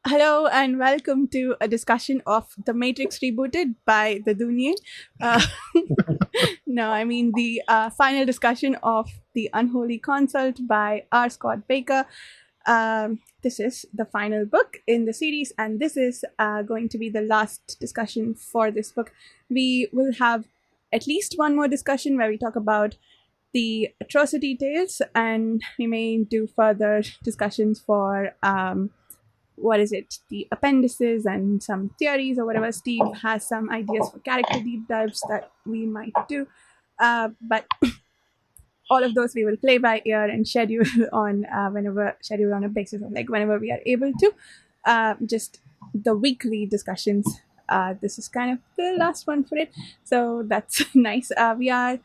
Hello and welcome to a discussion of The Matrix Rebooted by the Dunyain. Uh, no, I mean the final discussion of The Unholy Consult by R. Scott Bakker. This is the final book in the series, and this is going to be the last discussion for this book. We will have at least one more discussion where we talk about the atrocity tales, and we may do further discussions for the appendices and some theories or whatever. Steve has some ideas for character deep dives that we might do, but all of those we will play by ear and schedule on a basis of whenever we are able to. Just the weekly discussions. This is kind of the last one for it, so that's nice. We are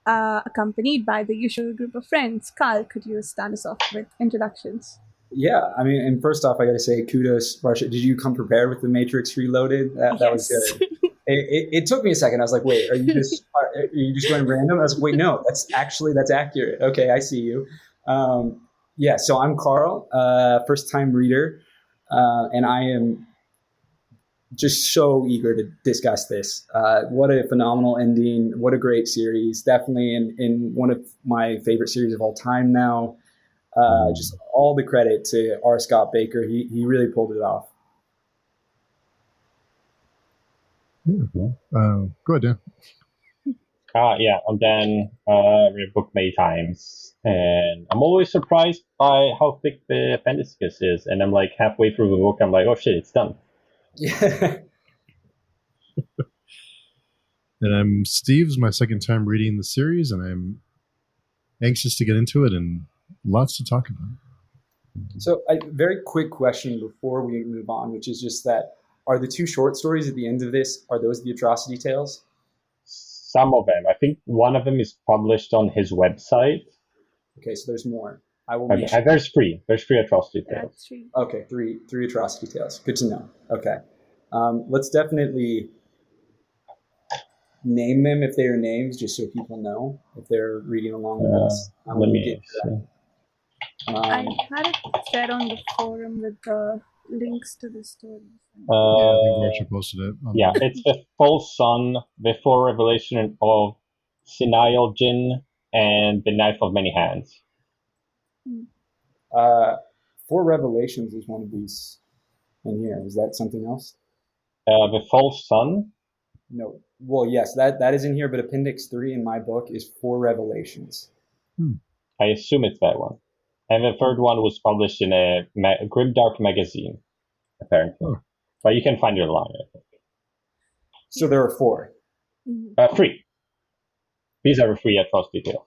accompanied by the usual group of friends. Carl, could you start us off with introductions? Yeah, I mean, and first off, I got to say kudos, Varsha. Did you come prepared with the Matrix Reloaded? That was good. It took me a second. I was like, wait, are you just going random? I was like, wait, no, that's accurate. Okay, I see you. So I'm Carl, first time reader, and I am just so eager to discuss this. What a phenomenal ending! What a great series! Definitely in one of my favorite series of all time now. Just all the credit to R. Scott Bakker. He really pulled it off. Go ahead, Dan. I'm Dan. Read book many times, and I'm always surprised by how thick the appendix is. And I'm like halfway through the book, I'm like, oh shit, it's done. Yeah. And I'm Steve. It's my second time reading the series, and I'm anxious to get into it and lots to talk about. So a very quick question before we move on, which is just that, are the two short stories at the end of this, are those the atrocity tales? Some of them. I think one of them is published on his website. Okay, so there's more. There's three. There's three atrocity tales. Okay, three atrocity tales. Good to know. Okay. Let's definitely name them if they are names, just so people know if they're reading along with us. Let me get to that. I had it said on the forum with the links to the stories. I think Varsha posted it. It's the False Sun, Before Revelation of Sinail Jin, and The Knife of Many Hands. Four Revelations is one of these in here. Is that something else? The False Sun? No. Well, yes, that is in here, but Appendix 3 in my book is Four Revelations. I assume it's that one. And the third one was published in a Grimdark magazine, apparently. Oh. But you can find it online, I think. So there are four? Three. These are the three atrocity tales.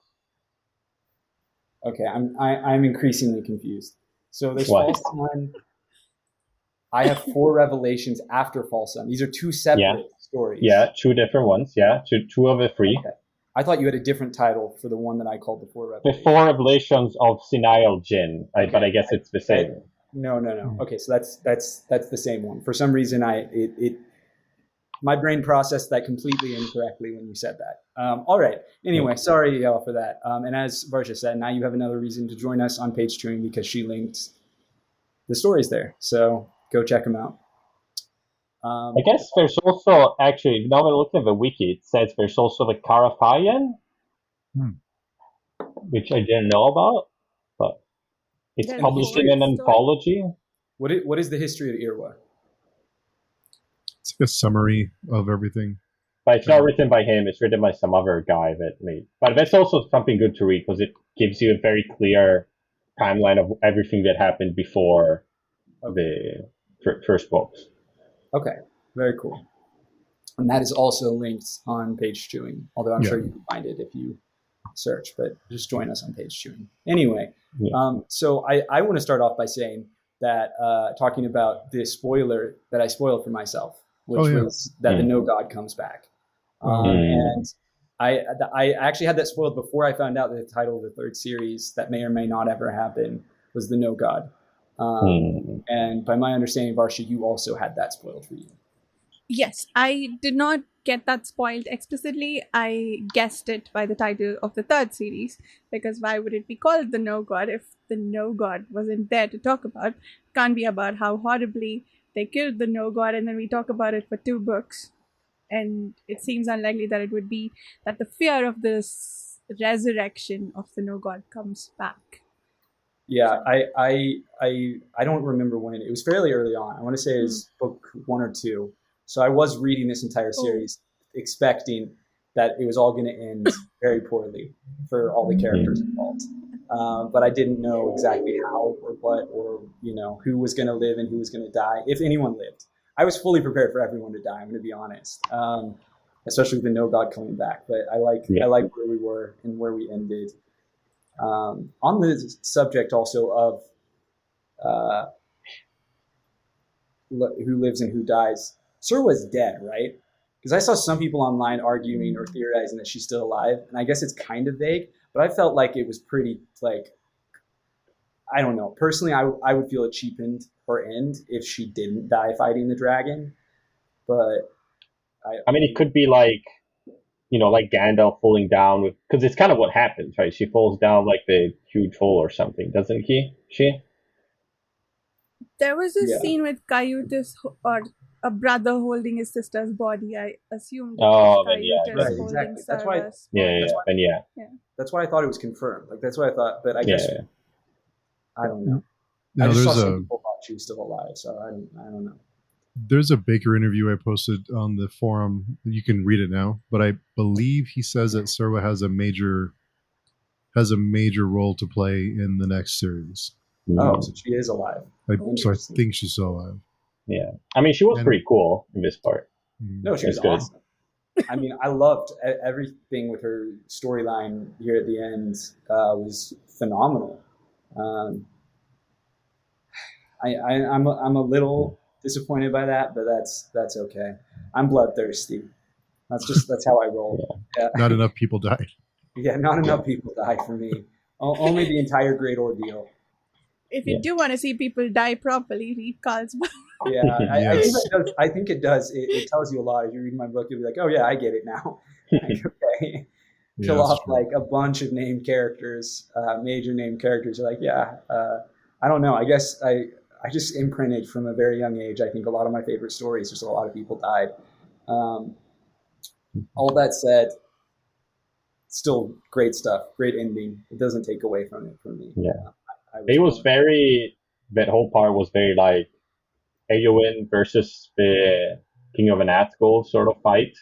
Okay, I'm increasingly confused. So there's What? False Sun. I have Four Revelations after False Sun. These are two separate stories. Yeah, two different ones. Yeah, two of the three. Okay. I thought you had a different title for the one that I called the Four Revelations. The Four Revelations of Sinail Jin, but I guess it's the same. No. Okay, so that's the same one. For some reason, my brain processed that completely incorrectly when you said that. All right. Anyway, sorry y'all for that. And as Varsha said, now you have another reason to join us on Page Chewing because she linked the stories there. So go check them out. I guess there's also, actually, now we're looking at the wiki, it says there's also the Carafayan, which I didn't know about, but it's published in an anthology. What is the history of Irwa? It's like a summary of everything. But it's not written by him, it's written by some other guy that made. But that's also something good to read, because it gives you a very clear timeline of everything that happened before the first books. Okay, very cool. And that is also linked on Page Chewing, although I'm sure you can find it if you search, but just join us on Page Chewing. Anyway, so I want to start off by saying that, talking about the spoiler that I spoiled for myself, which was that the No God comes back. And I actually had that spoiled before I found out that the title of the third series that may or may not ever happen was The No God. And by my understanding, Varsha, you also had that spoiled for you. Yes, I did not get that spoiled explicitly. I guessed it by the title of the third series, because why would it be called The No God if the No God wasn't there to talk about? Can't be about how horribly they killed the No God and then we talk about it for 2 books. And it seems unlikely that it would be that the fear of this resurrection of the No God comes back. Yeah, I don't remember when. It was fairly early on. I want to say it was book 1 or 2. So I was reading this entire series expecting that it was all going to end very poorly for all the characters involved. But I didn't know exactly how or what or, who was going to live and who was going to die, if anyone lived. I was fully prepared for everyone to die, I'm going to be honest, especially with the No God coming back. But I like where we were and where we ended. On the subject also of who lives and who dies, Serwa's dead, right? Because I saw some people online arguing or theorizing that she's still alive, and I guess it's kind of vague, but I felt like it was pretty, I don't know. Personally, I would feel it cheapened her end if she didn't die fighting the dragon, but I mean, it could be like Gandalf falling down because it's kind of what happens, right? She falls down like the huge hole or something, doesn't she? There was a scene with Caius or a brother holding his sister's body. I assumed it was Caius holding Sarah's body. That's why I thought it was confirmed. That's what I thought, but I guess I don't know. No, I just saw some people thought she was still alive, so I don't know. There's a Bakker interview I posted on the forum. You can read it now, but I believe he says that Serwa has a major role to play in the next series. Oh, so she is alive. So I think she's still alive. Yeah, I mean, she was pretty cool in this part. No, she was awesome. I mean, I loved everything with her storyline here at the end. Was phenomenal. I'm a little disappointed by that, but that's okay. I'm bloodthirsty. That's how I roll. Yeah. Not enough people died. Yeah, not enough people died for me. Only the entire great ordeal. If you do want to see people die properly, read Carl's book. Yeah, I think it does. It tells you a lot. If you read my book, you'll be like, oh yeah, I get it now. Okay. Kill off a bunch of named characters, major named characters. You're like, I don't know. I guess I just imprinted from a very young age. I think a lot of my favorite stories, just a lot of people died. All that said, still great stuff, great ending. It doesn't take away from it for me. Yeah. That whole part was very like Eowyn versus the King of Nazgul sort of fight.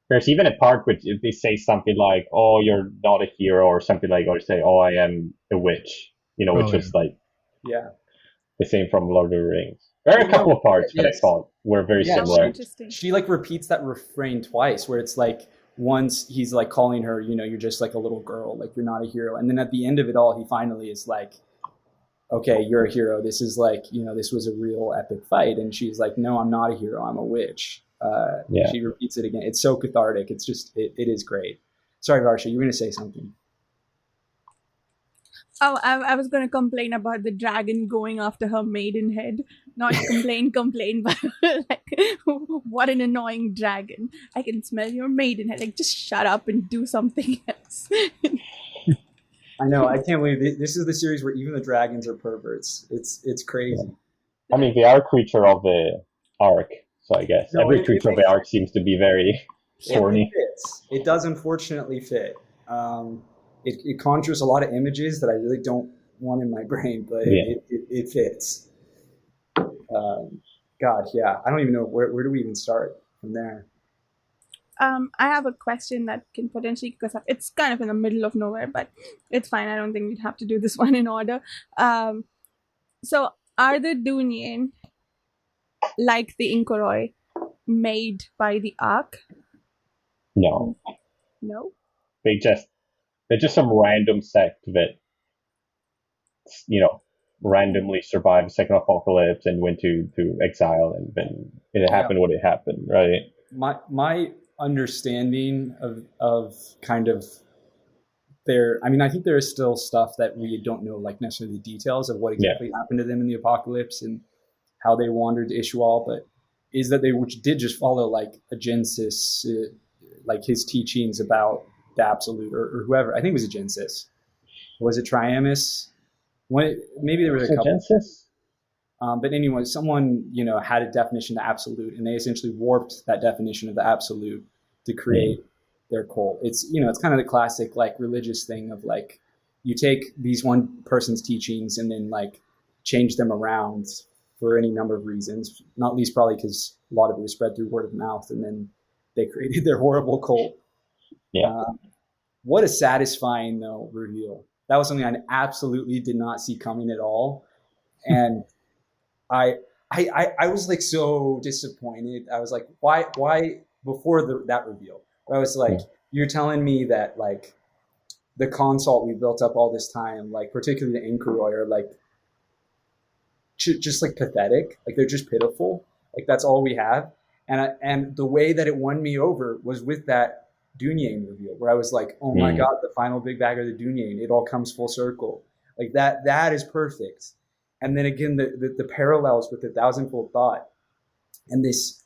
There's even a part which if they say something like, oh, you're not a hero or something like, or say, oh, I am a witch, which was like the same from Lord of the Rings. There are a couple of parts that I thought were very similar. She repeats that refrain twice where it's like, once he's calling her, you're just like a little girl, you're not a hero. And then at the end of it all, he finally is like, okay, you're a hero. This is this was a real epic fight. And she's like, no, I'm not a hero. I'm a witch. She repeats it again. It's so cathartic. It's just, it is great. Sorry, Varsha, you were going to say something. Oh, I was going to complain about the dragon going after her maidenhead. Not complain, but what an annoying dragon. I can smell your maidenhead. Just shut up and do something else. I know. I can't believe this is the series where even the dragons are perverts. It's crazy. I mean, they are a creature of the arc, so I guess every creature of the arc seems to be very horny. It does unfortunately fit. It conjures a lot of images that I really don't want in my brain, but it fits. God, yeah. I don't even know where do we even start from there. I have a question that can potentially, because it's kind of in the middle of nowhere, but it's fine. I don't think we'd have to do this one in order. So are the Dunyain, like the Inkoroi, made by the Ark? No. No? They're just some random sect that, randomly survived the second apocalypse and went to exile, and then it happened what it happened, right? My understanding of kind of their, I mean, I think there is still stuff that we don't know, necessarily the details of what exactly happened to them in the apocalypse and how they wandered to Ishwal, but is that they did just follow like a Genesis, like his teachings about the absolute, or whoever. I think it was a Genesis. Was it Triamus? Maybe there was a couple. Genesis? But anyway, someone, had a definition of absolute, and they essentially warped that definition of the absolute to create their cult. It's, it's kind of the classic like religious thing of like, you take these one person's teachings and then like change them around for any number of reasons, not least probably because a lot of it was spread through word of mouth, and then they created their horrible cult. Yeah. What a satisfying though reveal. That was something I absolutely did not see coming at all. And I was like so disappointed. I was like, why before that reveal? I was like, you're telling me that like the consult we built up all this time, like particularly the Inquiry, are like just like pathetic. Like they're just pitiful. Like that's all we have. And the way that it won me over was with that Dunyain reveal, where I was like, oh my God, the final big bag of the Dunyain, it all comes full circle. Like that is perfect. And then again, the parallels with the thousandfold thought and this,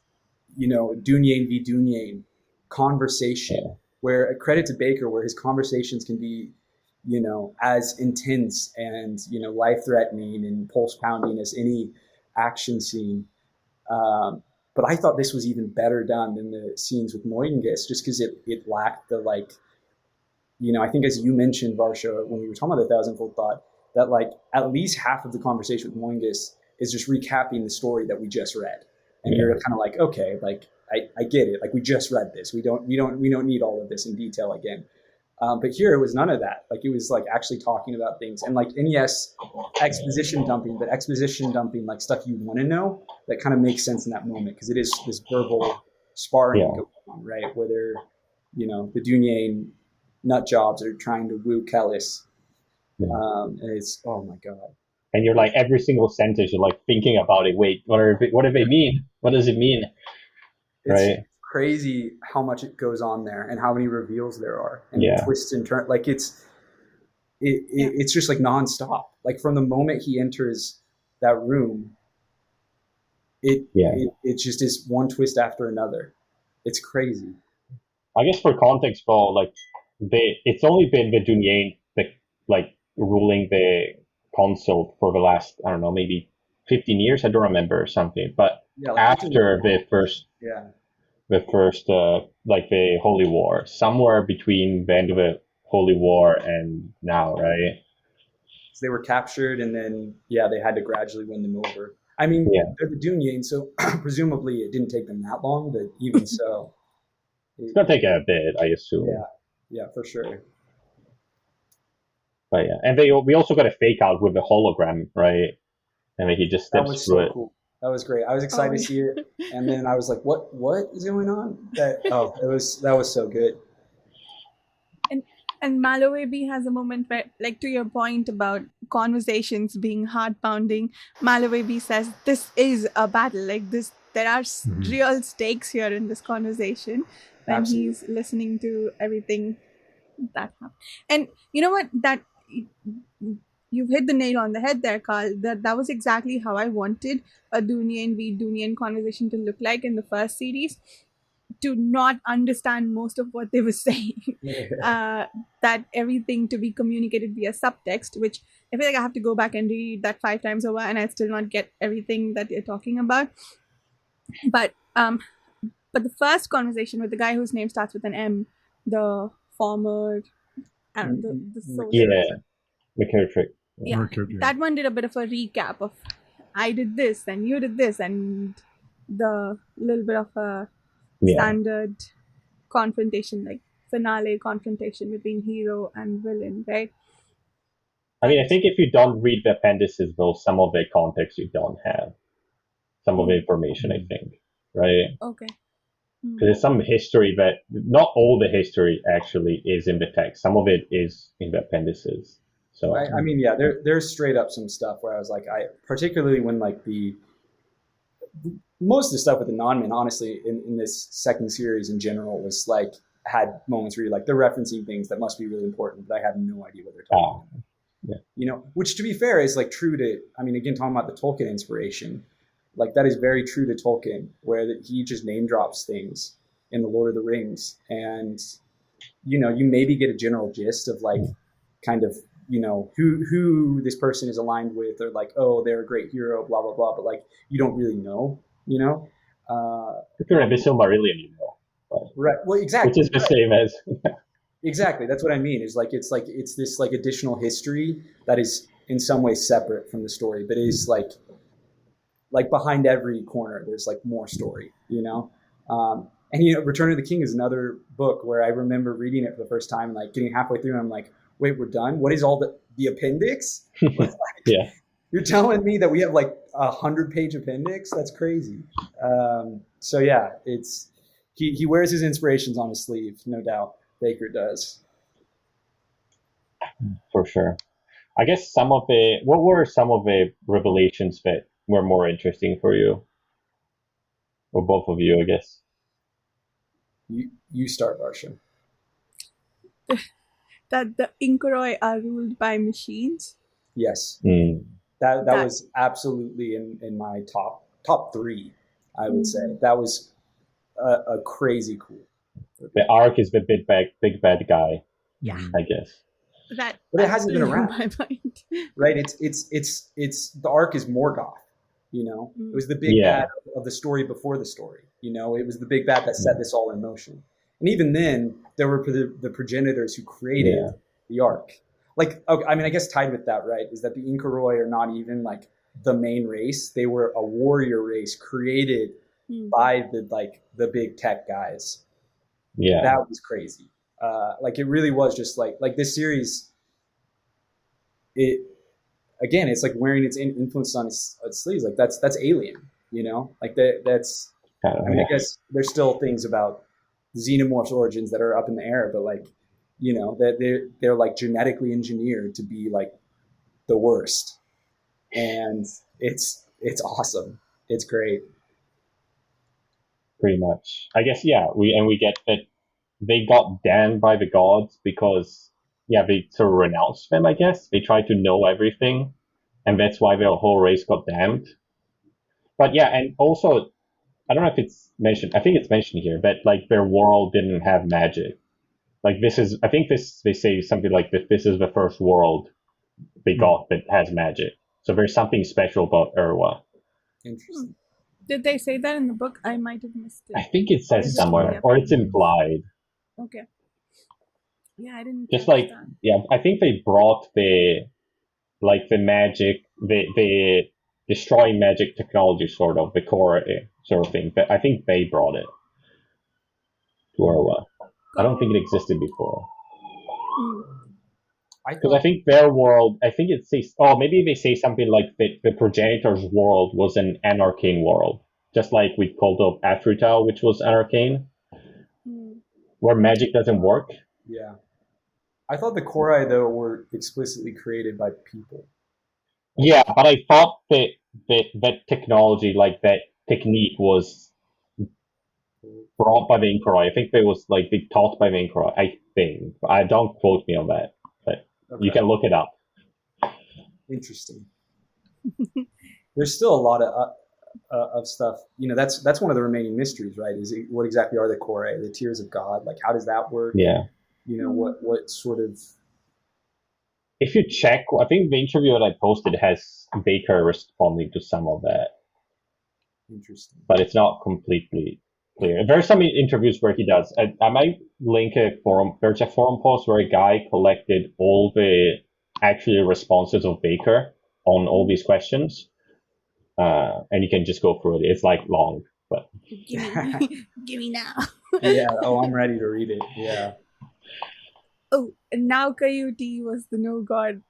Dunyain v. Dunyain conversation, where a credit to Bakker, where his conversations can be, as intense and, life-threatening and pulse-pounding as any action scene. But I thought this was even better done than the scenes with Moingis, just because it lacked the like, I think as you mentioned, Varsha, when we were talking about the thousandfold thought, that like at least half of the conversation with Moingis is just recapping the story that we just read, and you're kind of like, okay, like I get it, like we just read this, we don't need all of this in detail again. But here it was none of that. Like it was like actually talking about things, and like, and yes, exposition dumping, but exposition dumping like stuff you want to know that kind of makes sense in that moment, because it is this verbal sparring going on, right? Where they're, the Dunyain nut jobs are trying to woo Kellhus. And it's, oh my God. And you're like, every single sentence, you're like thinking about it. Wait, what do they mean? What does it mean? It's crazy how much it goes on there and how many reveals there are, and twists and turns. Like it's just like nonstop. Like from the moment he enters that room, it just is one twist after another. It's crazy. I guess for context, though, like it's only been the Dunyain like ruling the consult for the last, I don't know, maybe 15 years. I don't remember something. But after the first, like the Holy War, somewhere between the end of the Holy War and now, right? So they were captured, and then they had to gradually win them over. I mean, they're the Dunyain, so presumably it didn't take them that long, but even so, it's gonna take a bit, I assume. Yeah, for sure. But and we also got a fake out with the hologram, right? And then he just steps through it. Cool. That was great. I was excited to see it, and then I was like, "What is going on?" That was so good. And Malawabi has a moment where, like, to your point about conversations being heart-pounding, Malawabi says, this is a battle. Like, there are real stakes here in this conversation when he's listening to everything that happened. And you know what? That you've hit the nail on the head there, Carl. That was exactly how I wanted a Dunyain v. Dunyain conversation to look like in the first series. To not understand most of what they were saying, that everything to be communicated via subtext, which I feel like I have to go back and read that 5 times over, and I still not get everything that they're talking about. But the first conversation with the guy whose name starts with an M, the former, I don't know, the sorcerer. That one did a bit of a recap of I did this and you did this, and the little bit of a standard confrontation, like finale confrontation between hero and villain, right? I mean, I think if you don't read the appendices, though, some of the context you don't have, some of the information, I think, right? Okay. Because there's some history that, not all the history actually is in the text. Some of it is in the appendices. So I mean, there's straight up some stuff where I was like, particularly when like most of the stuff with the non-men, honestly, in this second series in general, was like had moments where you're like, they're referencing things that must be really important, but I have no idea what they're talking about. Which to be fair is like true to, I mean, again, talking about the Tolkien inspiration, Like that is very true to Tolkien, where he just name drops things in the Lord of the Rings, and you maybe get a general gist of like kind of who this person is aligned with, or like, oh, they're a great hero, blah blah blah, but like you don't really know. If you're a Silmarillion, right? Well, exactly, which is the same as exactly. That's what I mean. Is like it's this like additional history that is in some way separate from the story, but is like behind every corner there's like more story, and Return of the King is another book where I remember reading it for the first time and like getting halfway through and I'm like, wait, we're done? What is all the appendix? Like, yeah, you're telling me that we have like 100-page appendix? That's crazy. So yeah, it's he wears his inspirations on his sleeve, no doubt. Bakker does. for sure. I guess what were some of the revelations that were more interesting for you, or both of you, I guess? You start, Varsha. That the Inkaroi are ruled by machines. Yes, Mm. that was absolutely in my top three. I would say that was a crazy cool. The Ark is the big bad guy. Yeah, I guess. But it hasn't been blew around. my mind. Right? It's the Ark is Morgoth. It was the big bad of the story before the story. It was the big bad that set this all in motion. And even then, there were the progenitors who created the Ark. Like, okay, I mean, I guess tied with that, right, is that the Inkaroi are not even like the main race. They were a warrior race created by the big tech guys. Yeah, that was crazy. Like it really was just like this series. It's like wearing its influence on its sleeves. Like that's alien, like that's. I mean, I guess there's still things about xenomorphs' origins that are up in the air, but like, that they're like genetically engineered to be like the worst, and it's awesome. It's great. pretty much. I guess we get that they got damned by the gods because they sort of renounced them. I guess they tried to know everything, and that's why their whole race got damned. But and also I don't know if it's mentioned. I think it's mentioned here, but like their world didn't have magic. Like they say something like that. This is the first world they got that has magic. So there's something special about Urwa. Interesting. Did they say that in the book? I might have missed it. I think it says somewhere, or it's implied. Okay. Yeah, I didn't. Just like that. I think they brought the magic, the destroying magic technology, sort of the core sort of thing. But I think they brought it to Urwa. I don't think it existed before. Because I think their world, I think it says, maybe they say something like the progenitor's world was an anarchane world, just like we called up Afrital, which was anarchane, where magic doesn't work. Yeah. I thought the Korai, though, were explicitly created by people. Yeah, but I thought that technology, like that technique, was brought by the Inkaroi. I think they taught by the Inkaroi. I think. I don't quote me on that, but you can look it up. Interesting. There's still a lot of stuff. That's one of the remaining mysteries, right? What exactly are the Korai, the Tears of God? Like, how does that work? Yeah. What sort of. If you check, I think the interview that I posted has Bakker responding to some of that. Interesting. But it's not completely clear. There are some interviews where he does. I might link a forum. There's a forum post where a guy collected all the actual responses of Bakker on all these questions. And you can just go through it. It's like long, but. Give me now. Yeah. Oh, I'm ready to read it. Yeah. Oh, and now Kayuti was the no god.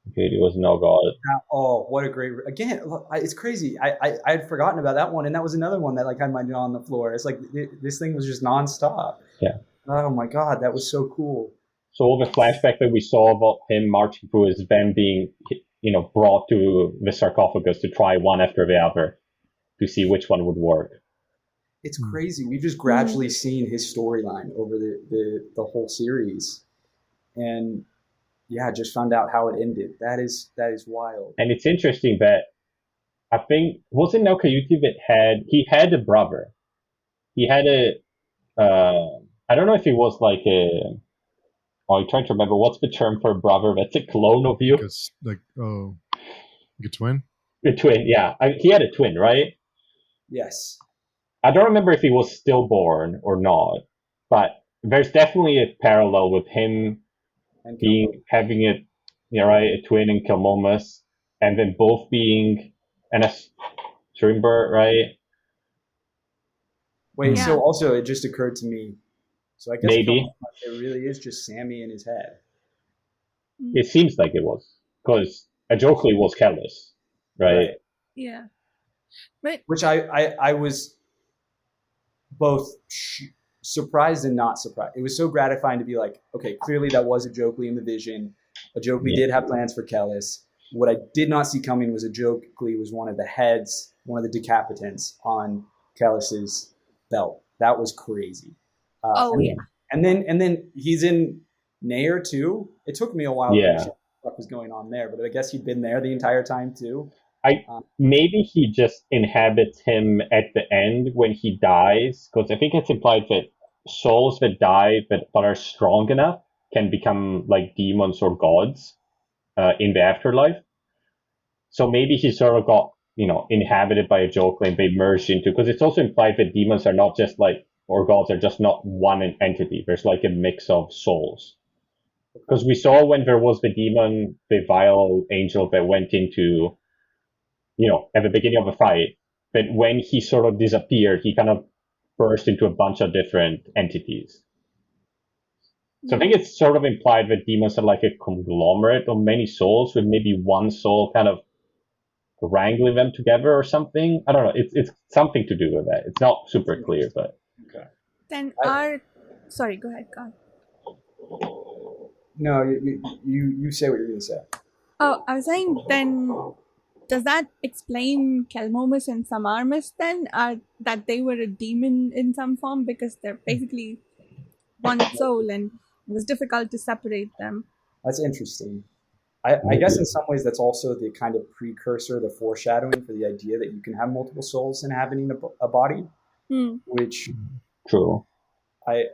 Kayuti was no god. Oh, what a great! Again, it's crazy. I had forgotten about that one, and that was another one that like had my jaw on the floor. It's like this thing was just nonstop. Yeah. Oh my god, that was so cool. So all the flashback that we saw about him marching through is them being, brought to the sarcophagus to try one after the other to see which one would work. It's crazy. We've just gradually seen his storyline over the whole series. And just found out how it ended. That is wild. And it's interesting that I think wasn't Naokayuki that had a brother. He had I don't know if it was like a. Oh, I'm trying to remember what's the term for a brother that's a clone of you. Because like a twin. A twin, yeah. He had a twin, right? Yes. I don't remember if he was stillborn or not, but there's definitely a parallel with him And having it, right, a twin in Kelmomus, and then both being an Trimber, right? Wait, Yeah. so also it just occurred to me. So I guess Maybe. it really is just Sammy in his head. It seems like it was, because Ajokli was Kellhus, right? Yeah. But Which I was both surprised and not surprised. It was so gratifying to be like, okay, clearly that was Ajokli in the vision. Ajokli did have plans for Kellhus. What I did not see coming was Ajokli was one of the heads, one of the decapitants on Kellhus's belt. That was crazy. And then he's in Nair too. It took me a while to understand what was going on there, but I guess he'd been there the entire time too. Maybe he just inhabits him at the end when he dies, because I think it's implied that souls that die but are strong enough can become like demons or gods in the afterlife. So maybe he sort of got, inhabited by a Joker and they merged into, because it's also implied that demons are not just like, or gods are just not one entity. There's like a mix of souls. Because we saw when there was the demon, the vile angel that went into, at the beginning of a fight, that when he sort of disappeared, he kind of burst into a bunch of different entities. So I think it's sort of implied that demons are like a conglomerate of many souls, with maybe one soul kind of wrangling them together or something. I don't know. It's something to do with that. It's not super clear, but okay. Then sorry, go ahead, God. No, you say what you're going to say. Oh, I was saying then, does that explain Kelmomus and Samarmus then? That they were a demon in some form, because they're basically one soul and it was difficult to separate them. That's interesting. I guess in some ways that's also the kind of precursor, the foreshadowing for the idea that you can have multiple souls inhabiting a body, which true. I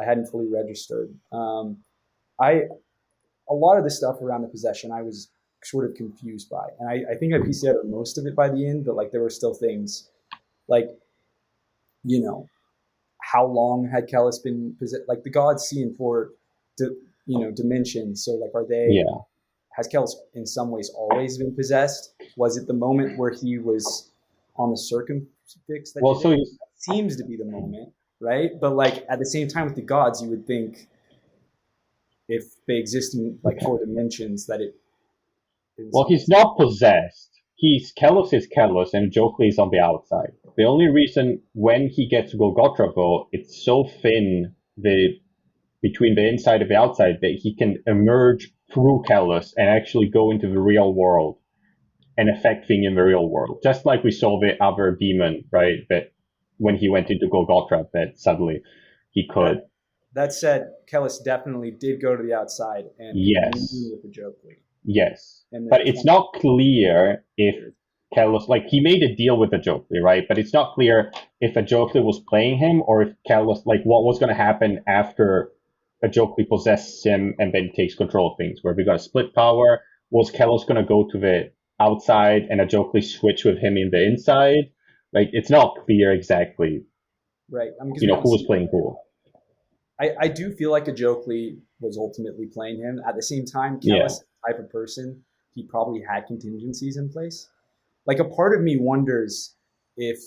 hadn't fully registered. A lot of the stuff around the possession I was sort of confused by, and I think I pieced out most of it by the end, but like there were still things like, how long had Kellhus been possessed? Like the gods see in four, dimensions. So like, are they? Yeah. Has Kellhus in some ways always been possessed? Was it the moment where he was on the circumfix? That seems to be the moment, right? But like at the same time with the gods, you would think if they exist in like four dimensions that it. Well, he's not possessed. Kellhus is Kellhus, and Jokli is on the outside. The only reason when he gets to Golgotra, though, it's so thin between the inside and the outside that he can emerge through Kellhus and actually go into the real world and affect things in the real world. Just like we saw the other demon, right? That when he went into Golgotra, that suddenly he could. That said, Kellhus definitely did go to the outside and yes, with the Jokli. Yes, but it's not clear if Kellhus, like he made a deal with the Jokli, right? But it's not clear if a Jokli was playing him or if Kellhus, like what was going to happen after a Jokli possesses him and then takes control of things. Where we got a split power. Was Kellhus going to go to the outside and a Jokli switch with him in the inside? Like it's not clear exactly. Right. Who was playing who. I do feel like a Jokli was ultimately playing him. At the same time, Kellhus, type of person, he probably had contingencies in place. Like a part of me wonders if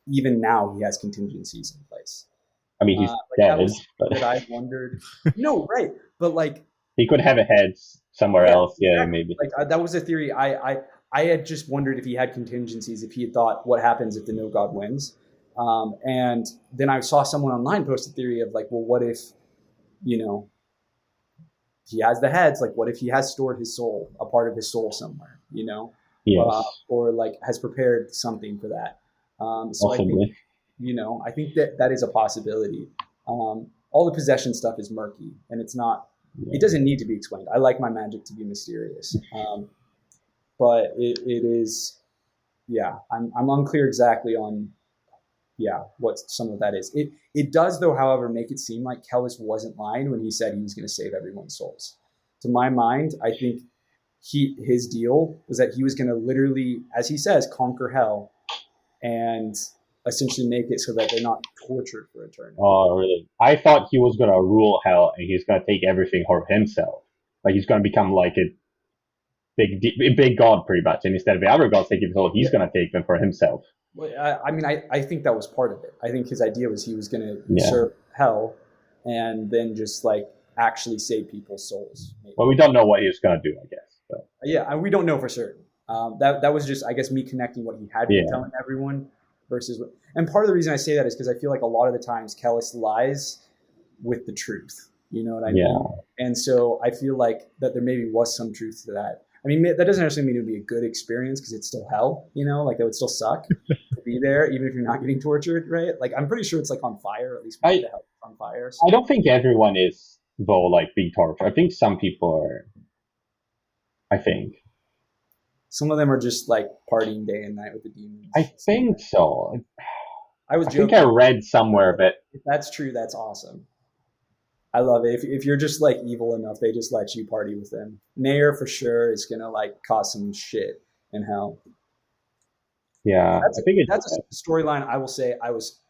even now he has contingencies in place. I mean, he's dead. But I wondered. No, right. But like he could have a head somewhere else. Yeah, exactly. Maybe. Like that was a theory. I had just wondered if he had contingencies, if he had thought, what happens if the no god wins? And then I saw someone online post a theory of like, well, what if, he has the heads? Like, what if he has stored his soul, a part of his soul somewhere, Yes. Or like has prepared something for that. So I think, I think that is a possibility. All the possession stuff is murky, and it's not. Yeah. It doesn't need to be explained. I like my magic to be mysterious, but it is. yeah, I'm unclear exactly on what some of that is. It does though, however, make it seem like Kellhus wasn't lying when he said he was going to save everyone's souls. To my mind, I think his deal was that he was going to literally, as he says, conquer hell and essentially make it so that they're not tortured for eternity. Oh, really? I thought he was going to rule hell and he's going to take everything for himself. Like he's going to become like a big god pretty much. And instead of the other gods taking soul, he's going to take them for himself. Well, I think that was part of it. I think his idea was he was going to usurp hell and then just like actually save people's souls. Maybe. Well, we don't know what he was going to do, I guess. But. Yeah, we don't know for certain. That was just, I guess, me connecting what he had been telling everyone versus what. And part of the reason I say that is because I feel like a lot of the times Kellhus lies with the truth. You know what I mean? Yeah. And so I feel like that there maybe was some truth to that. I mean, that doesn't necessarily mean it would be a good experience because it's still hell, you know, like that would still suck to be there, even if you're not getting tortured, right? Like, I'm pretty sure it's like on fire, at least the hell is on fire. So. I don't think everyone is, though, like being tortured. I think some people are, I think. Some of them are just like partying day and night with the demons. I think so. I think I read somewhere that. If that's true, that's awesome. I love it. If you're just like evil enough, they just let you party with them. Nair for sure is gonna like cause some shit in hell. Yeah, that's a storyline. I will say I was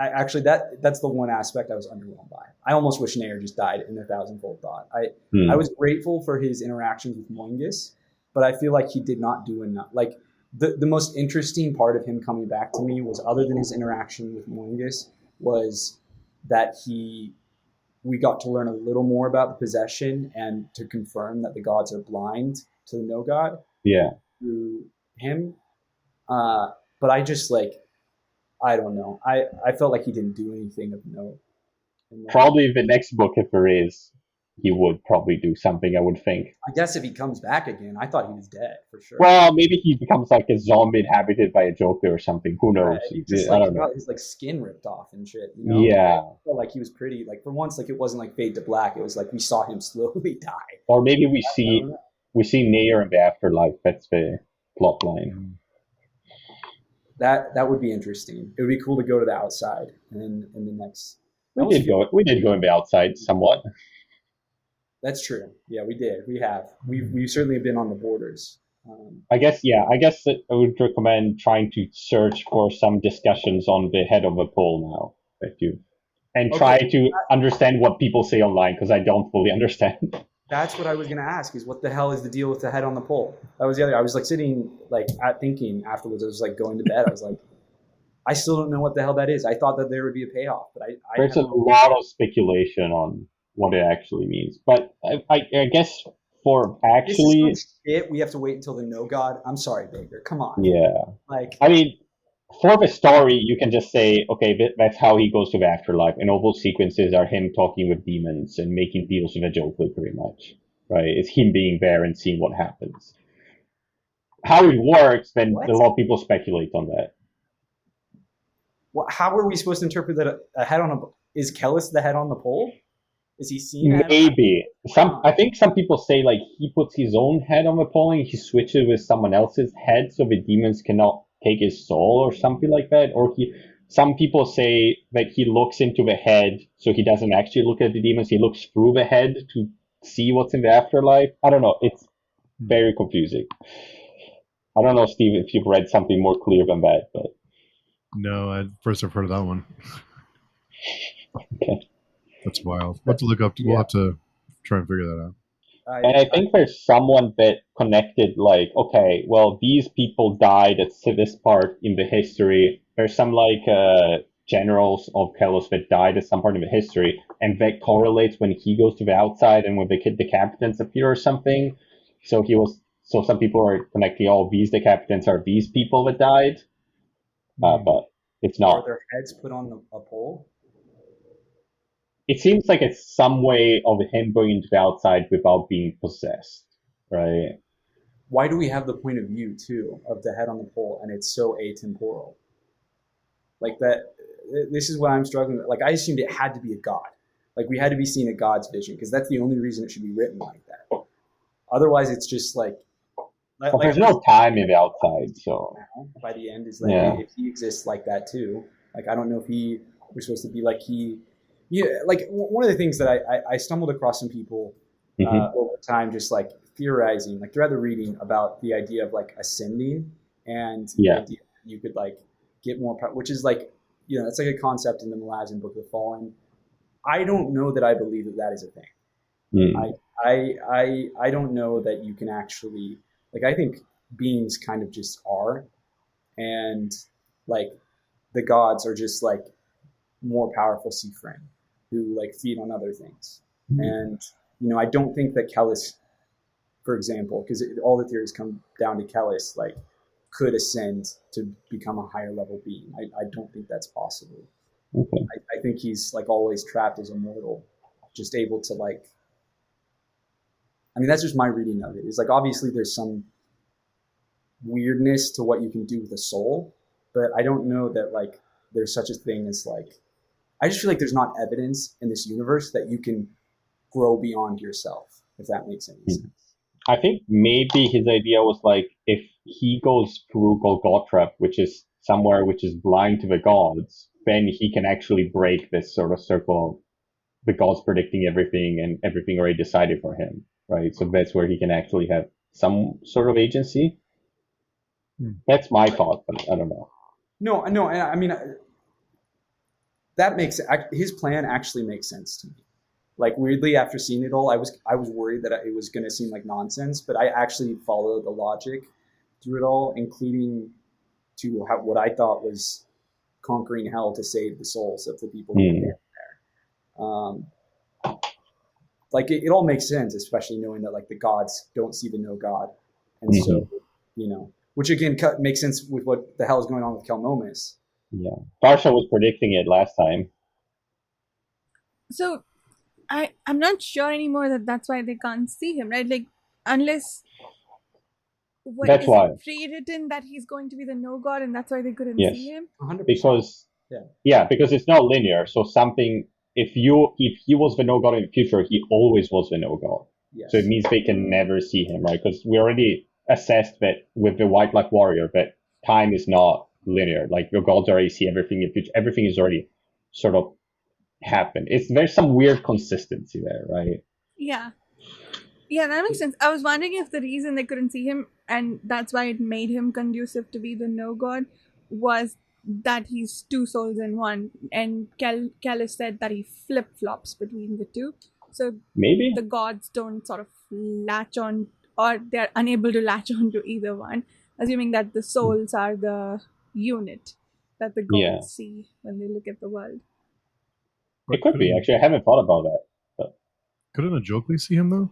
actually that's the one aspect I was underwhelmed by. I almost wish Nair just died in a thousandfold thought. I was grateful for his interactions with Moingus, but I feel like he did not do enough. Like the most interesting part of him coming back to me was, other than his interaction with Moingus, was that we got to learn a little more about the possession and to confirm that the gods are blind to the no god. Yeah. Through him. But I just I don't know. I felt like he didn't do anything of note. Probably the next book, if there is, he would probably do something, I would think. I guess if he comes back again, I thought he was dead for sure. Well, maybe he becomes like a zombie inhabited by a Joker or something. Who knows? I don't know. His skin ripped off and shit. You know? Yeah. I felt like he was pretty. Like for once, like it wasn't like fade to black. It was like we saw him slowly die. Or maybe we see Nair in the afterlife. That's the plot line. That would be interesting. It would be cool to go to the outside and in the next. We did go in the outside somewhat. That's true. Yeah, we did. We have. We've certainly been on the borders. I guess I would recommend trying to search for some discussions on the head of a poll now, try to understand what people say online, because I don't fully understand. That's what I was going to ask, is what the hell is the deal with the head on the pole? That was the other. I was like sitting thinking afterwards. I was like going to bed. I was like, I still don't know what the hell that is. I thought that there would be a payoff, but there's a lot of speculation on what it actually means. But I guess for actually, we have to wait until the no god. I'm sorry, Bakker. Come on. Yeah. I mean, for the story, you can just say, okay, that's how he goes to the afterlife, and all those sequences are him talking with demons and making deals with a Joker, pretty much, right? It's him being there and seeing what happens. How it works, then a lot of people speculate on that. Well, how are we supposed to interpret that a head on is Kellhus the head on the pole? Is he seen? Maybe. I think some people say like he puts his own head on the pole and he switches with someone else's head so the demons cannot take his soul or something like that. Or some people say that he looks into the head, so he doesn't actually look at the demons. He looks through the head to see what's in the afterlife. I don't know. It's very confusing. I don't know, Steve, if you've read something more clear than that, but. No, I've heard of that one. Okay. That's wild. We'll have to look up. We'll have to try and figure that out. And I think there's someone that connected, like, okay, well, these people died at this part in the history. There's some, generals of Kellhus that died at some part in the history, and that correlates when he goes to the outside and when the decapitants appear or something. So some people are connecting, these decapitants are these people that died. But it's not. Are their heads put on a pole? It seems like it's some way of him going into the outside without being possessed, right? Why do we have the point of view, too, of the head on the pole, and it's so atemporal? Like that, this is what I'm struggling with. Like, I assumed it had to be a god. Like, we had to be seeing a god's vision, because that's the only reason it should be written like that. Otherwise, it's just like, But there's no time in the outside, so by the end is like if he exists like that too. Like I don't know if we're supposed to be like like one of the things that I stumbled across some people over time, just like theorizing, like throughout the reading about the idea of like ascending and the idea that you could like get more power, which is like it's like a concept in the Malazan Book of the Fallen. I don't know that I believe that is a thing. I don't know that you can actually. Like, I think beings kind of just are, and like the gods are just like more powerful Seafren who like feed on other things. And, I don't think that Kellhus, for example, because all the theories come down to Kellhus, like could ascend to become a higher level being. I don't think that's possible. Okay. I think he's like always trapped as a mortal, just able to like, I mean, that's just my reading of it. It's like, obviously there's some weirdness to what you can do with a soul, but I don't know that like there's such a thing as like, I just feel like there's not evidence in this universe that you can grow beyond yourself, if that makes any sense. I think maybe his idea was like, if he goes through Golgotha, which is somewhere which is blind to the gods, then he can actually break this sort of circle of the gods predicting everything and everything already decided for him. Right, so that's where he can actually have some sort of agency. That's my thought, but I don't know. No. I mean, that makes his plan actually makes sense to me. Like weirdly, after seeing it all, I was worried that it was going to seem like nonsense, but I actually followed the logic through it all, including to what I thought was conquering hell to save the souls of the people who were there. Like it all makes sense, especially knowing that like the gods don't see the no god, and so which again makes sense with what the hell is going on with Kellhus. Yeah, Barsha was predicting it last time. So, I'm not sure anymore that's why they can't see him, right? Like unless that's why pre-written that he's going to be the no god, and that's why they couldn't see him. 100%. Because because it's not linear. So something. If he was the no god in the future, he always was the no god. Yes. So it means they can never see him, right? Because we already assessed that with the White Black Warrior that time is not linear. Like your gods already see everything in the future. Everything is already sort of happened. There's some weird consistency there, right? Yeah, that makes sense. I was wondering if the reason they couldn't see him, and that's why it made him conducive to be the no god, was that he's two souls in one, and Kellhus said that he flip-flops between the two, so maybe the gods don't sort of latch on, or they're unable to latch on to either one, assuming that the souls are the unit that the gods see when they look at the world. It could be, actually. I haven't thought about that. But... Couldn't a Jokli see him, though?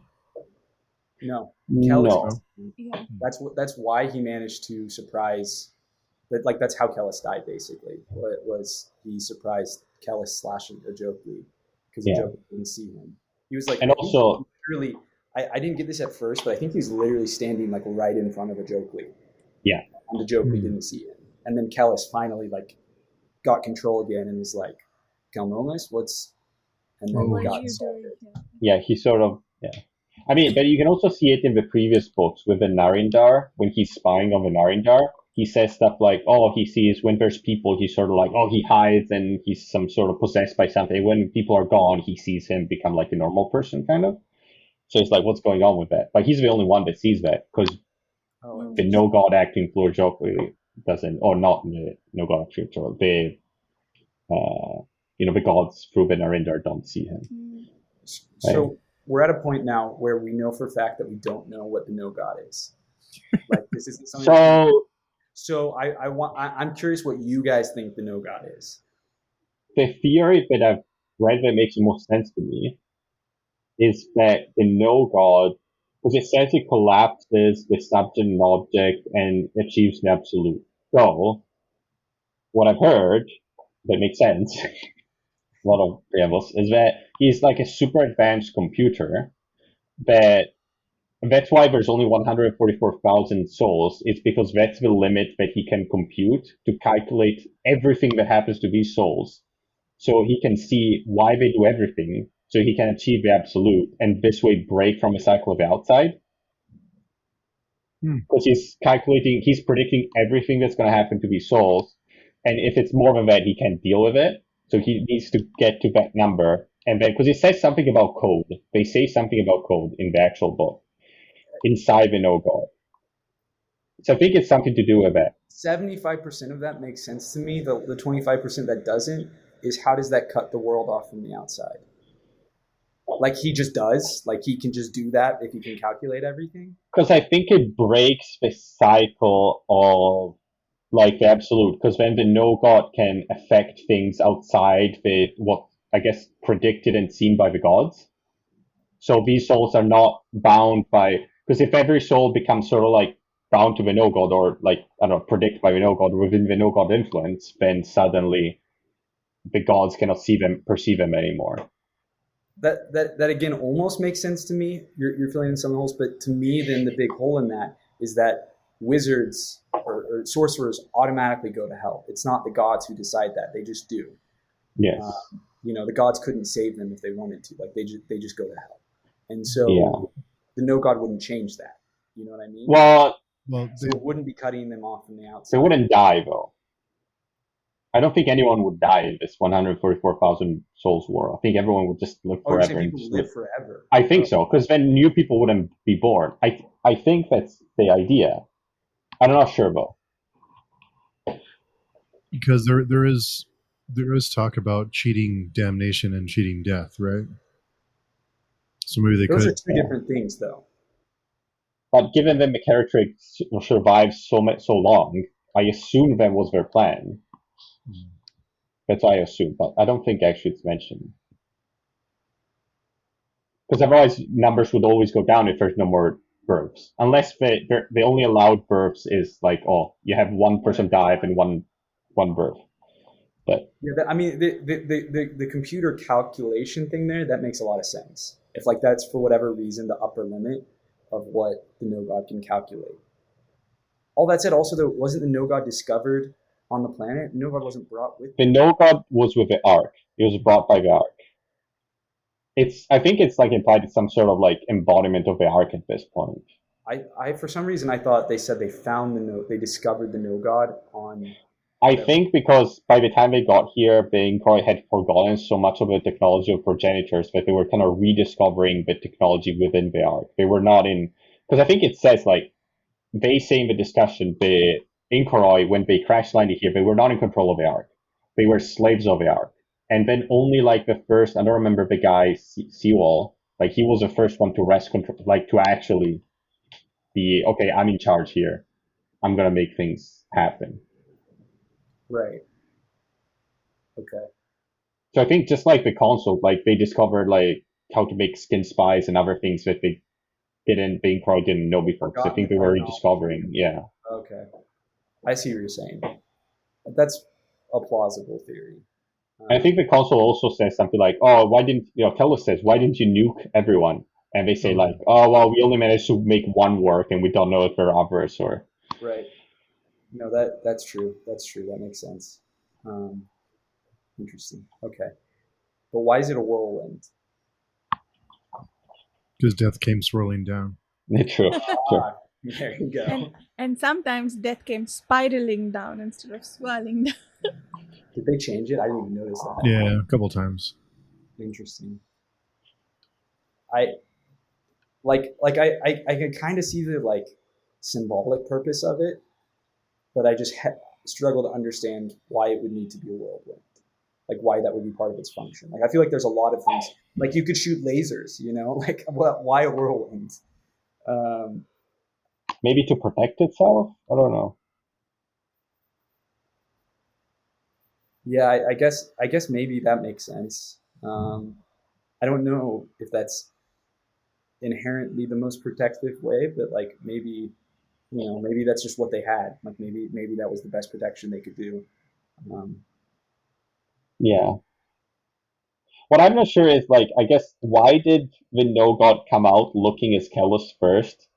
No. No. Yeah. That's why he managed to surprise... Like that's how Kellhus died, basically. It was he surprised Kellhus / Jokli because Jokli didn't see him. He was like, and also literally, I didn't get this at first, but I think he was literally standing like right in front of a Jokli. Yeah, and the Jokli didn't see him, and then Kellhus finally like got control again and was like, Kellhus, what's? And then what got are you doing? Yeah, he sort of I mean, but you can also see it in the previous books with the Narindar when he's spying on the Narindar. He says stuff like, oh, he sees when there's people, he's sort of like, oh, he hides and he's some sort of possessed by something. When people are gone, he sees him become like a normal person, kind of. So it's like, what's going on with that? But he's the only one that sees that because the no god acting Floor Jokli doesn't, or not the no god acting Floor, the gods through the Narindar don't see him. So we're at a point now where we know for a fact that we don't know what the no god is. Like this isn't something. So I'm curious what you guys think the no god is. The theory that I've read that makes the most sense to me is that the no god, because it says it collapses the subject and object and achieves the absolute. So what I've heard that makes sense, a lot of preambles, is that he's like a super advanced computer that's why there's only 144,000 souls. It's because that's the limit that he can compute to calculate everything that happens to these souls. So he can see why they do everything, so he can achieve the absolute, and this way break from a cycle of the outside. because he's predicting everything that's going to happen to these souls, and if it's more than that, he can't deal with it. So he needs to get to that number, and then because it says something about code, they say something about code in the actual book inside the no god. So I think it's something to do with that. 75% of that makes sense to me. The 25% that doesn't is how does that cut the world off from the outside? Like he just does? Like he can just do that if he can calculate everything? Because I think it breaks the cycle of like the absolute, because then the no god can affect things outside the what I guess predicted and seen by the gods. So these souls are not bound by, because if every soul becomes sort of like bound to the no god, or like I don't know, predict by the no god, or within the no god influence, then suddenly the gods cannot perceive them anymore. That again almost makes sense to me. You're filling in some holes, but to me, then the big hole in that is that wizards or sorcerers automatically go to hell. It's not the gods who decide that; they just do. Yes. The gods couldn't save them if they wanted to. Like they just go to hell, and so the no god wouldn't change that. You know what I mean? Well, so it wouldn't be cutting them off from the outside. They wouldn't die though. I don't think anyone would die in this 144,000 souls war. I think everyone would just live forever. People live forever. I think so, because then new people wouldn't be born. I think that's the idea. I'm not sure though. Because there is talk about cheating damnation and cheating death, right? So maybe Those are two different things, though. But given that the character survives so long, I assume that was their plan. That's what I assume, but I don't think actually it's mentioned. Because otherwise numbers would always go down if there's no more births. Unless the only allowed births is like, you have one person die and one birth. But yeah, I mean the computer calculation thing there, that makes a lot of sense. If like that's for whatever reason the upper limit of what the no god can calculate. All that said, also though, wasn't the no god discovered on the planet? No god wasn't brought with. The no god was with the Ark. It was brought by the Ark. I think it's like implied it's some sort of like embodiment of the Ark at this point. I for some reason I thought they said they discovered the no god on. I think because by the time they got here, they probably had forgotten so much of the technology of progenitors that they were kind of rediscovering the technology within the Ark. They were not in, because I think it says like they say in the discussion, the Inkoroi, when they crash landed here, they were not in control of the Ark. They were slaves of the Ark. And then only like the first, I don't remember the guy, Sewell, like he was the first one to wrest control, like to actually be, okay, I'm in charge here. I'm going to make things happen. Right. Okay. So I think just like the console, like they discovered like how to make skin spice and other things that they probably didn't know before. Because I think they were rediscovering, yeah. Okay. I see what you're saying. That's a plausible theory. I think the console also says something like, why didn't, Kellhus says, why didn't you nuke everyone? And they say like, we only managed to make one work and we don't know if there are others or. Right. No, that's true. That's true. That makes sense. Interesting. Okay. But why is it a whirlwind? Because death came swirling down. True. There you go. And sometimes death came spiraling down instead of swirling down. Did they change it? I didn't even notice that. Yeah, a couple times. Interesting. I can kind of see the like symbolic purpose of it, but I just struggle to understand why it would need to be a whirlwind. Like why that would be part of its function. Like I feel like there's a lot of things. Like you could shoot lasers, like why a whirlwind? Maybe to protect itself? I don't know. Yeah, I guess maybe that makes sense. I don't know if that's inherently the most protective way, but like maybe that's just what they had. Like maybe that was the best protection they could do. Yeah. What I'm not sure is like, I guess, why did the no god come out looking as Kellhus first,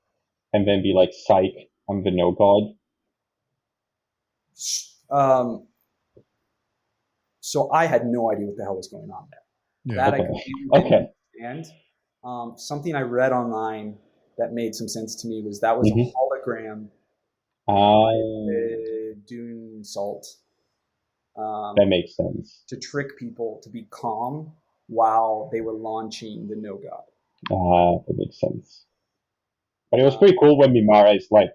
and then be like, "Psych, I'm the no god"? So I had no idea what the hell was going on there. Yeah. That I completely understand. Something I read online that made some sense to me was that was a Graham, Dune Salt. That makes sense. To trick people to be calm while they were launching the no god. That makes sense. But it was pretty cool when Mimara is like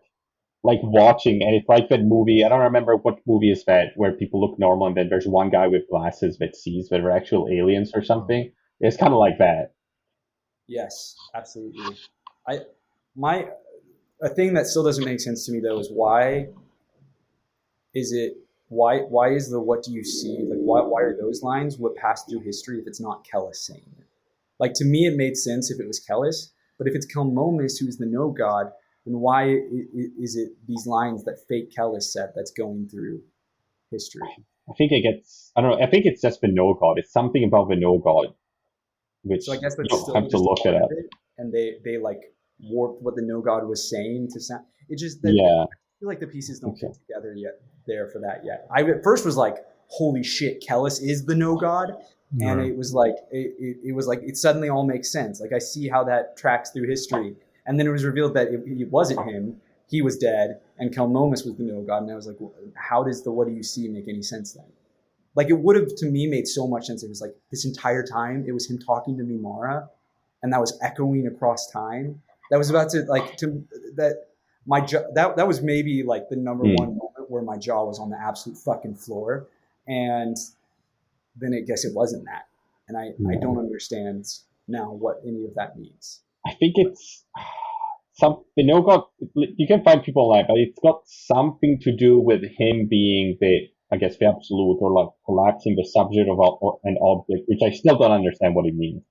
watching, and it's like that movie. I don't remember what movie is that where people look normal, and then there's one guy with glasses that sees that are actual aliens or something. It's kind of like that. Yes, absolutely. A thing that still doesn't make sense to me though is why is the what do you see, like why are those lines what passed through history if it's not Kellhus saying it? Like, to me it made sense if it was Kellhus, but if it's Kellhus who's the no god, then why is it these lines that fake Kellhus said that's going through history? I think I don't know. I think it's just the no god. It's something about the no god, which So I guess that's you still have to look it up. And they like warped what the no god was saying to sound. It just I feel like the pieces don't fit together yet there for that yet. I at first was like, holy shit, Kellhus is the no god, and it was like it was like it suddenly all makes sense. Like I see how that tracks through history, and then it was revealed that it wasn't him. He was dead, and Kellhus was the no god, and I was like, well, how does the what do you see make any sense then? Like, it would have, to me, made so much sense. It was like this entire time, it was him talking to Mimara, and that was echoing across time. That was about to, like, that was maybe, like, the number one moment where my jaw was on the absolute fucking floor. And then I guess it wasn't that. And I don't understand now what any of that means. I think it's the no god, you can find people online, but it's got something to do with him being the absolute, or like collapsing the subject of an object, which I still don't understand what it means.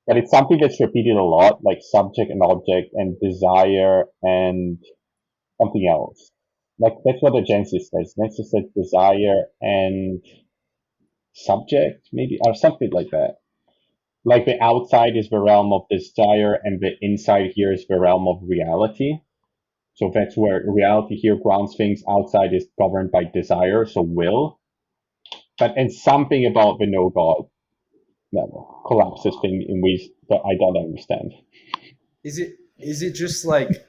But it's something that's repeated a lot, like subject and object and desire and something else. Like, that's what the Genesis says. Genesis says desire and subject, maybe, or something like that. Like, the outside is the realm of desire, and the inside here is the realm of reality. So that's where reality here grounds things. Outside is governed by desire, so will. And something about the no god collapses things in ways that I don't understand. Is it just like?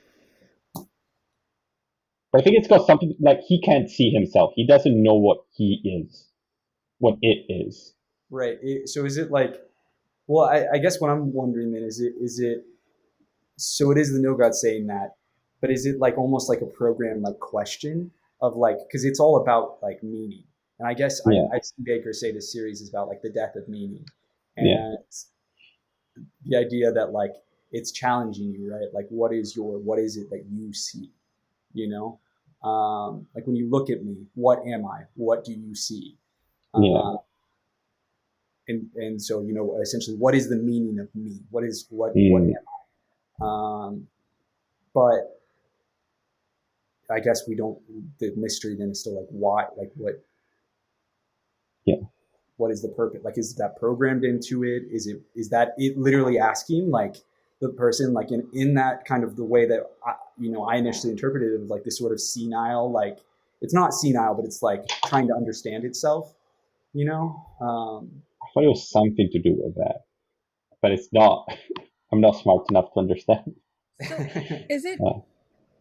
But I think it's got something like he can't see himself. He doesn't know what he is, what it is. Right. So is it like? Well, I guess what I'm wondering then is it? So it is the no god saying that. But is it like almost like a program like question of like, because it's all about like meaning. And I guess I see Bakker say this series is about like the death of meaning. And the idea that like it's challenging you, right? Like what is it that you see? You know? Like when you look at me, what am I? What do you see? And so, you know, essentially what is the meaning of me? What am I? But I guess the mystery then is still like why, like what is the purpose? Like, is that programmed into it? Is that it literally asking like the person, like in that kind of the way that, I initially interpreted it as like this sort of senile, like it's not senile, but it's like trying to understand itself, you know? I thought it was something to do with that, but it's not. I'm not smart enough to understand. So is it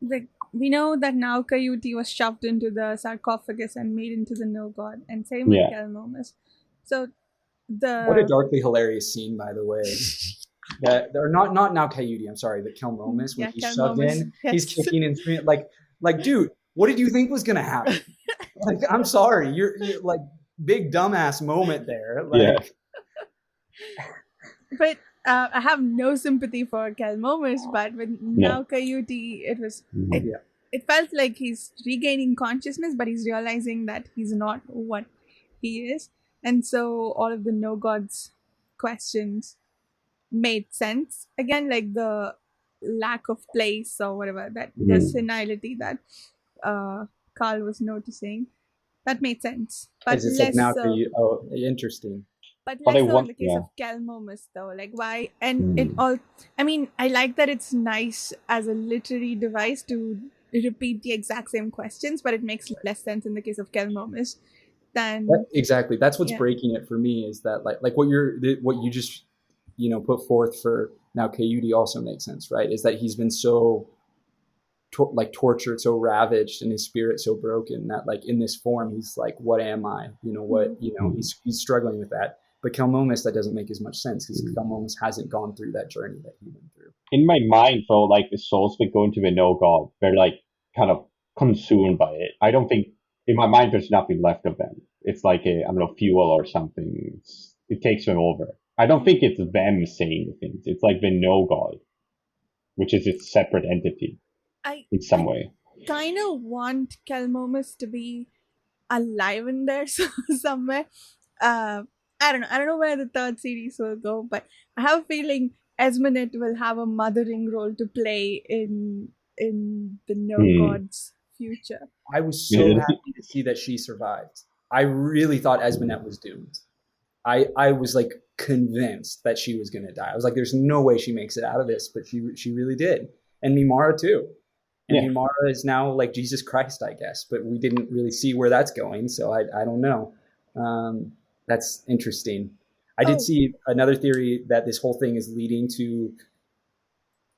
like, we know that now Coyote was shoved into the sarcophagus and made into the no god, and same with Kellhus. So what a darkly hilarious scene, by the way. That they're not now Coyote. I'm sorry, but Kellhus when he's shoved in, he's kicking and screaming like, dude, what did you think was gonna happen? Like, I'm sorry, you're like big dumbass moment there. Like, but. I have no sympathy for Kellhus, but with now Coyote, it felt like he's regaining consciousness, but he's realizing that he's not what he is. And so all of the no gods questions made sense. Again, like the lack of place or whatever, that the senility that Carl was noticing, that made sense. But less like now interesting. But less so in the case of Kellhus, though. Like, why? And it all... I mean, I like that it's nice as a literary device to repeat the exact same questions, but it makes less sense in the case of Kellhus than... Exactly. That's what's breaking it for me, is that like what you just, put forth for now Coyote also makes sense, right? Is that he's been so like tortured, so ravaged, and his spirit so broken that like in this form he's like, what am I? He's struggling with that. But Kellhus, that doesn't make as much sense because Kellhus hasn't gone through that journey that he went through. In my mind, though, like the souls that go into the no god, they're like kind of consumed by it. I don't think in my mind there's nothing left of them. It's like fuel or something. It takes them over. I don't think it's them saying things. It's like the no god, which is its separate entity in some way. Kind of want Kellhus to be alive in there somewhere. I don't know where the third series will go, but I have a feeling Esmenet will have a mothering role to play in the no god's future. I was so happy to see that she survived. I really thought Esmenet was doomed. I was like convinced that she was going to die. I was like, there's no way she makes it out of this, but she really did. And Mimara too. And Mimara is now like Jesus Christ, I guess, but we didn't really see where that's going. So I don't know. That's interesting. I did see another theory that this whole thing is leading to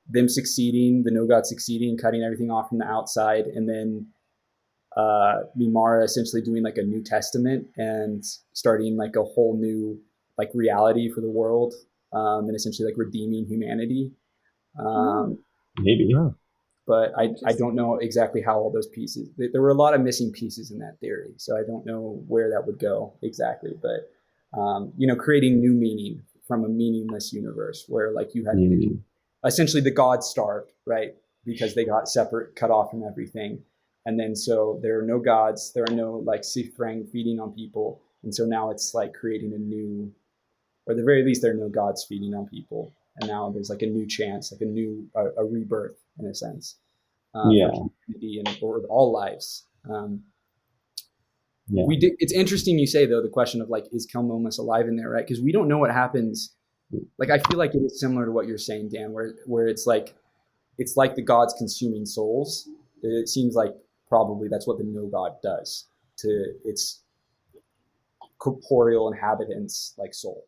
them succeeding, the no god succeeding, cutting everything off from the outside, and then Mimara essentially doing like a New Testament and starting like a whole new like reality for the world, and essentially like redeeming humanity. Maybe, yeah. But I don't know exactly how all those pieces. There were a lot of missing pieces in that theory, so I don't know where that would go exactly. But creating new meaning from a meaningless universe where like you had essentially the gods starved, right? Because they got separate, cut off from everything. And then so there are no gods, there are no like Sifrang feeding on people. And so now it's like creating a new, or at the very least, there are no gods feeding on people. And now there's like a new chance, like a rebirth in a sense. For humanity and for all lives. It's interesting you say though, the question of like, is Kellhus alive in there, right? Because we don't know what happens. Like, I feel like it is similar to what you're saying, Dan, where it's like the gods consuming souls. It seems like probably that's what the no god does to its corporeal inhabitants, like soul.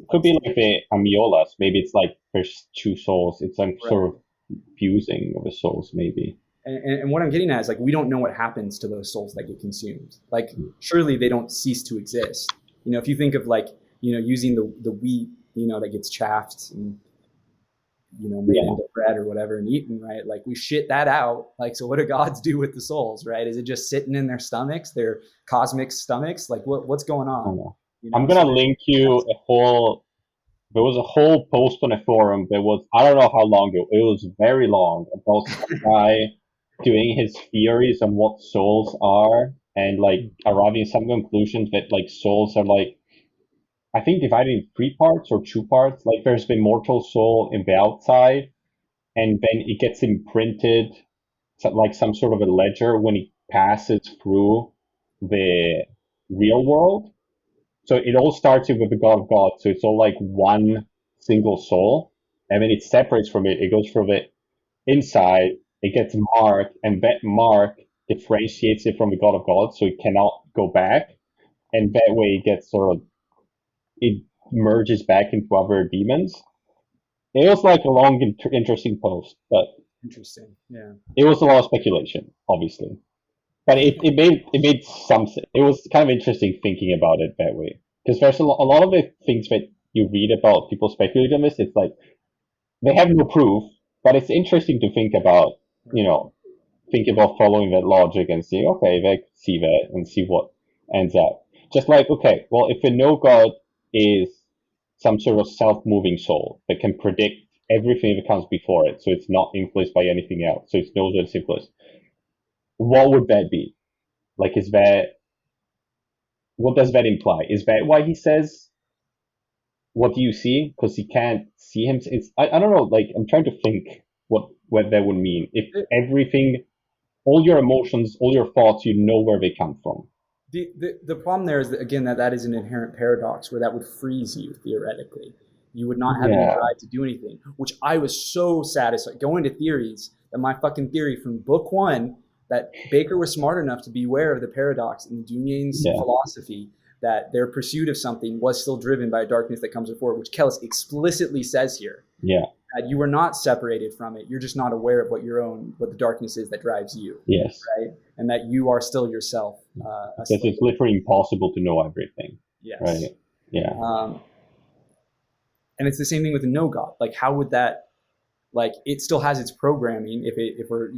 Could be like the Amiolas. Maybe it's like there's two souls. It's like sort of fusing of the souls, maybe. And what I'm getting at is like we don't know what happens to those souls that get consumed. Like surely they don't cease to exist. If you think of like using the wheat that gets chaffed and made into bread or whatever and eaten, right? Like we shit that out. Like, so what do gods do with the souls, right? Is it just sitting in their stomachs, their cosmic stomachs? Like what's going on? I'm gonna link you there was a whole post on a forum that was, I don't know how long ago, it was very long, about some guy doing his theories on what souls are and like arriving at some conclusions that like souls are like, I think divided in 3 parts or 2 parts. Like there's the mortal soul in the outside, and then it gets imprinted like some sort of a ledger when it passes through the real world. So it all starts with the God of gods. So it's all like one single soul, and then it separates from it. It goes from the inside, it gets marked, and that mark differentiates it from the God of gods, so it cannot go back. And that way it gets it merges back into other demons. It was like a long, interesting post, but interesting, yeah. It was a lot of speculation, obviously, but it made some sense. It was kind of interesting thinking about it that way, because there's a lot of the things that you read about people speculating on this. It's like they have no proof, but it's interesting to think about. Think about following that logic and seeing, okay, they see that and see what ends up. Just like, okay, well, if a no god is some sort of self-moving soul that can predict everything that comes before it, so it's not influenced by anything else, so it knows what it's influenced. What would that be? Like, what does that imply? Is that why he says, what do you see? Because he can't see him. I don't know, like, I'm trying to think what that would mean. If everything, all your emotions, all your thoughts, you know where they come from. The problem there is that, again, that is an inherent paradox where that would freeze you theoretically. You would not have any drive to do anything, which I was so satisfied going to theories that my fucking theory from book 1 that Bakker was smart enough to be aware of the paradox in Dunyain's philosophy that their pursuit of something was still driven by a darkness that comes before, which Kellhus explicitly says here. Yeah. You are not separated from it. You're just not aware of what the darkness is that drives you. Yes. Right. And that you are still yourself. Because it's literally impossible to know everything. Yes. Right. Yeah. And it's the same thing with the no God. Like, how would that, like, it still has its programming if we're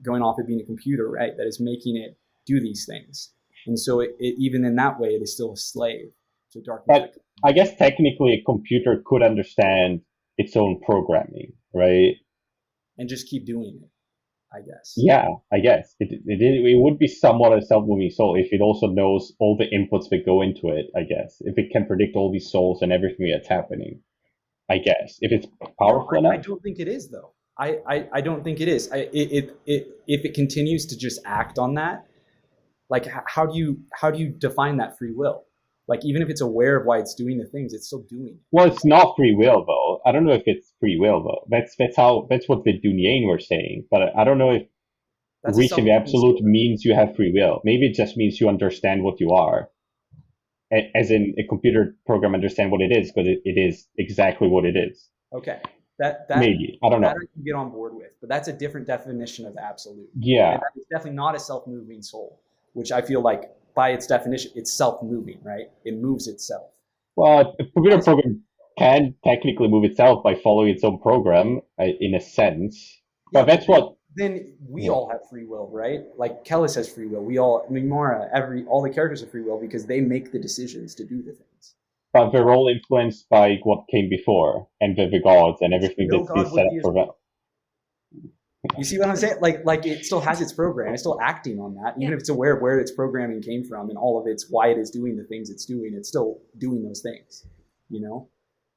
going off it being a computer, right? That is making it do these things. And so it even in that way, it is still a slave to darkness. But I guess technically a computer could understand its own programming, right? And just keep doing it, I guess. Yeah, I guess. It would be somewhat a self-moving soul if it also knows all the inputs that go into it, I guess. If it can predict all these souls and everything that's happening, I guess. If it's powerful enough. I don't think it is, though. I don't think it is. If it continues to just act on that, like, how do you define that free will? Like, even if it's aware of why it's doing the things, it's still doing it. Well, it's not free will, though. I don't know if it's free will, though. That's what the Dunyain were saying. But I don't know if reaching the absolute means you have free will. Maybe it just means you understand what you are. As in a computer program understand what it is, because it is exactly what it is. Okay. That maybe. I don't know. That I can get on board with. But that's a different definition of absolute. Yeah. And that is definitely not a self-moving soul, which I feel like by its definition, it's self-moving, right? It moves itself. Well, a computer program can technically move itself by following its own program, in a sense. But that's what... Then we all have free will, right? Like, Kellhus has free will. We all, Mimara, all the characters have free will because they make the decisions to do the things. But they're all influenced by what came before, and the gods and everything that's been set up for them. You see what I'm saying? Like it still has its program. It's still acting on that. Even if it's aware of where its programming came from and all of its why it is doing the things it's doing, it's still doing those things, you know?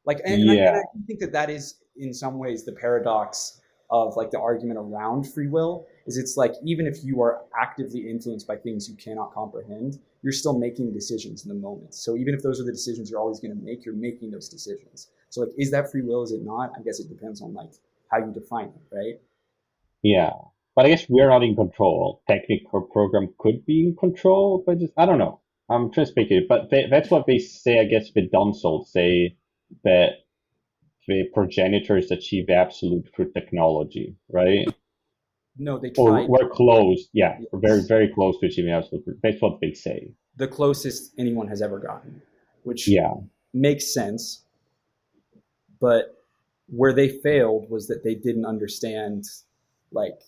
Like, and I think that is in some ways the paradox of like the argument around free will is it's like, even if you are actively influenced by things you cannot comprehend, you're still making decisions in the moment. So even if those are the decisions you're always going to make, you're making those decisions. So like, is that free will? Is it not? I guess it depends on like how you define it, right? Yeah, but I guess we're not in control. Technically, our program could be in control, but just, I don't know. I'm trying to speculate, but that's what they say, I guess, with Dunsalt, say that the progenitors achieve absolute through technology, right? No, they try. We're close, yeah. Yes. We're very, very close to achieving absolute. That's what they say. The closest anyone has ever gotten, which makes sense. But where they failed was that they didn't understand, like,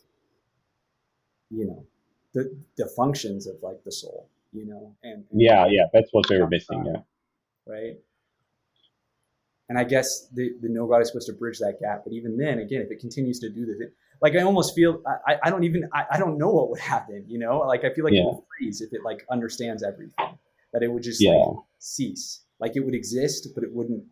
you know, the functions of like the soul, you know, and that's what they were missing, right. And I guess the no God is supposed to bridge that gap, but even then, again, if it continues to do the thing, like, I almost feel I don't know what would happen, you know, like I feel like it would freeze if it like understands everything, that it would just like cease, like it would exist, but it wouldn't.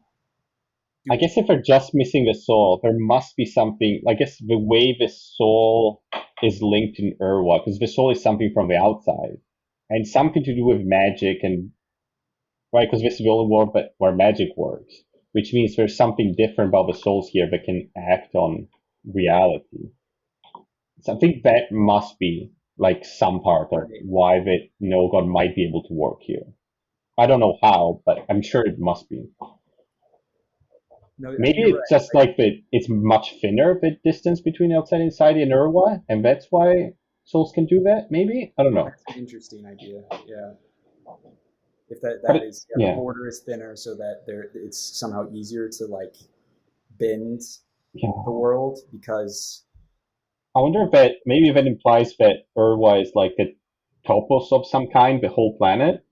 I guess if they're just missing the soul, there must be something. I guess the way the soul is linked in Urwa, because the soul is something from the outside, and something to do with magic, and right, because this is the only world where magic works, which means there's something different about the souls here that can act on reality. So I think that must be like some part of why the no God might be able to work here. I don't know how, but I'm sure it must be. No, maybe it's just like it's much thinner, the distance between outside and inside in Urwa, and that's why souls can do that, maybe? I don't know. That's an interesting idea, yeah. If that is, the border is thinner so that it's somehow easier to like bend the world, because... I wonder if that implies that Urwa is like a topos of some kind, the whole planet?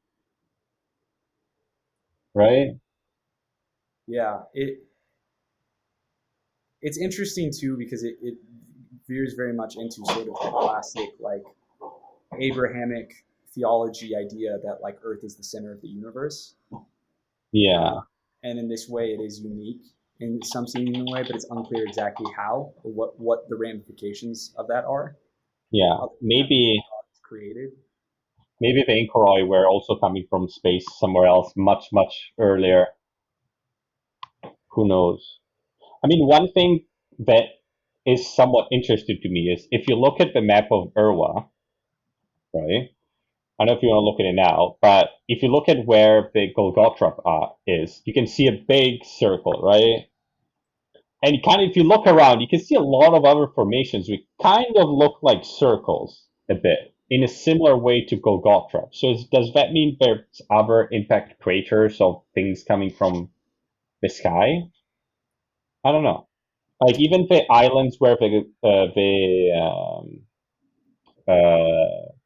Right? Yeah, it's interesting too because it veers very much into sort of the classic like Abrahamic theology idea that like Earth is the center of the universe. Yeah. And in this way, it is unique in some seeming way, but it's unclear exactly how or what the ramifications of that are. Yeah, maybe created. Maybe the Inkoroi were also coming from space somewhere else much, much earlier. Who knows? I mean, one thing that is somewhat interesting to me is if you look at the map of Urwa, right? I don't know if you want to look at it now, but if you look at where the Golgotha is, you can see a big circle, right? And if you look around, you can see a lot of other formations which kind of look like circles a bit, in a similar way to Golgotha. So does that mean there's other impact craters of things coming from the sky? I don't know. Like even the islands where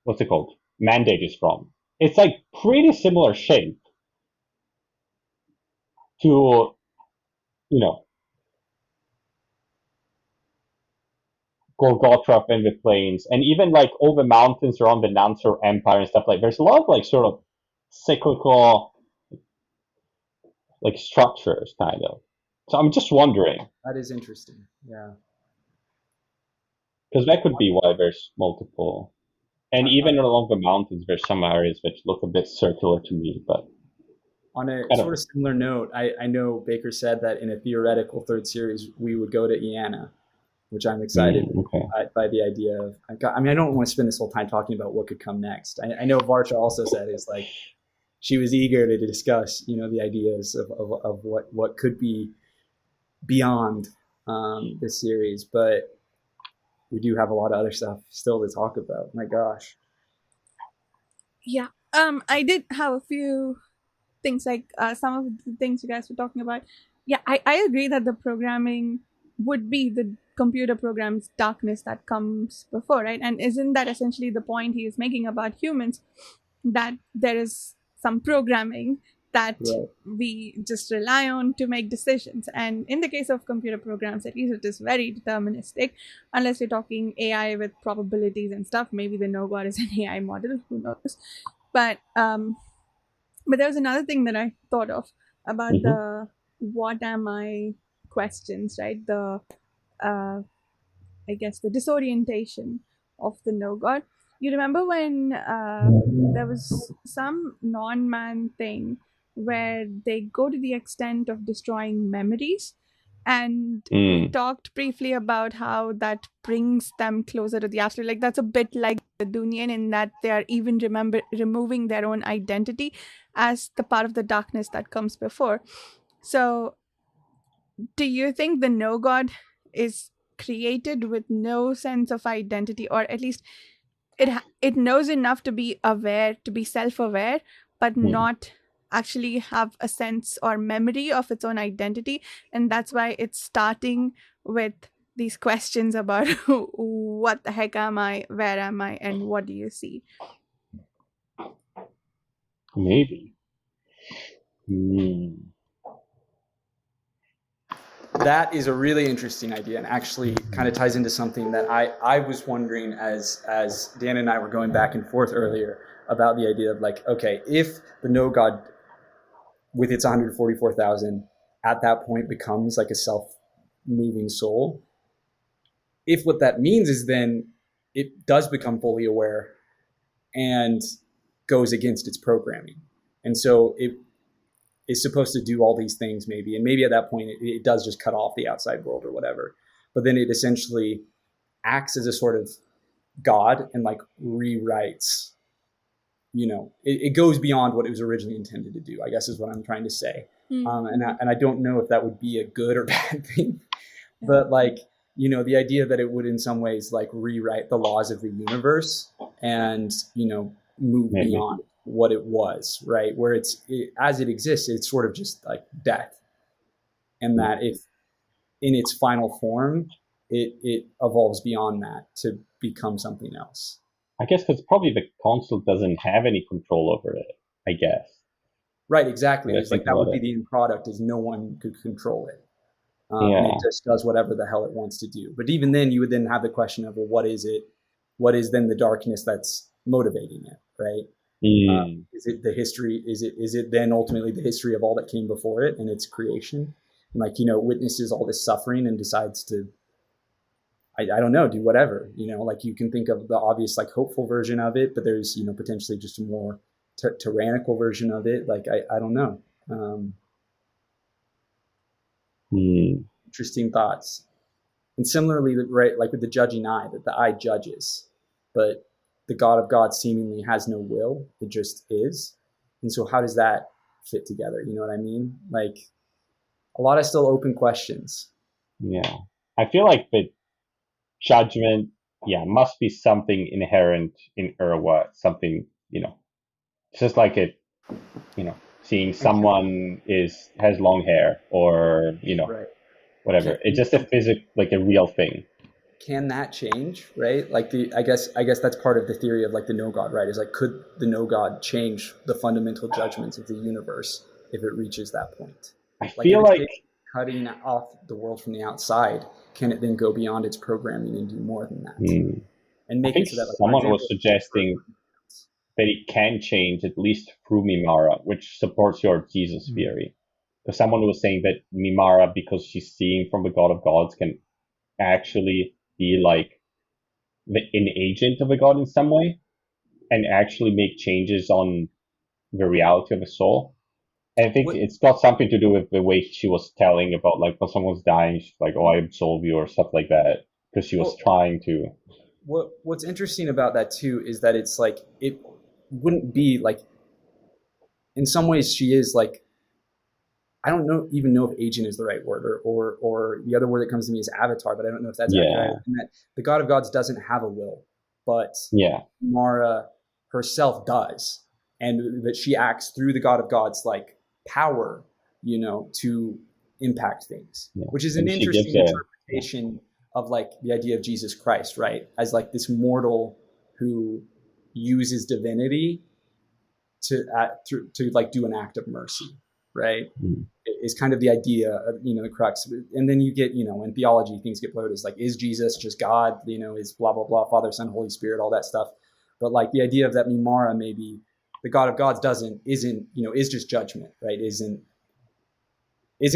what's it called? Mandate is from. It's like pretty similar shape to, you know, Golgotha and the plains, and even like all the mountains around the Nansur Empire and stuff like. There's a lot of like sort of cyclical like structures, kind of. So I'm just wondering, That is interesting. Yeah. because that could be why there's multiple. And even along the mountains, there's some areas which look a bit circular to me, but On a I don't sort of similar note, I know Bakker said that in a theoretical third series, we would go to Iana, which I'm excited okay. by the idea of. I mean, I don't want to spend this whole time talking about what could come next. I know Varsha also said is like she was eager to discuss, the ideas of what could be beyond this series, but we do have a lot of other stuff still to talk about. My gosh. Yeah. I did have a few things like some of the things you guys were talking about. Yeah, I agree that the programming would be the computer program's darkness that comes before, right? And isn't that essentially the point he is making about humans, that there is some programming that Right. we just rely on to make decisions? And in the case of computer programs, at least it is very deterministic, unless you're talking AI with probabilities and stuff. Maybe the no god is an AI model, who knows? But there was another thing that I thought of about the what am I questions, right? The I guess the disorientation of the no god. You remember when there was some non-man thing where they go to the extent of destroying memories, and we talked briefly about how that brings them closer to the absolute. Like that's a bit like the Dunyain, in that they are even removing their own identity as the part of the darkness that comes before. So do you think the no god is created with no sense of identity, or at least it knows enough to be aware, to be self-aware, but not actually have a sense or memory of its own identity, and that's why it's starting with these questions about what the heck am I, where am I, and what do you see? Maybe. That is a really interesting idea, and actually kind of ties into something that I was wondering as Dan and I were going back and forth earlier about the idea of like, okay, if the no god with its 144,000 at that point becomes like a self-moving soul, if what that means is then it does become fully aware and goes against its programming, and so it is supposed to do all these things maybe, and maybe at that point it does just cut off the outside world or whatever, but then it essentially acts as a sort of god and like rewrites, it goes beyond what it was originally intended to do, I guess is what I'm trying to say. And I don't know if that would be a good or bad thing, but like, the idea that it would in some ways like rewrite the laws of the universe and, move beyond what it was, right? Where as it exists, it's sort of just like death. And that if in its final form, it evolves beyond that to become something else. I guess because probably the console doesn't have any control over it, I guess. Right, exactly. It's like that would be the end product, is no one could control it. And it just does whatever the hell it wants to do. But even then, you would then have the question of, well, what is it? What is then the darkness that's motivating it, right? Is it the history? Is it then ultimately the history of all that came before it and its creation? And like, witnesses all this suffering and decides to, I don't know, do whatever, like you can think of the obvious, like hopeful version of it, but there's, potentially just a more tyrannical version of it. Like, I don't know. Interesting thoughts. And similarly, right, like with the judging eye, that the eye judges, but the God of gods seemingly has no will. It just is. And so how does that fit together? You know what I mean? Like a lot of still open questions. Yeah. I feel like the judgment, must be something inherent in Irwa, something, it's just like seeing someone has long hair or, Right. whatever. It's just like a real thing. Can that change, right? Like I guess that's part of the theory of like the no God, right? Is like, could the no God change the fundamental judgments of the universe if it reaches that point? I Like feel if like it's cutting off the world from the outside, can it then go beyond its programming and do more than that? And I make think it so that, like, for someone was example, suggesting that it can change at least through Mimara, which supports your Jesus theory. Because someone was saying that Mimara, because she's seeing from the God of Gods, can actually be like an agent of a god in some way and actually make changes on the reality of the soul. And I think it's got something to do with the way she was telling about like when someone's dying, she's like, "Oh, I absolve you" or stuff like that, because she was trying to. What's interesting about that too is that it's like it wouldn't be like, in some ways she is like, I don't even know if agent is the right word, or the other word that comes to me is avatar, but I don't know if that's accurate. And that the God of Gods doesn't have a will, but Mara herself does, and that she acts through the God of Gods like power, to impact things, which is an interesting interpretation of like the idea of Jesus Christ, right? As like this mortal who uses divinity to like do an act of mercy, right? Is kind of the idea of, the crux. And then you get, in theology, things get blurred. Is like, is Jesus just God? Is blah, blah, blah, Father, Son, Holy Spirit, all that stuff. But like the idea of that Mimara, maybe the God of Gods isn't, is just judgment, right? Isn't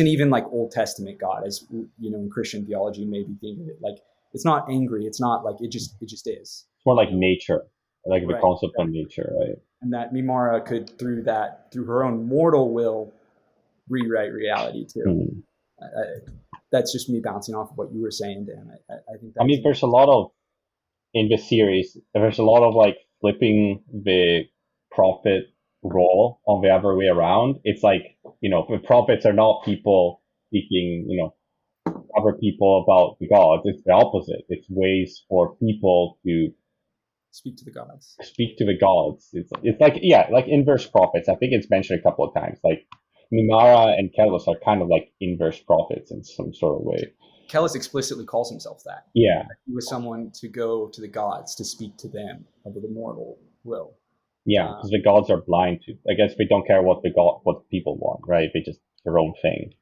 even like Old Testament God, as, in Christian theology, maybe think of it. Like, it's not angry. It's not like, it just is. It's more like nature, like the concept of nature, right? And that Mimara could, through her own mortal will, rewrite reality too. That's just me bouncing off of what you were saying, Dan. I think. There's a lot of in the series. There's a lot of like flipping the prophet role on the other way around. It's like, the prophets are not people speaking, other people about the gods. It's the opposite. It's ways for people to speak to the gods. It's like, like inverse prophets. I think it's mentioned a couple of times. Like Mimara and Kellhus are kind of like inverse prophets in some sort of way. Kellhus explicitly calls himself that. Yeah. He was someone to go to the gods to speak to them of the mortal will. Yeah, because the gods are blind to. I guess they don't care what people want, right? They just their own thing.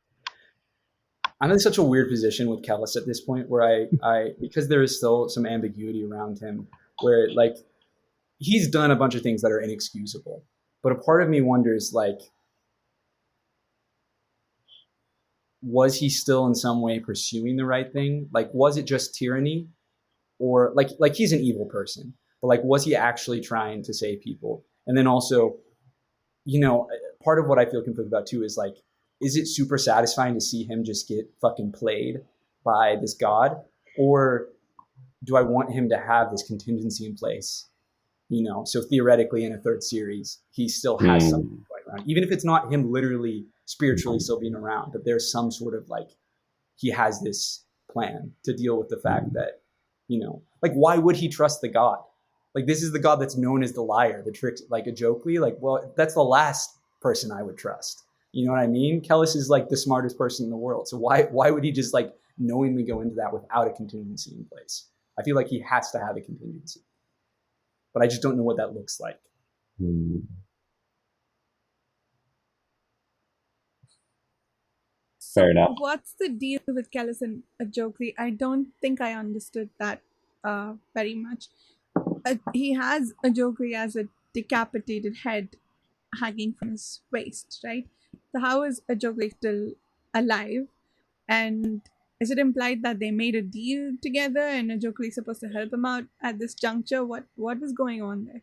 I'm in such a weird position with Kellhus at this point, where I because there is still some ambiguity around him, where like he's done a bunch of things that are inexcusable, but a part of me wonders, like, was he still in some way pursuing the right thing? Like, was it just tyranny? Or like he's an evil person, but like, was he actually trying to save people? And then also, part of what I feel conflicted about too is like, is it super satisfying to see him just get fucking played by this god? Or do I want him to have this contingency in place? So theoretically in a third series, he still has something going around, even if it's not him literally spiritually still being around, but there's some sort of like, he has this plan to deal with the fact that, like, why would he trust the god? Like, this is the god that's known as the liar, the trick, like a jokely, like, well, that's the last person I would trust. You know what I mean? Kellhus is like the smartest person in the world. So why would he just like knowingly go into that without a contingency in place? I feel like he has to have a contingency, but I just don't know what that looks like. Fair enough. What's the deal with Kellhus and Ajokli? I don't think I understood that very much. He has Ajokli as a decapitated head hanging from his waist, right? So how is Ajokli still alive? And is it implied that they made a deal together and Ajokli is supposed to help him out at this juncture? What was going on there?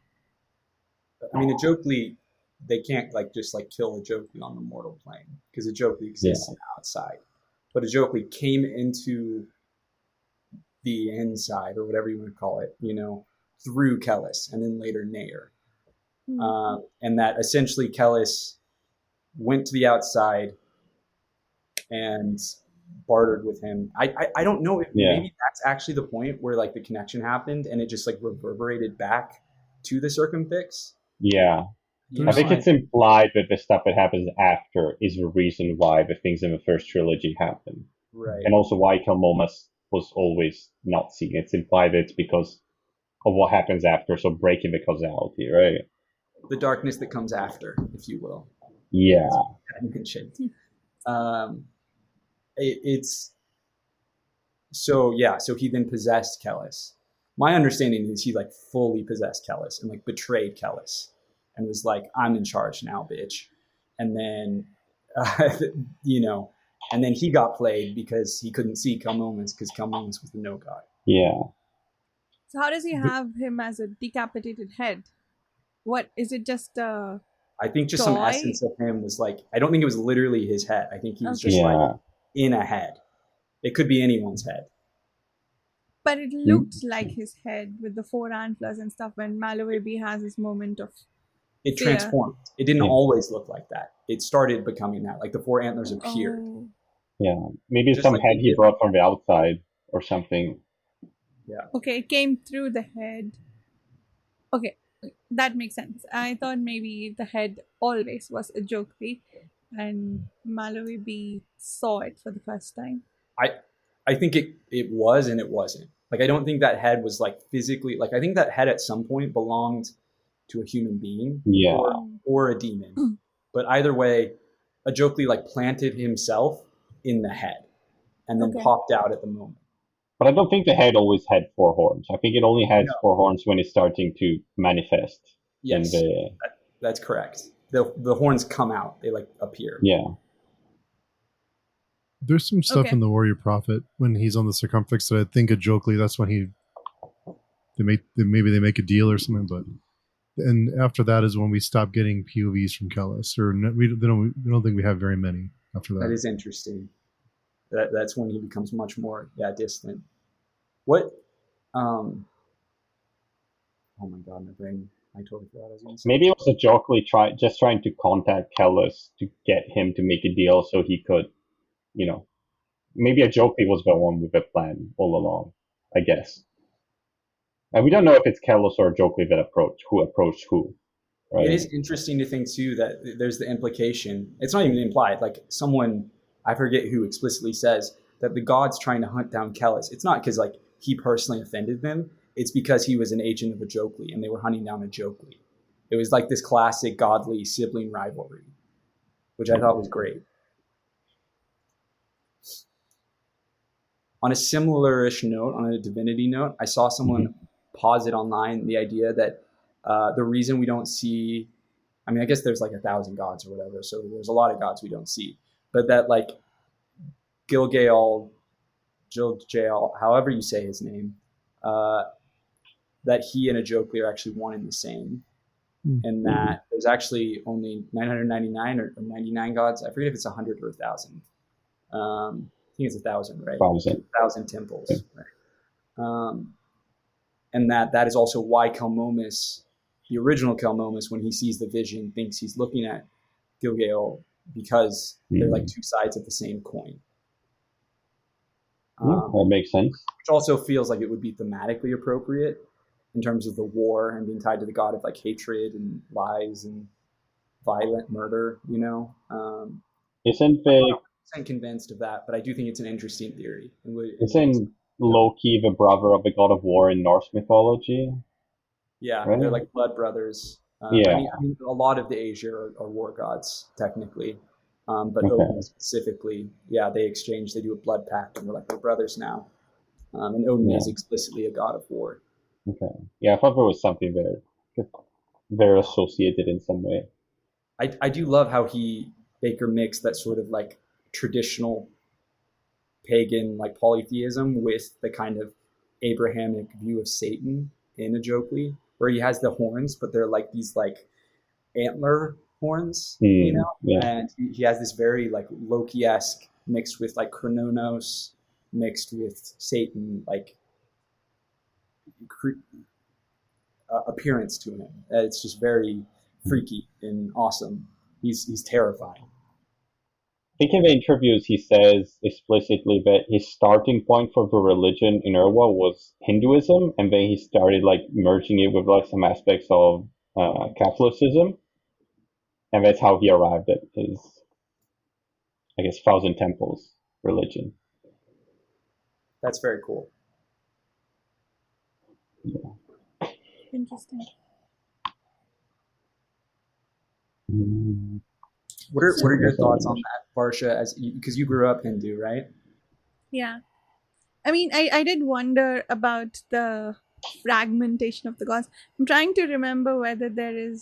I mean, Ajokli, they can't like just like kill Ajokli on the mortal plane, because Ajokli exists on the outside. But Ajokli came into the inside, or whatever you want to call it, through Kellhus and then later Nair. And that essentially Kellhus went to the outside and bartered with him. I don't know if Yeah. maybe that's actually the point where like the connection happened and it just like reverberated back to the circumfix. Yeah. You I know, think it's implied that the stuff that happens after is the reason why the things in the first trilogy happen. right. And also why Kelmomas was always not seen. It's implied that it's because of what happens after, so breaking the causality, right? The darkness that comes after, if you will. Yeah. You can shade. It's so yeah. So he then possessed Kellhus. My understanding is he like fully possessed Kellhus and like betrayed Kellhus and was like, "I'm in charge now, bitch." And then, you know, and then he got played because he couldn't see Kelmomas because Kelmomas was the no god. Yeah. So how does he have him as a decapitated head? What is it? Just a I think just some toy? essence of him was like, I don't think it was literally his head. I think he was just Yeah. like in a head. It could be anyone's head. But it looked like his head with the 4 antlers and stuff when Malawabi has his moment of It fear. transformed. It didn't Yeah. always look like that. It started becoming that. Like the 4 antlers appeared. Oh. Yeah. Maybe Just some like head he he did. brought from the outside or something. Okay, it came through the head. Okay, that makes sense. I thought maybe the head always was a Jokri and Malawabi saw it for the first time. I think it was and it wasn't. Like I don't think that head was like physically like I think that head at some point belonged to a human being Yeah. or a demon. But either way, a Jokli like planted himself in the head and then Okay. popped out at the moment. But I don't think the head always had 4 horns. I think it only has No. 4 horns when it's starting to manifest. Yes, In the, that's correct. The horns come out; they like appear. yeah. There's some stuff Okay. in the Warrior Prophet when he's on the circumfix that I think a Jokely. That's when maybe they make a deal or something. But and after that is when we stop getting POVs from Kellhus, or we don't think we have very many after that. That is interesting. That's when he becomes much more distant. What? Oh my god, my brain! I totally forgot I was going to say. Maybe it was a Jokely just trying to contact Kellhus to get him to make a deal so he could, you know, maybe a Jokely was the one with the plan all along, I guess. And we don't know if it's Kellhus or Jokely that approached who. Right? It is interesting to think too that there's the implication. It's not even implied. Like someone, I forget who, explicitly says that the gods trying to hunt down Kellhus. It's not because like he personally offended them. It's because he was an agent of a Jokely and they were hunting down a Jokely. It was like this classic godly sibling rivalry, which I thought was great. On a similar-ish note, on a divinity note, I saw someone posit online the idea that the reason we don't see, I mean, I guess there's like 1,000 gods or whatever, so there's a lot of gods we don't see, but that like Gilgael, however you say his name, that he and a Jokely are actually one and the same, and that there's actually only 999 or 99 gods. I forget if it's 100 or 1,000. I think it's 1,000, right? 1,000 temples. Right? And that is also why Kelmomas, the original Kelmomas, when he sees the vision, thinks he's looking at Gilgael because they're like two sides of the same coin. That makes sense. Which also feels like it would be thematically appropriate in terms of the war and being tied to the god of like hatred and lies and violent murder, you know? Isn't the... I'm convinced of that, but I do think it's an interesting theory. Isn't Loki the brother of the god of war in Norse mythology? Yeah, right? They're like blood brothers. Yeah. I mean, a lot of the Aesir are war gods, technically. But Odin specifically, they exchange, they do a blood pact, and we're brothers now. And Odin is explicitly a god of war. Okay. Yeah, I thought there was something there. They're associated in some way. I do love how Bakker mixed that sort of like traditional pagan like polytheism with the kind of Abrahamic view of Satan in a Jokely, where he has the horns, but they're like these like antler horns, you know? Yeah. And he has this very like Loki-esque mixed with like Chronos, mixed with Satan, like appearance to him. It's just very freaky and awesome. He's terrifying. think in the interviews he says explicitly that his starting point for the religion in Urwa was Hinduism, and then he started like merging it with like some aspects of Catholicism, and that's how he arrived at his, I guess, Thousand Temples religion. That's very cool. Interesting. What are your thoughts on that, Varsha? As because you grew up Hindu, right? Yeah. I mean, I did wonder about the fragmentation of the gods. I'm trying to remember whether there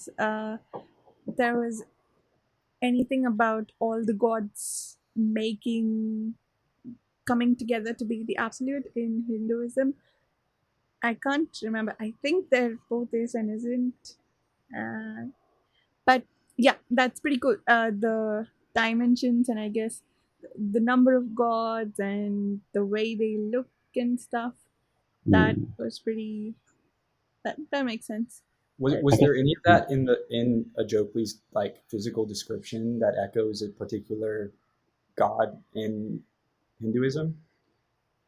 was anything about all the gods coming together to be the absolute in Hinduism. I can't remember. I think there both is and isn't. But yeah, that's pretty cool. The dimensions and I guess the number of gods and the way they look and stuff. That was pretty. That makes sense. Was there any of that in Ajokli's like physical description that echoes a particular god in Hinduism?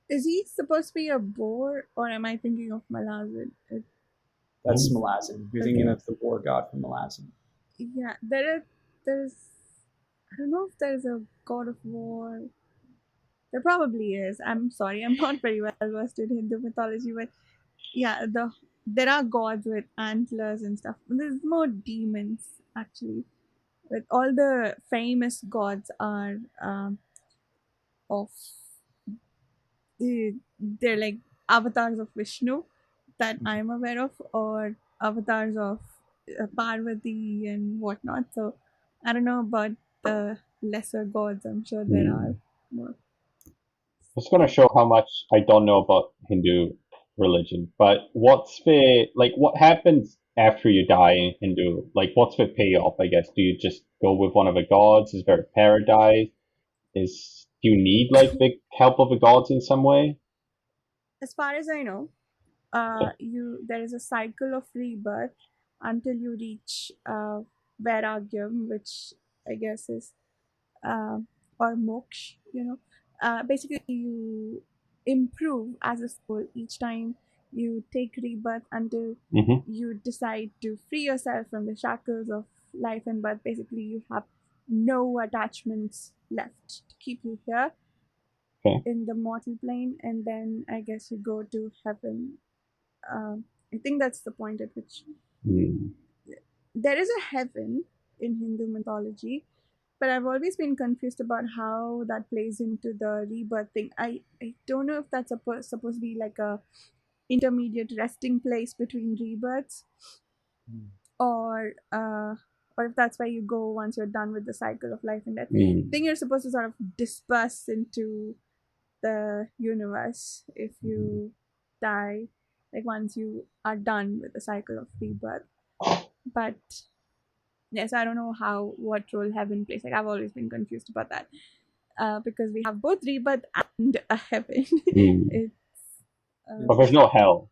Is he supposed to be a boar, or am I thinking of Malazan? That's Malazan. You're thinking of the war god from Malazan. Yeah, there's. I don't know if there's a god of war. There probably is. I'm sorry, I'm not very well versed in Hindu mythology, but yeah, there are gods with antlers and stuff. There's more demons actually. But all the famous gods are of they're like avatars of Vishnu that I'm aware of, or avatars of Parvati and whatnot. So I don't know about the lesser gods. I'm sure there are more. It's going to show how much I don't know about Hindu religion. But what happens after you die in Hindu? Like, what's the payoff, I guess? Do you just go with one of the gods? Is there a paradise? Do you need like the help of the gods in some way? As far as I know, there is a cycle of rebirth until you reach vairagyam, which I guess is or moksha. Basically you improve as a soul each time you take rebirth until you decide to free yourself from the shackles of life and birth. Basically, you have no attachments left to keep you here in the mortal plane, and then I guess you go to heaven. I think that's the point at which there is a heaven in Hindu mythology, but I've always been confused about how that plays into the rebirth thing. I don't know if that's supposed to be like a intermediate resting place between rebirths, or if that's where you go once you're done with the cycle of life and death. I think you're supposed to sort of disperse into the universe if you die, like once you are done with the cycle of rebirth. But yes, I don't know what role heaven plays. Like I've always been confused about that, because we have both rebirth and a heaven. But there's no hell.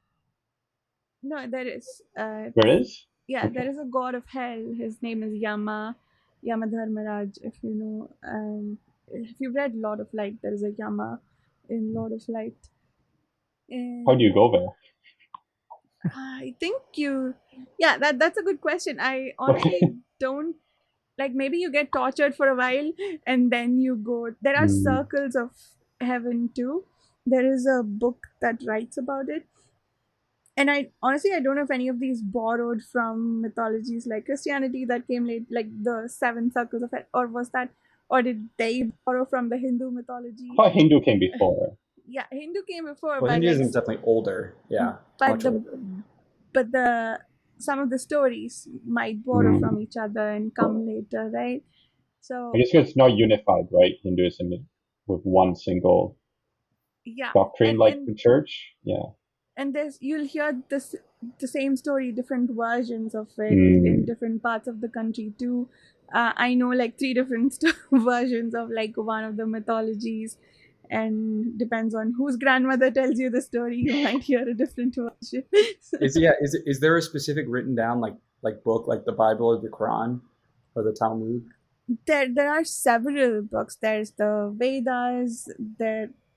No, there is. There is? Yeah, okay. There is a god of hell. His name is Yama Dharmaraj, if you know. If you've read Lord of Light, there is a Yama in Lord of Light. And how do you go there? I think that's a good question. I honestly don't, like, maybe you get tortured for a while and then you go. There are circles of heaven too. There is a book that writes about it. And I don't know if any of these borrowed from mythologies like Christianity that came late, like the 7 circles of hell, or did they borrow from the Hindu mythology? Oh, Hindu came before. Yeah, Hindu came before. Well, Hinduism is definitely older. Yeah, but some of the stories might borrow from each other and come later, right? So I guess it's not unified, right? Hinduism with one single doctrine, like the church. Yeah. And you'll hear the same story, different versions of it in different parts of the country too. I know like 3 different versions of like one of the mythologies, and depends on whose grandmother tells you the story, you might hear a different version. Is there a specific written down like book, like the Bible or the Quran or the Talmud? there are several books. There's the Vedas.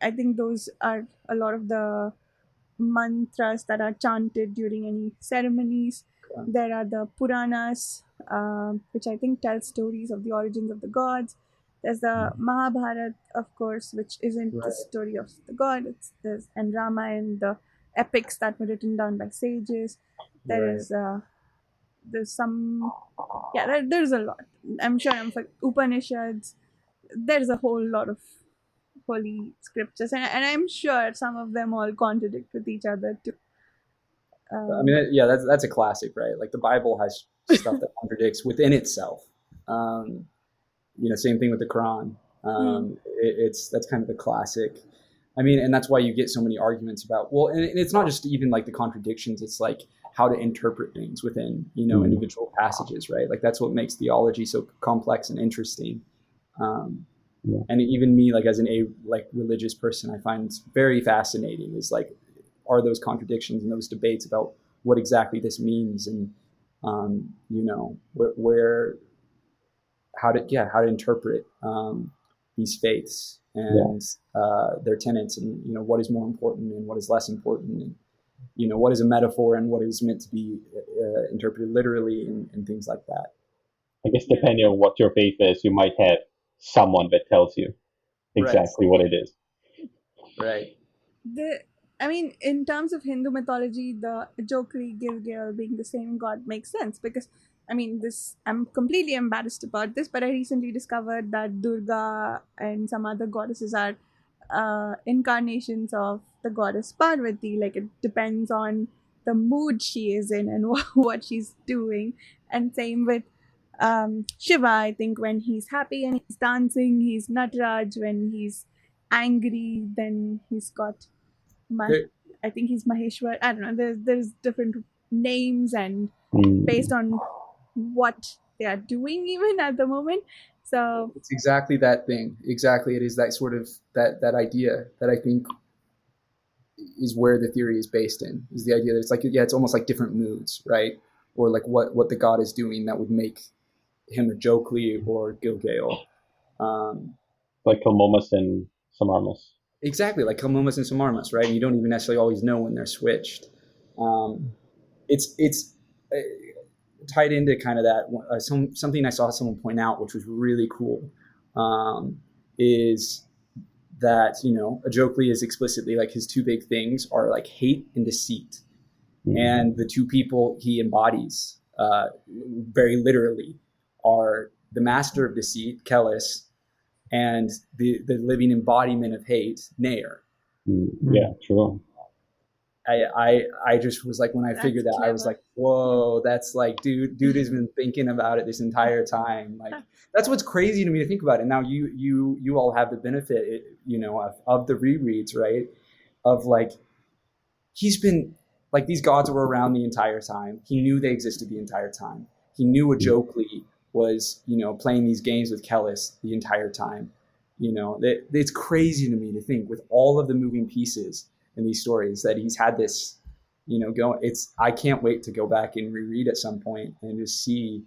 I think those are a lot of the mantras that are chanted during any ceremonies. Okay. There are the Puranas, which I think tell stories of the origins of the gods. There's the Mahabharata, of course, which isn't the Right. story of the god. And Ramayana, the epics that were written down by sages. Right. There's some, yeah, there's a lot. I'm sure Upanishads. There's a whole lot of holy scriptures, and I'm sure some of them all contradict with each other too. I mean, yeah, that's a classic, right? Like the Bible has stuff that contradicts within itself. Same thing with the Quran. That's kind of the classic. I mean, and that's why you get so many arguments about, well, and it's not just even like the contradictions, it's like how to interpret things within, individual passages, right? Like that's what makes theology so complex and interesting. And even me, like as an religious person, I find it's very fascinating is like, are those contradictions and those debates about what exactly this means and, how to interpret these faiths and their tenets, and what is more important and what is less important, and what is a metaphor and what is meant to be interpreted literally, and things like that. I guess depending on what your faith is, you might have someone that tells you exactly what it is. Right. I mean, in terms of Hindu mythology, the Jokri Gilgal being the same god makes sense because, I mean, I'm completely embarrassed about this, but I recently discovered that Durga and some other goddesses are incarnations of the goddess Parvati. Like, it depends on the mood she is in and what she's doing. And same with Shiva. I think when he's happy and he's dancing, he's Nataraj. When he's angry, then he's got I think he's Maheshwar. I don't know. There's different names and based on what they are doing even at the moment. So it's exactly that thing. Exactly, it is that sort of that idea that I think is where the theory is based in. Is the idea that it's like, it's almost like different moods, right? Or like what the god is doing that would make him a Jokli or Gilgal. Like Kalmomas and Samarmas. Exactly, like Kalmomas and Samarmas, right? And you don't even necessarily always know when they're switched. It's tied into kind of that. Something I saw someone point out, which was really cool, is that a Jokli is explicitly like his two big things are like hate and deceit, and the two people he embodies, very literally, are the master of deceit, Kellhus, and the living embodiment of hate, Nair. Yeah, true. I just was like, when I figured that, I was like, whoa, that's like, dude has been thinking about it this entire time. Like, that's what's crazy to me to think about it. Now you all have the benefit, of the rereads, right? Of like, he's been like, these gods were around the entire time. He knew they existed the entire time. He knew a Jokli was, playing these games with Kellhus the entire time. It's crazy to me to think, with all of the moving pieces in these stories, that he's had this, I can't wait to go back and reread at some point and just see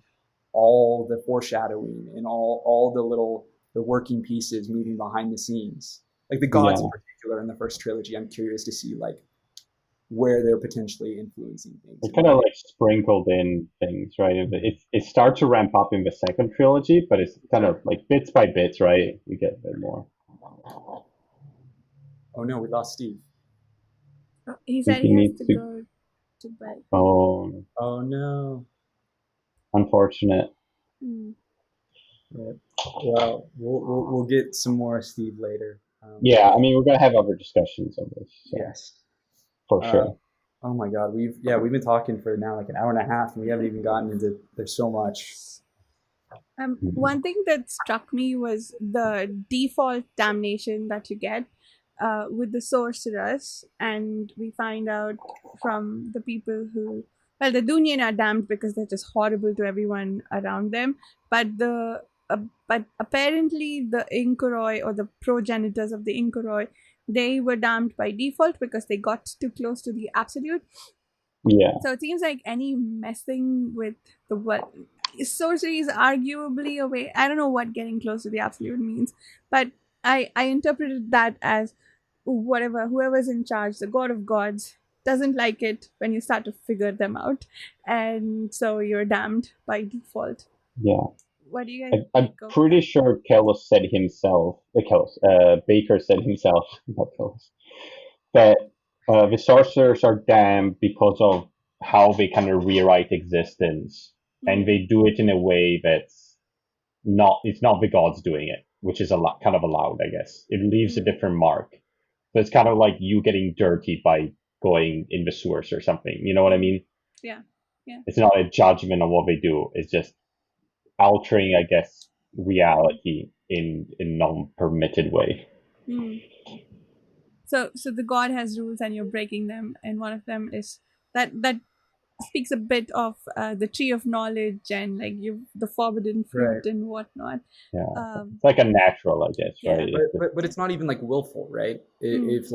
all the foreshadowing and all the working pieces moving behind the scenes. Like the gods in particular in the first trilogy, I'm curious to see like where they're potentially influencing things. It's kind of like sprinkled in things, right? It starts to ramp up in the second trilogy, but it's kind of like bits by bits, right? You get a bit more. Oh no, we lost Steve. He said he has to go to bed. Oh no. Unfortunate. Right. Well, we'll get some more Steve later. Yeah, I mean, we're gonna have other discussions on this. So. Yes. For sure. Oh my God, we've been talking for now like an hour and a half, and we haven't even gotten into. There's so much. One thing that struck me was the default damnation that you get with the sorcerers, and we find out from the people who, well, the Dunyain are damned because they're just horrible to everyone around them, but apparently the Inkuroi, or the progenitors of the Inkuroi, they were damned by default because they got too close to the absolute. Yeah. So it seems like any messing with the sorcery is arguably a way. I don't know what getting close to the absolute means, but I interpreted that as whoever's in charge, the god of gods, doesn't like it when you start to figure them out, and so you're damned by default. Yeah. What do you guys I'm think of pretty that? sure Kellhus said himself, Bakker said himself, not Kellhus, that the sorcerers are damned because of how they kind of rewrite existence, and they do it in a way that's it's not the gods doing it, which is kind of allowed, I guess. It leaves a different mark. So it's kind of like you getting dirty by going in the sewers or something. You know what I mean? Yeah. Yeah. It's not a judgment on what they do. It's just altering, I guess, reality in a non-permitted way. So the god has rules and you're breaking them, and one of them is that speaks a bit of the tree of knowledge and like the forbidden fruit and whatnot. Yeah, it's like a natural, I guess, Yeah. right? But it's not even like willful, right? If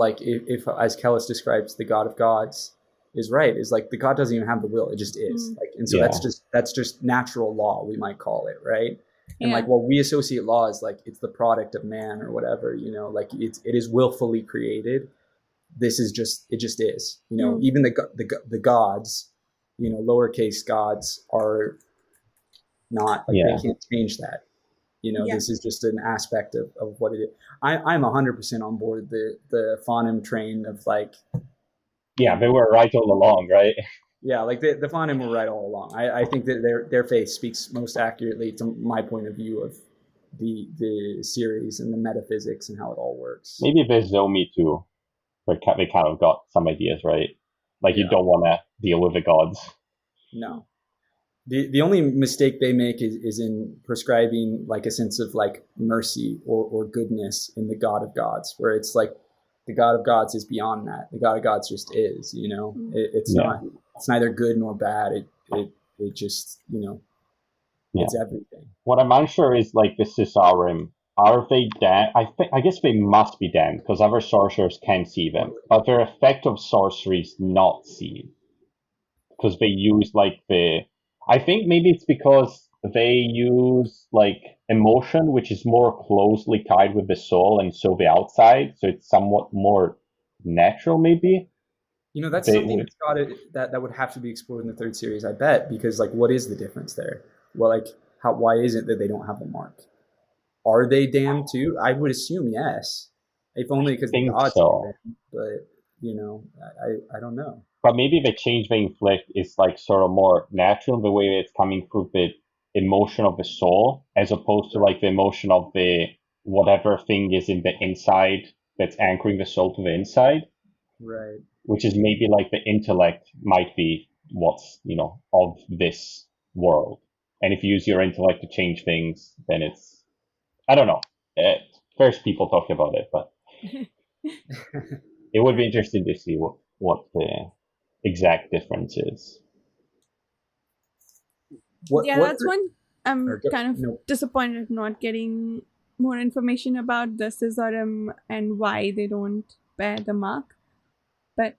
as Kellhus describes the god of gods is right, is like the god doesn't even have the will, it just is. Like, and so that's just natural law, we might call it, right? And like what we associate law is like it's the product of man or whatever, you know, like it is willfully created. This is just, it just is, you know. Even the gods, you know, lowercase gods are not like they can't change that. You know, this is just an aspect of what it is. I'm 100% on board the Fonim train of like. Yeah, they were right all along, right? Yeah, like the Fonim were right all along. I think that their faith speaks most accurately to my point of view of the series and the metaphysics and how it all works. Maybe there's Zomi too. They kind of got some ideas, right? Like you don't want to deal with the gods. No. The only mistake they make is in prescribing like a sense of like mercy or goodness in the God of gods, where it's like the God of gods is beyond that. The God of gods just is, you know. It's not. It's neither good nor bad. It just, you know, it's everything. What I'm unsure is like the Cisarim. Are they damned? I guess they must be damned because other sorcerers can see them, but their effect of sorcery is not seen because they use like I think maybe it's because they use like emotion, which is more closely tied with the soul, and so the outside, so it's somewhat more natural, maybe. You know, that's something that would have to be explored in the third series, I bet, because like, what is the difference there? Well, like, why is it that they don't have a mark? Are they damned too? I would assume yes, if only because the gods are them. But you know, I don't know. But maybe the change they inflict is like sort of more natural, the way it's coming through the emotion of the soul, as opposed to like the emotion of the whatever thing is in the inside that's anchoring the soul to the inside. Right. Which is maybe like the intellect might be what's, you know, of this world. And if you use your intellect to change things, then it's, I don't know. There's people talking about it, but it would be interesting to see what the exact difference is. That's one I'm kind of disappointed not getting more information about the Cisarim and why they don't bear the mark. But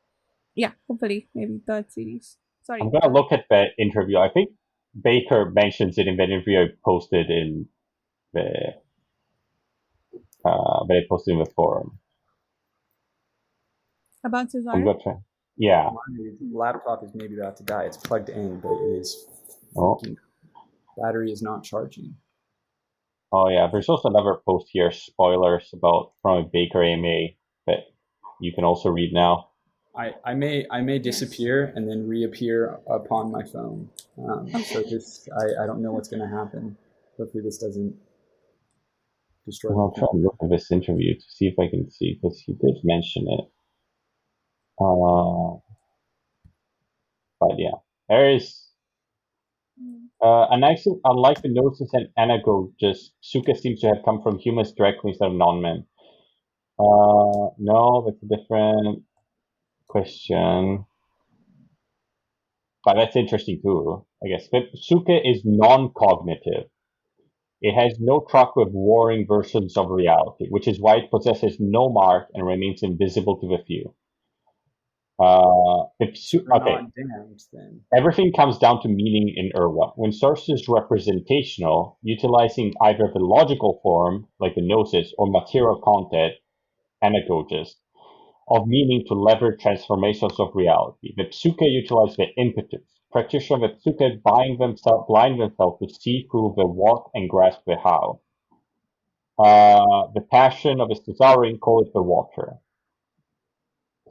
yeah, hopefully maybe third series. Sorry. I'm gonna look at that interview. I think Bakker mentions it in that interview I posted in the forum. About Cisarim? Yeah. My laptop is maybe about to die. It's plugged in, but it is battery is not charging. Oh yeah, there's also another post here, spoilers from a Bakker AMA that you can also read now. I may disappear and then reappear upon my phone. So just I don't know what's going to happen. Hopefully this doesn't destroy. I'll try and look at this interview to see if I can see, because he did mention it. But yeah, there is unlike the Gnosis and Anagogus, Suka seems to have come from humans directly instead of non-men. No, that's a different question. But that's interesting too, I guess. But Suka is non-cognitive. It has no truck with warring versions of reality, which is why it possesses no mark and remains invisible to the few. Okay. Not damned, then. Everything comes down to meaning in Irwa. When source is representational, utilizing either the logical form, like the gnosis, or material content, anagoges, of meaning to lever transformations of reality. The psuke utilize the impetus. Practitioners of the psuke blind themselves to see through the what and grasp the how. The passion of a Caesarean call it the water.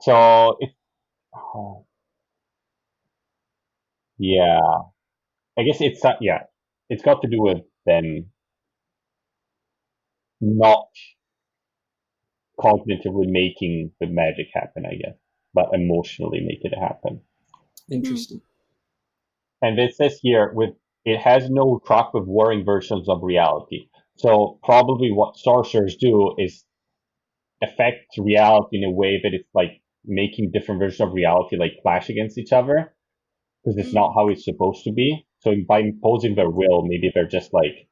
So it's yeah. I guess it's it's got to do with them not cognitively making the magic happen, I guess, but emotionally make it happen. Interesting. And it says here it has no track with warring versions of reality. So probably what sorcerers do is affect reality in a way that it's like making different versions of reality like clash against each other because it's not how it's supposed to be. So by imposing their will, maybe they're just like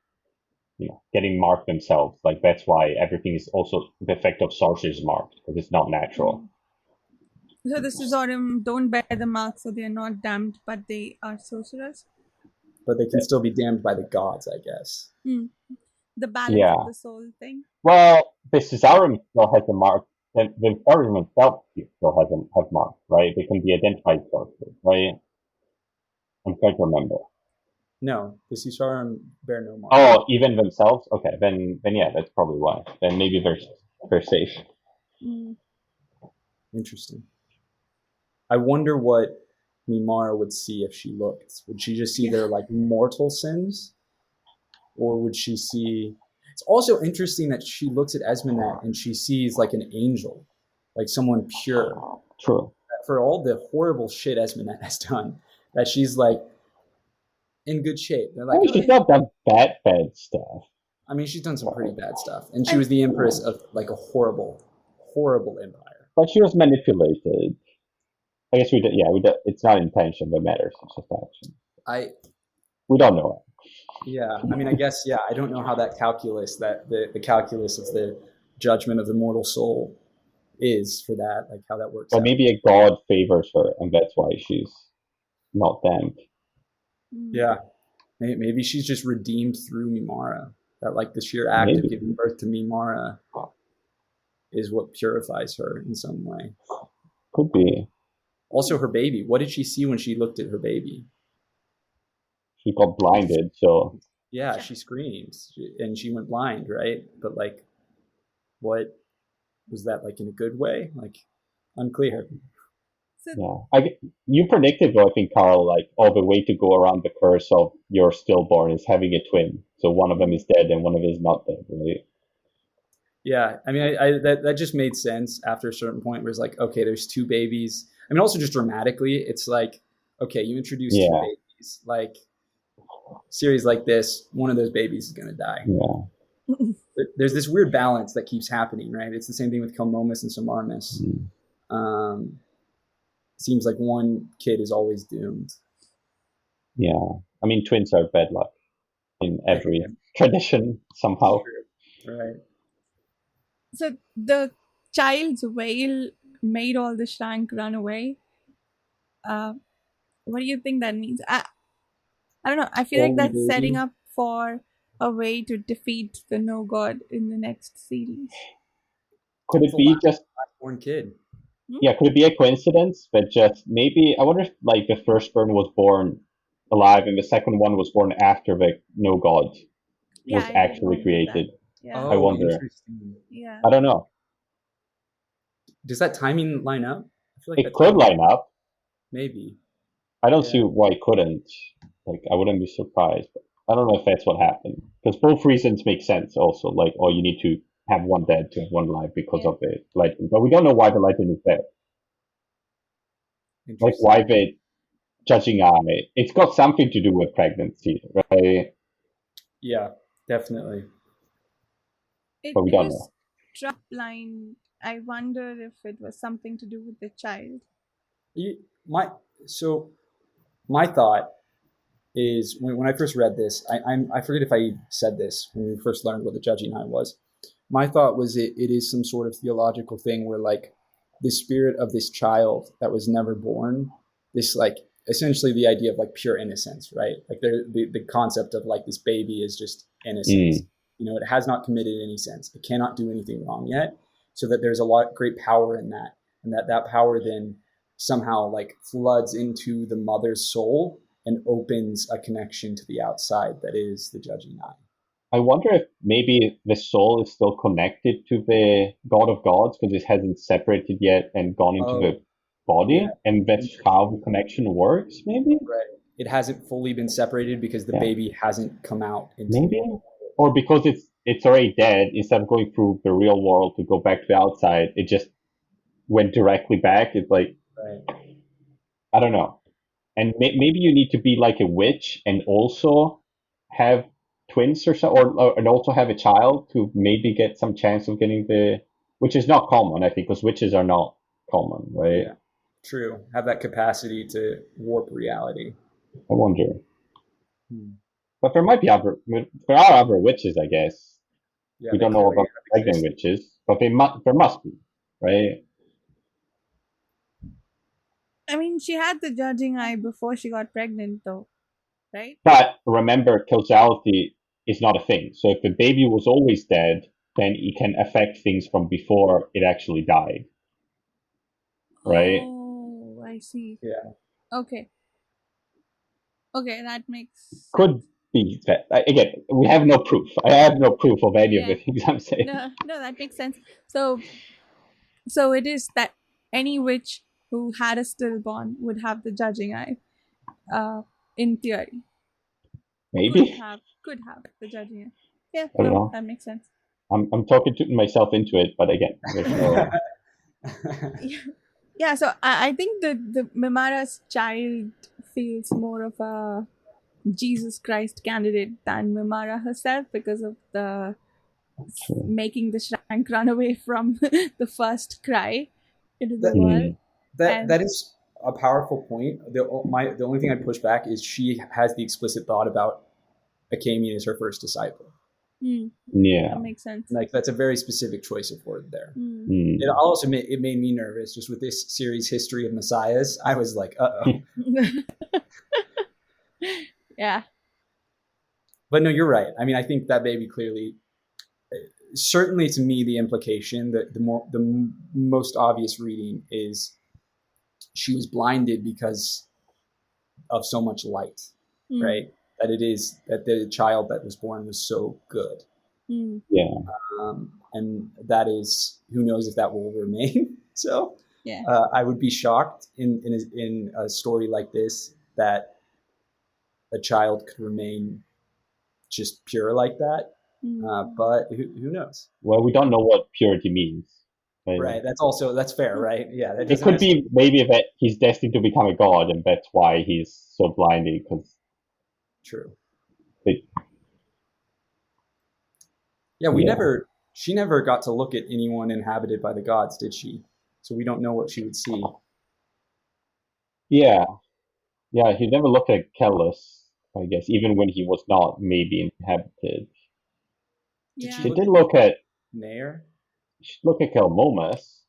getting marked themselves. Like that's why everything is also the effect of sorcery is marked because it's not natural. So the Caesareum don't bear the mark, so they are not damned, but they are sorcerers. But they can still be damned by the gods, I guess. The balance of the soul thing. Well, the Caesareum still has a mark. The Caesareum itself still have marks, right? They can be identified sorcerers, right? I'm trying to remember. No, the Caesareum bear no mark. Oh, even themselves? Okay, then yeah, that's probably why. Then maybe they're safe. Interesting. I wonder what Mimara would see if she looked. Would she just see their like mortal sins? Or would she see... It's also interesting that she looks at Esmenet and she sees like an angel, like someone pure. True. For all the horrible shit Esmenet has done, that she's like in good shape. They're like, she's not done bad stuff. I mean, she's done some pretty bad stuff. And she was the empress of like a horrible, horrible empire. But she was manipulated. I guess we did. Yeah, it's not intention that matters. It's just action. We don't know it. Yeah, I mean, I guess, I don't know how that calculus, that the calculus of the judgment of the mortal soul is for that, like how that works. Or maybe a god favors her, and that's why she's not damned. Yeah, maybe she's just redeemed through Mimara. That like the sheer act of giving birth to Mimara is what purifies her in some way. Could be. Also, her baby. What did she see when she looked at her baby? She got blinded, so... Yeah, she screamed, and she went blind, right? But, like, what... Was that, like, in a good way? Like, unclear. Yeah. You predicted, though, I think, Carl, like, the way to go around the curse of your stillborn is having a twin. So one of them is dead and one of them is not dead, right? Yeah, I mean, that just made sense after a certain point where it's like, okay, there's two babies. I mean, also just dramatically, it's like, okay, you introduce two babies. Like, series like this, one of those babies is going to die. Yeah. There's this weird balance that keeps happening, right? It's the same thing with Kelmomus and Somarmus. Seems like one kid is always doomed. Yeah. I mean, twins are bad luck in every tradition somehow. Right. So the child's wail made all the Shrank run away. What do you think that means? I don't know. I feel like that's setting up for a way to defeat the No God in the next series. Could it be just born kid? Yeah, could it be a coincidence? But just maybe I wonder if like the firstborn was born alive and the second one was born after the No God was actually created. Yeah. Oh, I wonder. Yeah. I don't know. Does that timing line up? I feel like it could line up. Maybe. I don't see why it couldn't. Like, I wouldn't be surprised. But I don't know if that's what happened. Because both reasons make sense also. Like, you need to have one dead to have one alive because of the legend. But we don't know why the legend is there. Like, why the judging eye. It's got something to do with pregnancy, right? Yeah, definitely. But we don't know. Struck blind. I wonder if it was something to do with the child. My thought is when I first read this, I forget if I said this when we first learned what the judging eye was. My thought was it is some sort of theological thing where like the spirit of this child that was never born, this like essentially the idea of like pure innocence, right? Like the concept of like this baby is just innocence. You know, it has not committed any sins. It cannot do anything wrong yet. So that there's a lot great power in that, and that power then somehow like floods into the mother's soul and opens a connection to the outside that is the judging eye. I wonder if maybe the soul is still connected to the God of Gods because it hasn't separated yet and gone into the body, and that's how the connection works, maybe? Right. It hasn't fully been separated because the baby hasn't come out. Maybe? Or because it's already dead, instead of going through the real world to go back to the outside, it just went directly back. It's like, I don't know. And maybe you need to be like a witch and also have twins or so, and also have a child to maybe get some chance of getting which is not common, I think, because witches are not common, right? Yeah. True. Have that capacity to warp reality. I wonder. But there are other witches, I guess. Yeah, we don't know about pregnant witches, but there must be, right? I mean, she had the judging eye before she got pregnant, though, right? But remember, causality is not a thing. So if the baby was always dead, then it can affect things from before it actually died, right? Oh, I see. Yeah. Okay, that makes sense. Could be that. Again, we have no proof. I have no proof of any of the things I'm saying. No, that makes sense. So it is that any witch who had a stillborn would have the judging eye, in theory. Maybe. Could have the judging eye. Yeah, I don't know. That makes sense. I'm talking to myself into it, but again, there's no... Yeah, so I think the Mimara's child feels more of a Jesus Christ candidate than Mimara herself because of the making the Shrank run away from the first cry into the world. That is a powerful point. The only thing I'd push back is she has the explicit thought about Akamian as her first disciple. Yeah, that makes sense. Like that's a very specific choice of word there. It also it made me nervous just with this series history of messiahs. I was like, Yeah. But no, you're right. I mean, I think that baby clearly, certainly to me, the implication that the most obvious reading is she was blinded because of so much light, right? That it is that the child that was born was so good. Yeah. And that is, who knows if that will remain. So I would be shocked in a story like this that a child could remain just pure like that. But who knows? Well, we don't know what purity means. Right. That's fair, right? Yeah. It could be maybe that he's destined to become a god, and that's why he's so blinded. Because true. She never got to look at anyone inhabited by the gods, did she? So we don't know what she would see. Yeah, he never looked at Kellhus, I guess, even when he was not maybe inhabited. She did look at Nair. She looked at Kellhus.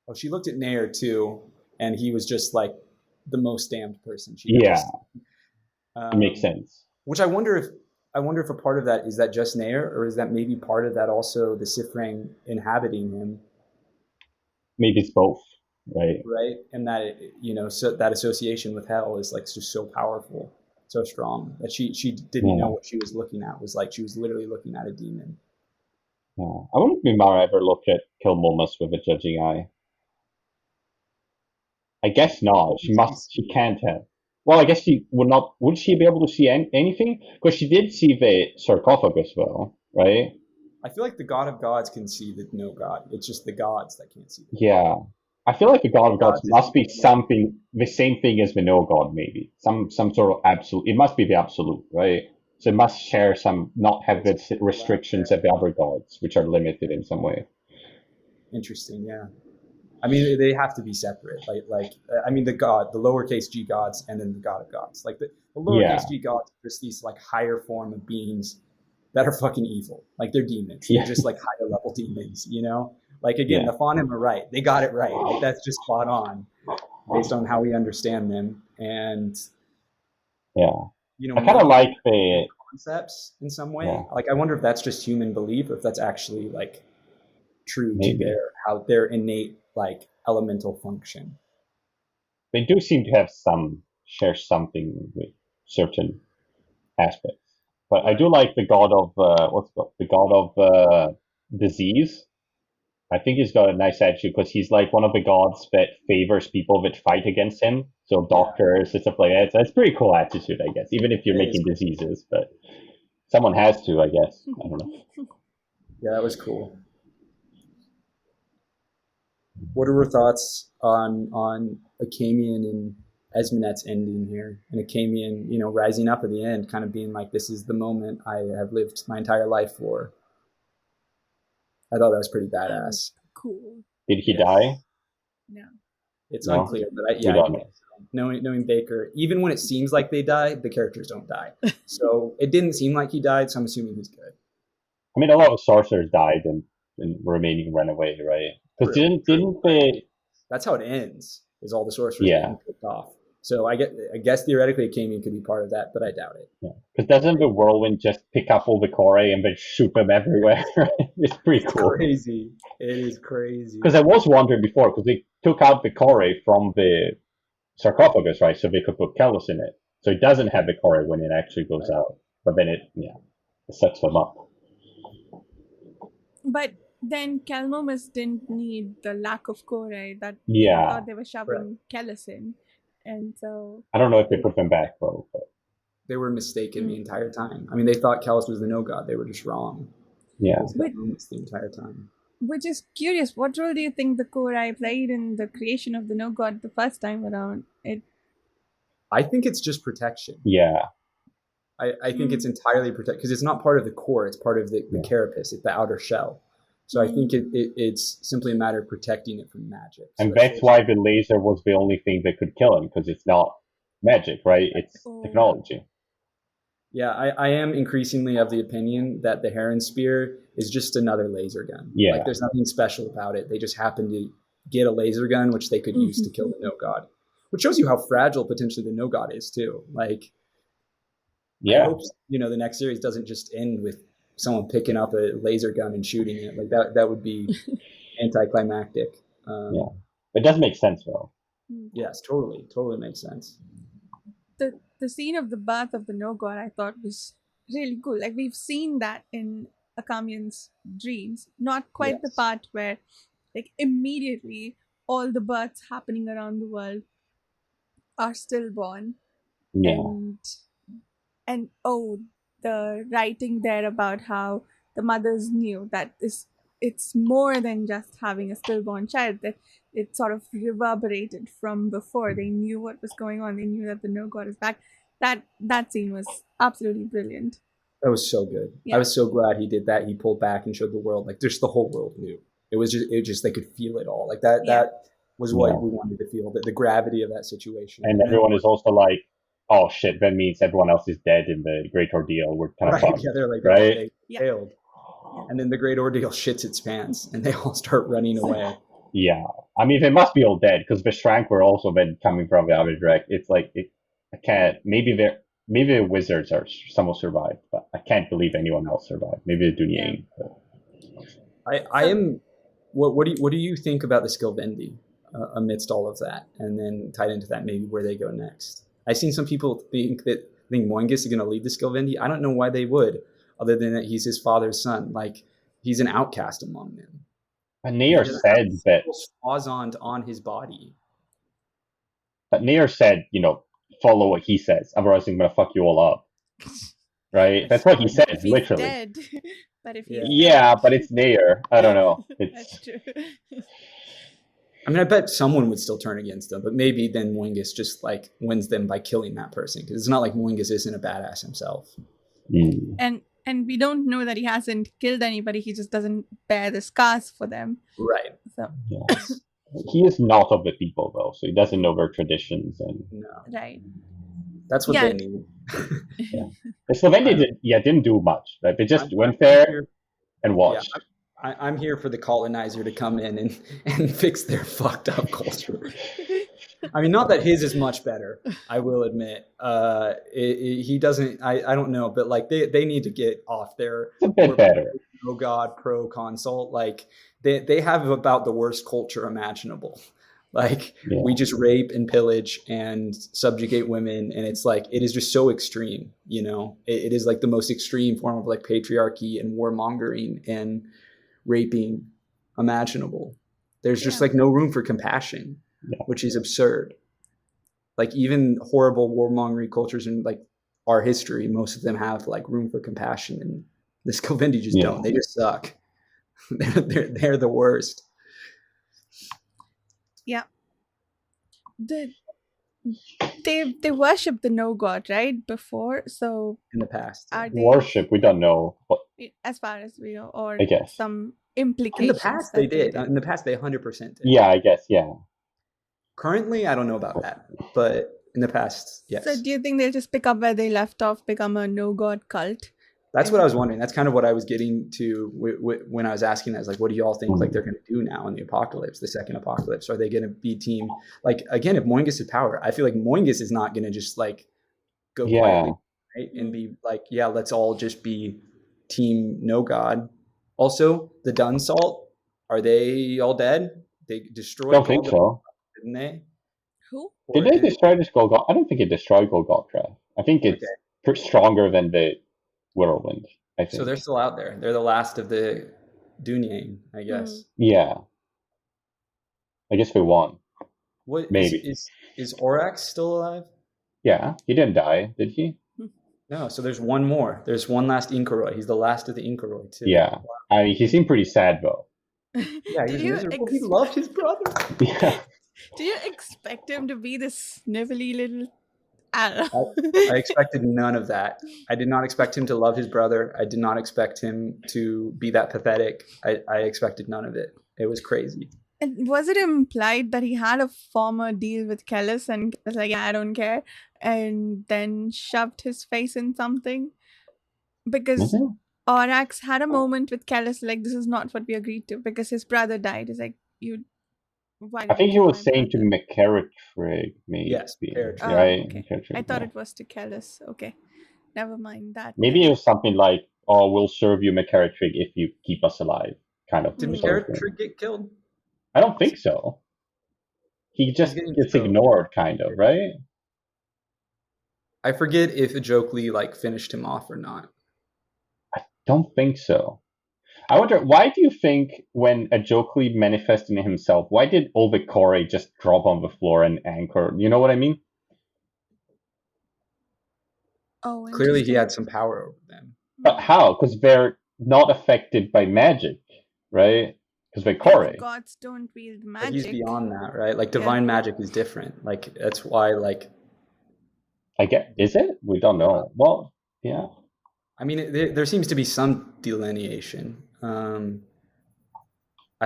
Oh, she looked at Nair too, and he was just like the most damned person she ever seen. It makes sense. Which I wonder if a part of that is that just Nair, or is that maybe part of that also the Sifrang inhabiting him? Maybe it's both, right? Right, and that so that association with hell is like just so powerful, so strong that she didn't know what she was looking at. It was like she was literally looking at a demon. Yeah. I wonder if Mimara ever looked at Kellhus with a judging eye. I guess not. She can't have. Well, I guess she would not. Would she be able to see anything? Because she did see the sarcophagus, well, right? I feel like the God of Gods can see the no God. It's just the gods that can't see. Yeah, I feel like the God of Gods must be something, the same thing as the no God, maybe some sort of absolute. It must be the absolute, right? So it must share not have the restrictions of the other gods, which are limited in some way. Interesting, yeah. I mean, they have to be separate. Like I mean, the lowercase g gods, and then the God of Gods. Like the lowercase g gods are just these like higher form of beings that are fucking evil. Like they're demons. They're just like higher level demons, Like, again, the Faunum are right. They got it right. Like, that's just spot on based on how we understand them. And, I kind of like the concepts in some way. Yeah. Like, I wonder if that's just human belief or if that's actually like true to their innate like elemental function. They do seem to have share something with certain aspects. But I do like the god of the god of disease. I think he's got a nice attitude because he's like one of the gods that favors people that fight against him. So doctors and stuff like that. So that's a pretty cool attitude, I guess. Even if you're making diseases, but someone has to, I guess. I don't know. Yeah, that was cool. What are your thoughts on Achamian and Esmenet's ending here? And Achamian, rising up at the end, kind of being like, this is the moment I have lived my entire life for. I thought that was pretty badass. Cool. Did he die? No. It's unclear, but knowing Bakker, even when it seems like they die, the characters don't die. So it didn't seem like he died, so I'm assuming he's good. I mean, a lot of sorcerers died and remaining ran away, right? Because didn't they? That's how it ends. Is all the sorcerers getting picked off. So I guess theoretically Achamian could be part of that, but I doubt it. Yeah, because doesn't the whirlwind just pick up all the Kore and then shoot them everywhere? It's pretty cool. Crazy. It is crazy. Because I was wondering before, because they took out the Kore from the sarcophagus, right? So they could put Kellhus in it. So it doesn't have the Kore when it actually goes out. But then it sets them up. But then Kelmomus didn't need the lack of Kore that I thought they were shoving Kellhus in. And so I don't know if they put them back though. But they were mistaken the entire time. I mean, they thought Kellhus was the no god. They were just wrong. Yeah. The entire time. Which is curious. What role do you think the Kore played in the creation of the no god the first time around? I think it's just protection. Yeah. I think it's entirely protect because it's not part of the core. It's part of the carapace. It's the outer shell. So I think it's simply a matter of protecting it from magic. And that's why the laser was the only thing that could kill him, because it's not magic, right? It's technology. Yeah, I am increasingly of the opinion that the Heron Spear is just another laser gun. Yeah. Like, there's nothing special about it. They just happen to get a laser gun, which they could use to kill the no god. Which shows you how fragile potentially the no god is, too. Like, I hope, the next series doesn't just end with someone picking up a laser gun and shooting it. Like, that would be anticlimactic. It does make sense, though. Yes, totally makes sense. The scene of the birth of the no god I thought was really cool. Like, we've seen that in Achamian's dreams. Not quite the part where, like, immediately all the births happening around the world are stillborn. Yeah. And the writing there about how the mothers knew that it's more than just having a stillborn child, that it sort of reverberated from before. They knew what was going on. They knew that the no god is back. That scene was absolutely brilliant. That was so good. Yeah. I was so glad he did that. He pulled back and showed the world, like, just the whole world knew. It was just they could feel it all. Like that was what we wanted to feel, the gravity of that situation. And everyone is also like, oh shit, that means everyone else is dead in the Great Ordeal. We're kind of fucked. Yeah, they're like, right? They failed. And then the Great Ordeal shits its pants, and they all start running away. Yeah. I mean, they must be all dead, because the Shrank were also then coming from the other direct. It's like, I can't, maybe the wizards are somehow survived, but I can't believe anyone else survived. Maybe the Dunyain. I am, what do you think about the Skilvendi amidst all of that? And then tied into that, maybe where they go next. I've seen some people think Moingus is going to lead the Skilvendi. I don't know why they would, other than that he's his father's son. Like, he's an outcast among them. And Nair said that on his body. But Nair said, follow what he says, otherwise I'm going to fuck you all up. Right? That's what he says, literally. Dead. But if but it's Nair. I don't know. That's true. I mean, I bet someone would still turn against them, but maybe then Moingus just like wins them by killing that person, because it's not like Moingus isn't a badass himself. And we don't know that he hasn't killed anybody. He just doesn't bear the scars for them. Right. So he is not of the people, though, so he doesn't know their traditions. And right. That's what they need. The Skilvendi didn't do much. Right? They just went there and watched. I'm here for the colonizer to come in and fix their fucked up culture. I mean, not that his is much better, I will admit. He doesn't, I don't know, but like they need to get off their It's a bit better. oh God, pro consult. Like they have about the worst culture imaginable. Like we just rape and pillage and subjugate women. And it's like, it is just so extreme, you know, it is like the most extreme form of like patriarchy and warmongering and raping imaginable. There's just like no room for compassion, which is absurd. Like even horrible warmongering cultures in like our history, most of them have like room for compassion, and the Skovendi just don't. They just suck. They're the worst. Yeah. They worship the no god, right? Before, so in the past, are they worship? We don't know, but as far as we know, or I guess some implications. In the past, they did. In the past, they 100% did. Yeah, I guess. Yeah. Currently, I don't know about that, but in the past, yes. So, do you think they'll just pick up where they left off, become a no god cult? That's what I was wondering. That's kind of what I was getting to when I was asking that. Is like, what do you all think like they're going to do now in the apocalypse, the second apocalypse? Are they going to be team? Like, again, if Moingus is power, I feel like Moingus is not going to just like go quietly, right? And be like, yeah, let's all just be team no god. Also, the Dunsalt, are they all dead? They destroyed. I don't think so. Didn't they? Who? Did they destroy this Golgotha? I don't think it destroyed Golgotha. I think it's stronger than the Whirlwind, I think. So they're still out there. They're the last of the Dunyain, I guess. Yeah. I guess we won. What maybe is Orax still alive? Yeah, he didn't die, did he? No. So there's one more. There's one last Inkaroi. He's the last of the Inkaroi too. Yeah. Wow. I mean, he seemed pretty sad though. Yeah, he was miserable. He loved his brother. Yeah. Do you expect him to be this snivelly little? I expected none of that. I did not expect him to love his brother. I did not expect him to be that pathetic. I expected none of it. It was crazy. And was it implied that he had a former deal with Kellhus and was like, yeah, I don't care, and then shoved his face in something? Because Orax had a moment with Kellhus, like, this is not what we agreed to, because his brother died. He's like, I think he was saying to McCarrick, maybe. Yes, right? Okay. I thought it was to Kellhus. Okay, never mind that. Maybe it was something like, "Oh, we'll serve you, McCarrick, if you keep us alive." Kind of. Did McCarrick get killed? I don't think so. He just gets ignored, kind of, right? I forget if Ajokli like finished him off or not. I don't think so. I wonder, why do you think when Ajokli manifested in himself, why did Olvikore just drop on the floor and anchor? You know what I mean? Oh, clearly he had some power over them. But how? Because they're not affected by magic, right? Because Vikore. Gods don't wield magic. But he's beyond that, right? Like divine magic is different. Like that's why, like. I get. Is it? We don't know. Well, yeah. I mean, there seems to be some delineation. I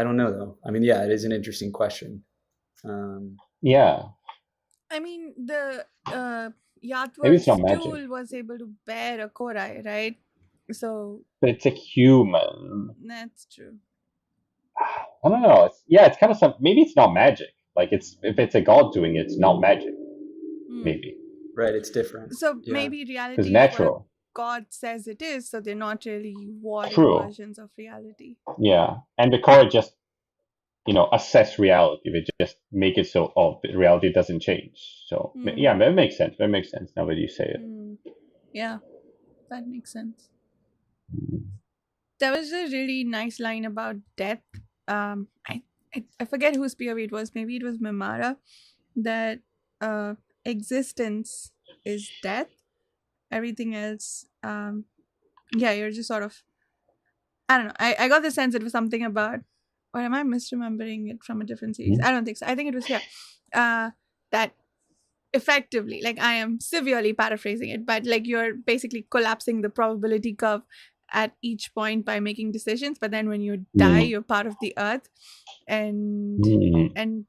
don't know though. I mean, yeah, it is an interesting question. Yeah. I mean, the Yatwar's stool was able to bear a Korai, right? So. But it's a human. That's true. I don't know. It's kind of maybe it's not magic. Like if it's a god doing it, it's not magic. Maybe. Right. It's different. So maybe reality is natural. God says it is, so they're not really warring versions of reality. Yeah, and the core just, assess reality. They just make it so reality doesn't change. So yeah, that makes sense. That makes sense now that you say it. Yeah, that makes sense. There was a really nice line about death. I forget whose POV it was. Maybe it was Mimara. That existence is death. Everything else, you're just sort of, I don't know. I got the sense it was something about, or am I misremembering it from a different series? I don't think so. I think it was here. That effectively, like I am severely paraphrasing it, but like you're basically collapsing the probability curve at each point by making decisions. But then when you die, you're part of the earth, and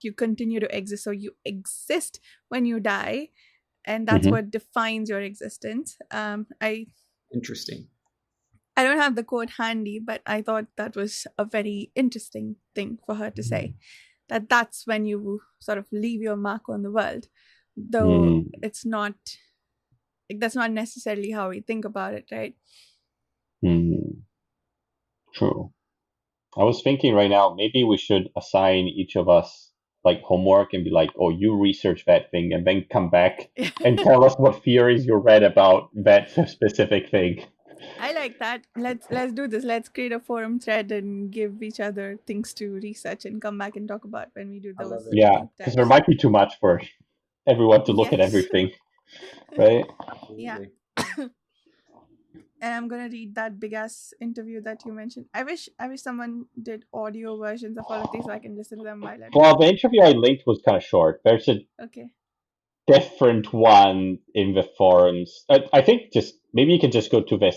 you continue to exist. So you exist when you die. And that's what defines your existence. Interesting. I don't have the quote handy, but I thought that was a very interesting thing for her to say. That's when you sort of leave your mark on the world, though it's not. Like, that's not necessarily how we think about it, right? True. I was thinking right now, maybe we should assign each of us like homework and be like, oh, you research that thing and then come back and tell us what theories you read about that specific thing. I like that. Let's do this. Let's create a forum thread and give each other things to research and come back and talk about when we do those. Yeah, because there might be too much for everyone to look at everything, right? Yeah. And I'm gonna read that big ass interview that you mentioned. I wish someone did audio versions of all of these so I can listen to them while I. Well, the interview I linked was kind of short. There's a different one in the forums. I think just maybe you can just go to the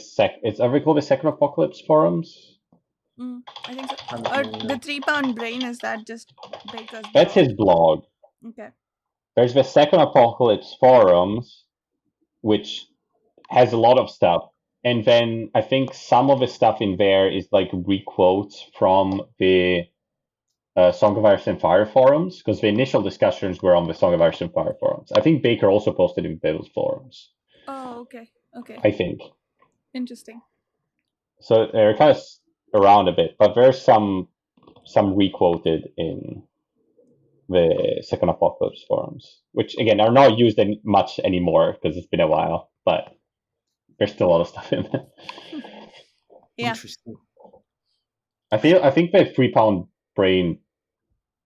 are they called the Second Apocalypse forums? I think so. Or the 3 Pound Brain, is that just Bakker's blog? That's his blog. Okay. There's the Second Apocalypse forums, which has a lot of stuff. And then I think some of the stuff in there is like requotes from the Song of Ice and Fire forums, because the initial discussions were on the Song of Ice and Fire forums. I think Bakker also posted in those forums. Oh, okay. I think. Interesting. So they're kind of around a bit, but there's some requoted in the Second Apocalypse forums, which again are not used much anymore because it's been a while, but there's still a lot of stuff in there. Yeah. Interesting. I think the 3 Pound Brain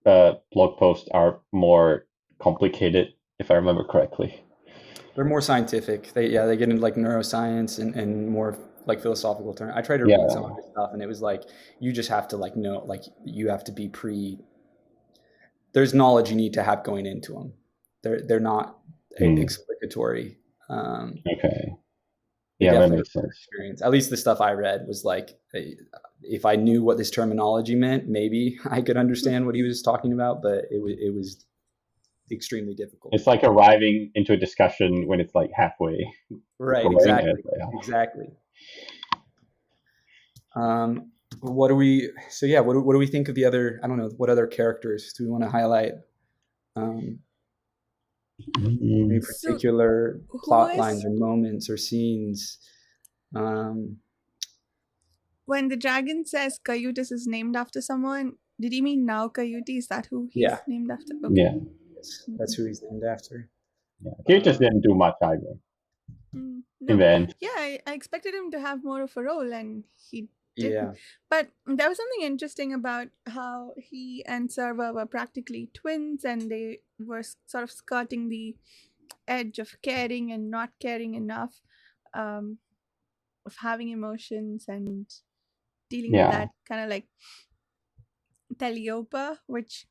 blog posts are more complicated, if I remember correctly. They're more scientific. They get into like neuroscience and more like philosophical terms. I tried to read some of this stuff, and it was like you just have to like know, like you have to be there's knowledge you need to have going into them. They're not explicatory. Okay. Yeah, that makes sense. Experience. At least the stuff I read was like, if I knew what this terminology meant, maybe I could understand what he was talking about, but it was extremely difficult. It's like arriving into a discussion when it's like halfway. Right, exactly. What do we think of the other, I don't know, what other characters do we want to highlight? Any particular plot lines or moments or scenes? When the dragon says Kellhus is named after someone, did he mean now Kellhus? Is that who he's named after? Okay. Yeah. That's who he's named after. Yeah. Kellhus didn't do much either. No. In the end. Yeah, I expected him to have more of a role, and he didn't. Yeah. But there was something interesting about how he and Serva were practically twins, and they were sort of skirting the edge of caring and not caring enough, of having emotions and dealing with that kind of like Teliopa, which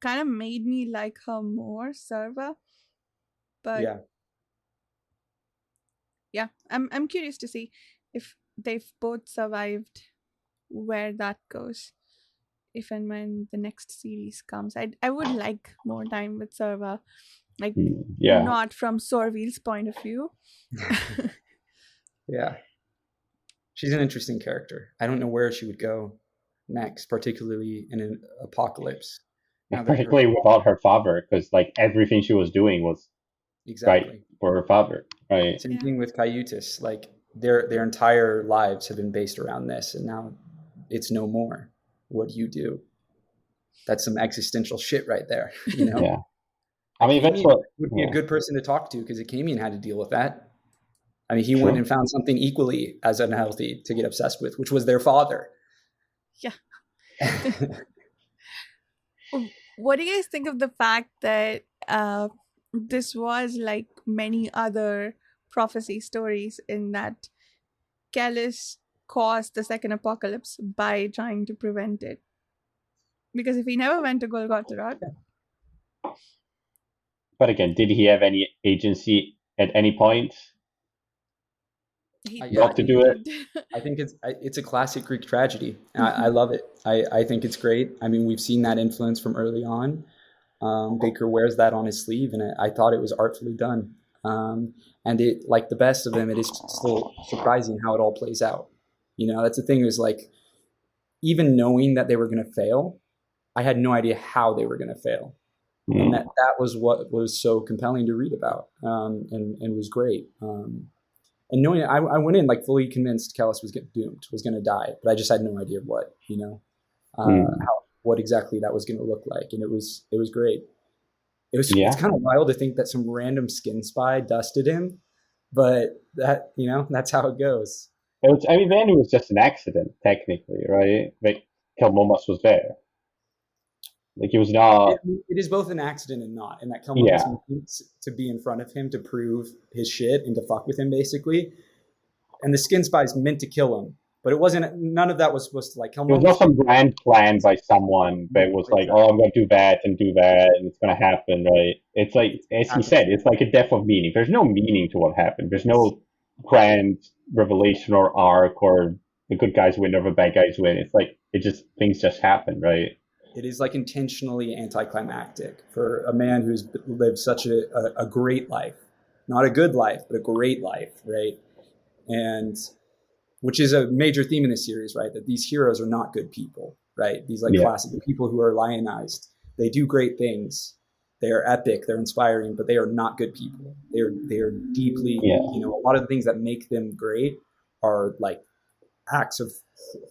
kind of made me like her more, Serva. But yeah, I'm curious to see if they've both survived, where that goes, if and when the next series comes. I would like more time with Serva, like not from Sorvil's point of view. Yeah, she's an interesting character. I don't know where she would go next, particularly in an apocalypse. Particularly without her father, because like everything she was doing was right for her father. Right. Same thing with Kellhus. Like their entire lives have been based around this, and now it's no more. What do you do? That's some existential shit right there. You know. Yeah. I mean, that's what would be a good person to talk to, because Akamian had to deal with that. I mean, he went and found something equally as unhealthy to get obsessed with, which was their father. Yeah. What do you guys think of the fact that this was like many other prophecy stories, in that Kellhus caused the second apocalypse by trying to prevent it? Because if he never went to Golgotha, but again, did he have any agency at any point? Not to do it. I think it's a classic Greek tragedy. I love it. I think it's great. I mean, we've seen that influence from early on. Bakker wears that on his sleeve, and I thought it was artfully done. And it, like the best of them, it is still surprising how it all plays out. That's the thing, is like, even knowing that they were going to fail, I had no idea how they were going to fail. And that was what was so compelling to read about, and was great. And knowing I went in like fully convinced Kellhus was doomed, was going to die, but I just had no idea what, what exactly that was going to look like. And it was great. It's kind of wild to think that some random skin spy dusted him, but that, that's how it goes. Then it was just an accident, technically, right? Like, Kellhus was there. Like, he was not. It is both an accident and not, and that Kellhus needs to be in front of him to prove his shit and to fuck with him, basically. And the skin spies meant to kill him, but it wasn't. None of that was supposed to, like, Kellhus. It was not some grand plan by someone that was like, "Oh, I'm going to do that and do that, and it's going to happen," right? It's like, as he said, it's like a death of meaning. There's no meaning to what happened. There's no grand revelation or arc, or the good guys win or the bad guys win. It's like things just happen, right? It is like intentionally anticlimactic for a man who's lived such a great life, not a good life, but a great life, right? And which is a major theme in the series, right? That these heroes are not good people, right? These like classic people who are lionized. They do great things. They are epic. They're inspiring, but they are not good people. They are deeply, a lot of the things that make them great are like acts of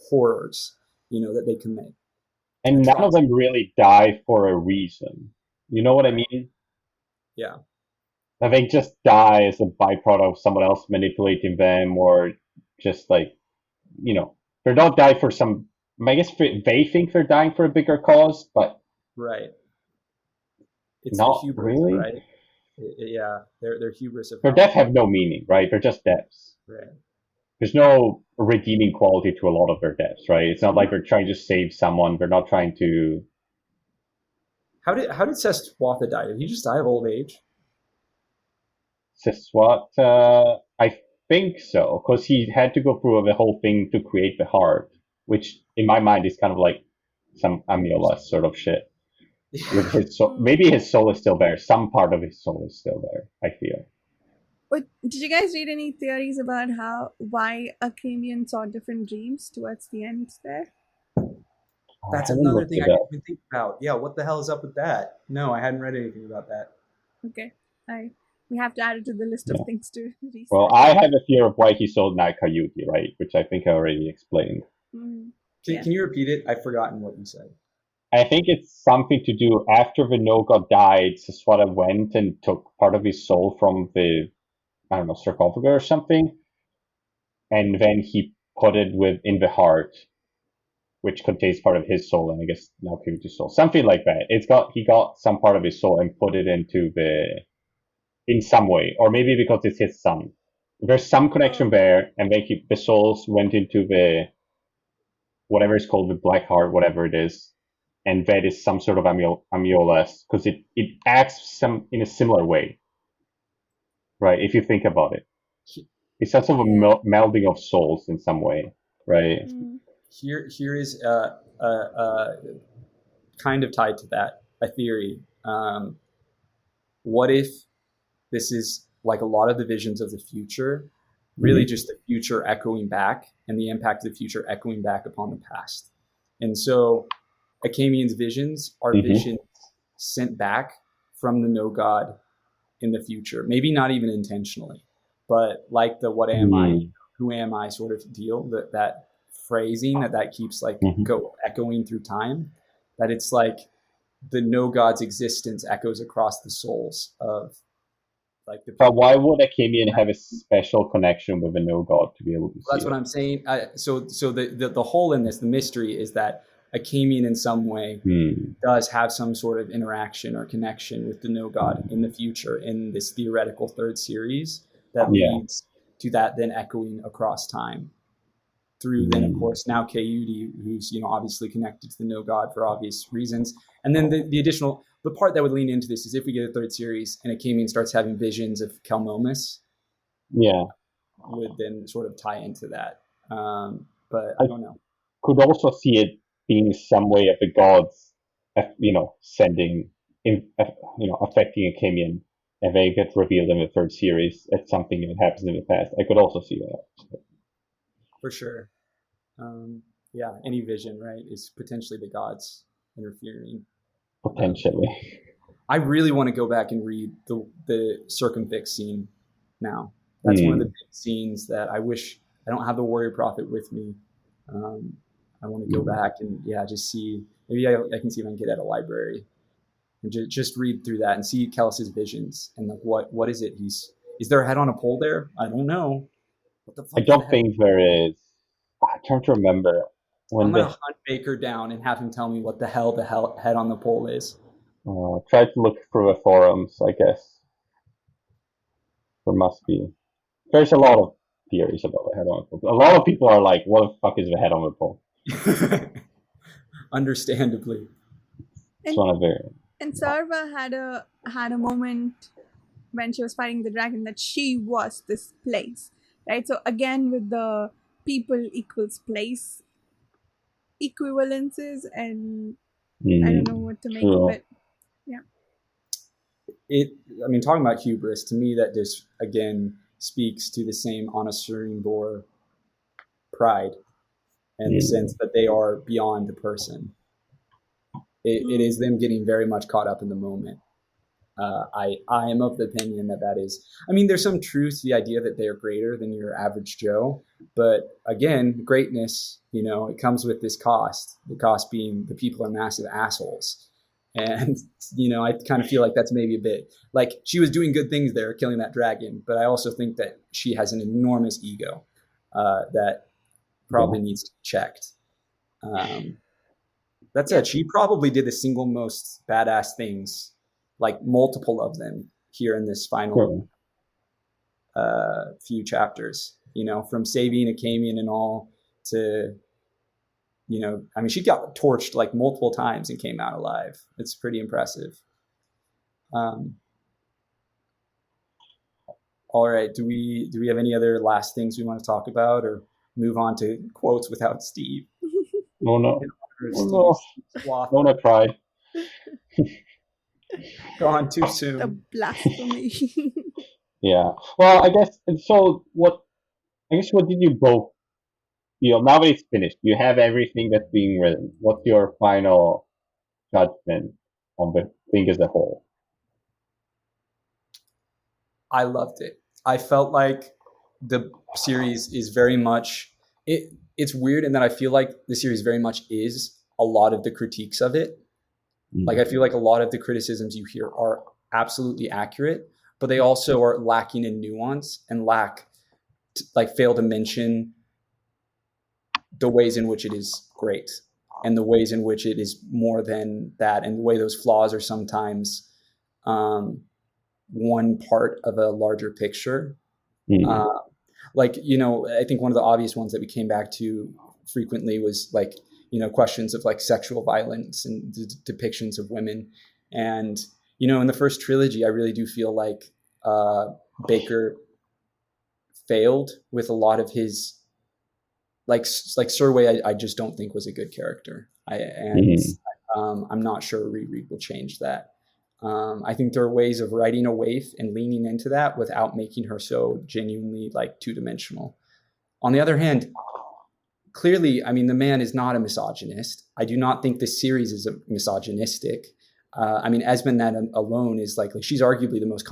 horrors, that they commit. And none of them really die for a reason. You know what I mean? Yeah. They just die as a byproduct of someone else manipulating them, or just like, they're not dying for some. I guess they think they're dying for a bigger cause, but right. It's not the hubris, really. Right? They're hubris of. Their deaths have no meaning, right? They're just deaths. Right. There's no redeeming quality to a lot of their deaths, right? It's not like they're trying to save someone. They're not trying to. How did Seswatha die? Did he just die of old age? Seswatha, I think so, because he had to go through the whole thing to create the heart, which in my mind is kind of like some Amiola sort of shit. With his soul, maybe his soul is still there. Some part of his soul is still there, I feel. But did you guys read any theories about why Achaemenid saw different dreams towards the end there? That's another thing I didn't even think about. Yeah, what the hell is up with that? No, I hadn't read anything about that. Okay, we have to add it to the list of things to research. Well, I have a fear of why he sold Nakayuki, right? Which I think I already explained. Mm-hmm. Can you repeat it? I've forgotten what you said. I think it's something to do after the no-god died. Seswatha went and took part of his soul from the, sarcophagus or something, and then he put it in the heart, which contains part of his soul, and I guess Nakayuki's soul, something like that. He got some part of his soul and put it in some way, or maybe because it's his son. There's some connection there, and then the souls went into the whatever is called the black heart, whatever it is. And that is some sort of Amiolas, because it acts in a similar way, right? If you think about it, it's sort of a melding of souls in some way, right? Here is kind of tied to that a theory. What if this is like a lot of the visions of the future, really just the future echoing back, and the impact of the future echoing back upon the past, and so. Achaemenid's visions are visions sent back from the no god in the future. Maybe not even intentionally, but like the what am I, who am I sort of deal, that phrasing that keeps like echoing through time, that it's like the no god's existence echoes across the souls of like the people. But why would Achaemenid have a special connection with a no god to be able to see That's what I'm saying. So the hole in this, the mystery is that Achaemenid in some way does have some sort of interaction or connection with the no god in the future in this theoretical third series that leads to that then echoing across time through then of course now Kayudi, who's obviously connected to the no god for obvious reasons, and then the part that would lean into this is if we get a third series and Achaemenid starts having visions of Kellhus, would then sort of tie into that, but I don't know. Could also see it being some way of the gods, sending, affecting Achaemenid, and they get revealed in the third series as something that happens in the past. I could also see that. For sure. Any vision, right, is potentially the gods interfering. Potentially. I really want to go back and read the circumfix scene now. That's one of the big scenes that I wish I don't have the warrior prophet with me. I want to go back and just see. Maybe I can see if I can get at a library and just read through that and see Kellhus's visions and like what is it? Is there a head on a pole there? I don't know. What the fuck? I don't think there is. I'm trying to remember. I'm gonna hunt Bakker down and have him tell me what the hell head on the pole is. Try to look through the forums, I guess. There must be. There's a lot of theories about the head on the pole. A lot of people are like, what the fuck is the head on the pole? Understandably. It's one of their... And Sarva had a moment when she was fighting the dragon that she was this place, right? So again, with the people equals place equivalences, and I don't know what to make of it. Talking about hubris, to me that just again speaks to the same Anasurin Bor pride and the sense that they are beyond the person. It is them getting very much caught up in the moment. I am of the opinion that is, there's some truth to the idea that they are greater than your average Joe, but again, greatness, it comes with this cost, the cost being the people are massive assholes. And, I kind of feel like that's maybe a bit like she was doing good things there, killing that dragon. But I also think that she has an enormous ego that probably needs to be checked. That said, she probably did the single most badass things, like multiple of them here in this final few chapters, from saving Acamian and all to... she got torched like multiple times and came out alive. It's pretty impressive. All right. Do we have any other last things we want to talk about or move on to quotes without Steve? No, I tried. Gone too soon. The blasphemy. Yeah. Well, I guess, what did you both feel, now that it's finished, you have everything that's being written. What's your final judgment on the thing as a whole? I loved it. I felt like the series is very much... It's weird in that I feel like the series very much is a lot of the critiques of it. Like, I feel like a lot of the criticisms you hear are absolutely accurate, but they also are lacking in nuance and fail to mention the ways in which it is great and the ways in which it is more than that, and the way those flaws are sometimes one part of a larger picture. I think one of the obvious ones that we came back to frequently was questions of sexual violence and depictions of women. And, in the first trilogy, I really do feel like Bakker failed with a lot of his, Surway, I just don't think was a good character. I'm not sure a reread will change that. I think there are ways of writing a waif and leaning into that without making her so genuinely two-dimensional. On the other hand, clearly, the man is not a misogynist. I do not think the series is misogynistic. Esmond, that alone is she's arguably the most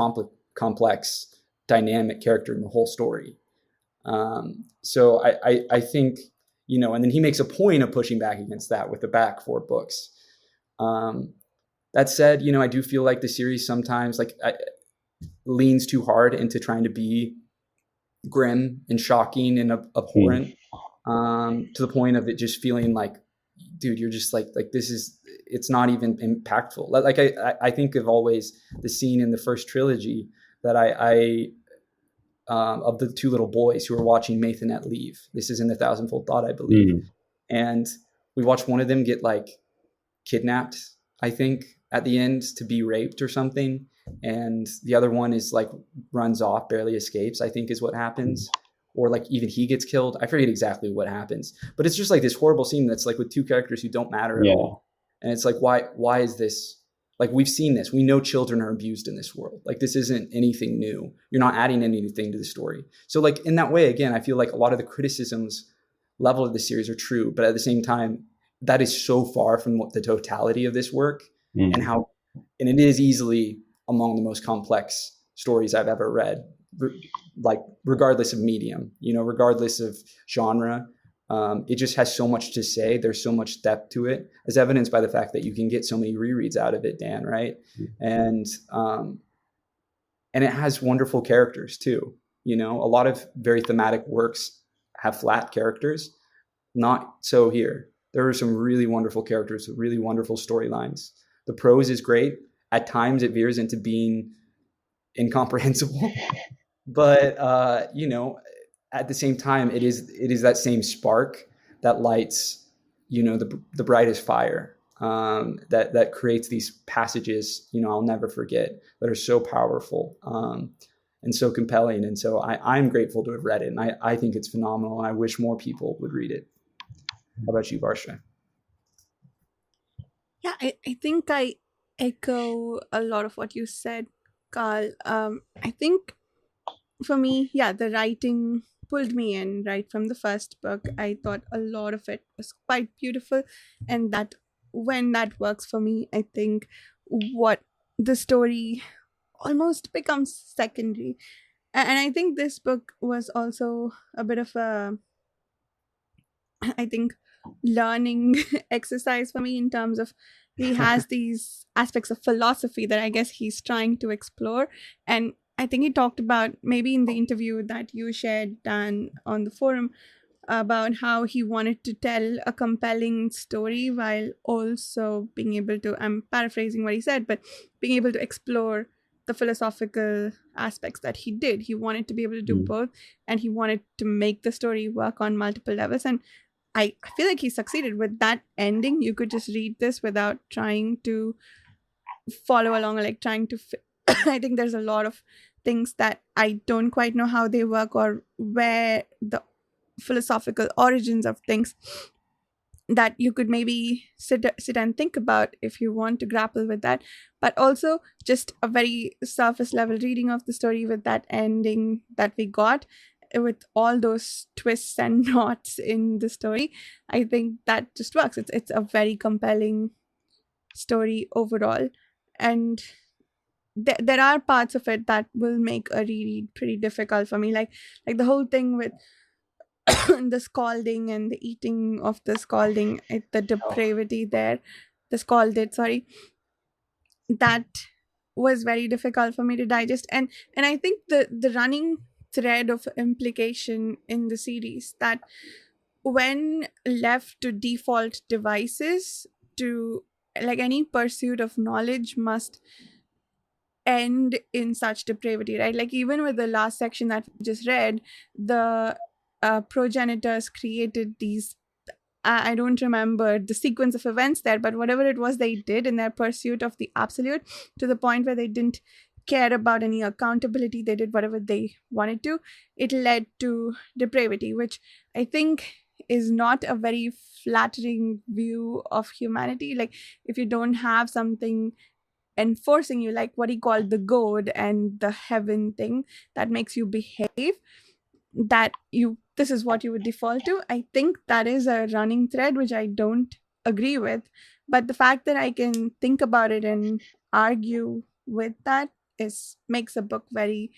complex, dynamic character in the whole story. So I think, and then he makes a point of pushing back against that with the back 4 books. That said, I do feel like the series sometimes leans too hard into trying to be grim and shocking and abhorrent, to the point of it just feeling dude, you're just this is, it's not even impactful. I think of always the scene in the first trilogy that I of the 2 little boys who are watching Mathonet leave. This is in the Thousandfold Thought, I believe. And we watch one of them get kidnapped, I think, at the end to be raped or something. And the other one is runs off, barely escapes, I think is what happens. Or even he gets killed. I forget exactly what happens, but it's just this horrible scene that's with 2 characters who don't matter at all. And it's why is this? We've seen this. We know children are abused in this world. This isn't anything new. You're not adding anything to the story. So in that way, again, I feel a lot of the criticisms level of the series are true, but at the same time, that is so far from what the totality of this work and it is easily among the most complex stories I've ever read, like regardless of medium, regardless of genre. It just has so much to say. There's so much depth to it, as evidenced by the fact that you can get so many rereads out of it, Dan, right? And it has wonderful characters too. A lot of very thematic works have flat characters. Not so here. There are some really wonderful characters, really wonderful storylines. The prose is great. At times it veers into being incomprehensible, but at the same time, it is that same spark that lights, the brightest fire, that creates these passages, I'll never forget, that are so powerful and so compelling. And so I'm grateful to have read it, and I think it's phenomenal, and I wish more people would read it. How about you, Varsha? Yeah, I think I echo a lot of what you said, Carl. I think for me, the writing pulled me in right from the first book. I thought a lot of it was quite beautiful, and that when that works for me, I think what the story almost becomes secondary. And I think this book was also a bit of a, I think, learning exercise for me, in terms of he has these aspects of philosophy that I guess he's trying to explore. And I think he talked about, maybe in the interview that you shared, Dan, on the forum, about how he wanted to tell a compelling story while also being able to, I'm paraphrasing what he said, but being able to explore the philosophical aspects that he did. He wanted to be able to do both, and he wanted to make the story work on multiple levels. And I feel like he succeeded with that ending. You could just read this without trying to follow along, or like trying to I think there's a lot of things that I don't quite know how they work, or where the philosophical origins of things, that you could maybe sit and think about if you want to grapple with that. But also just a very surface level reading of the story with that ending that we got, with all those twists and knots in the story, I think that just works. It's a very compelling story overall, and there are parts of it that will make a reread pretty difficult for me, like the whole thing with the scalding and the eating of the scalding, the depravity there, the scalded, sorry, that was very difficult for me to digest. And I think the running thread of implication in the series, that when left to default devices, to like any pursuit of knowledge must end in such depravity, right? Like even with the last section that we just read, the progenitors created these, I don't remember the sequence of events there, but whatever it was they did in their pursuit of the absolute, to the point where they didn't care about any accountability, they did whatever they wanted to, it led to depravity, which I think is not a very flattering view of humanity. Like if you don't have something enforcing you, like what he called the goad and the heaven thing that makes you behave, that this is what you would default to, I think that is a running thread which I don't agree with. But the fact that I can think about it and argue with that makes a book very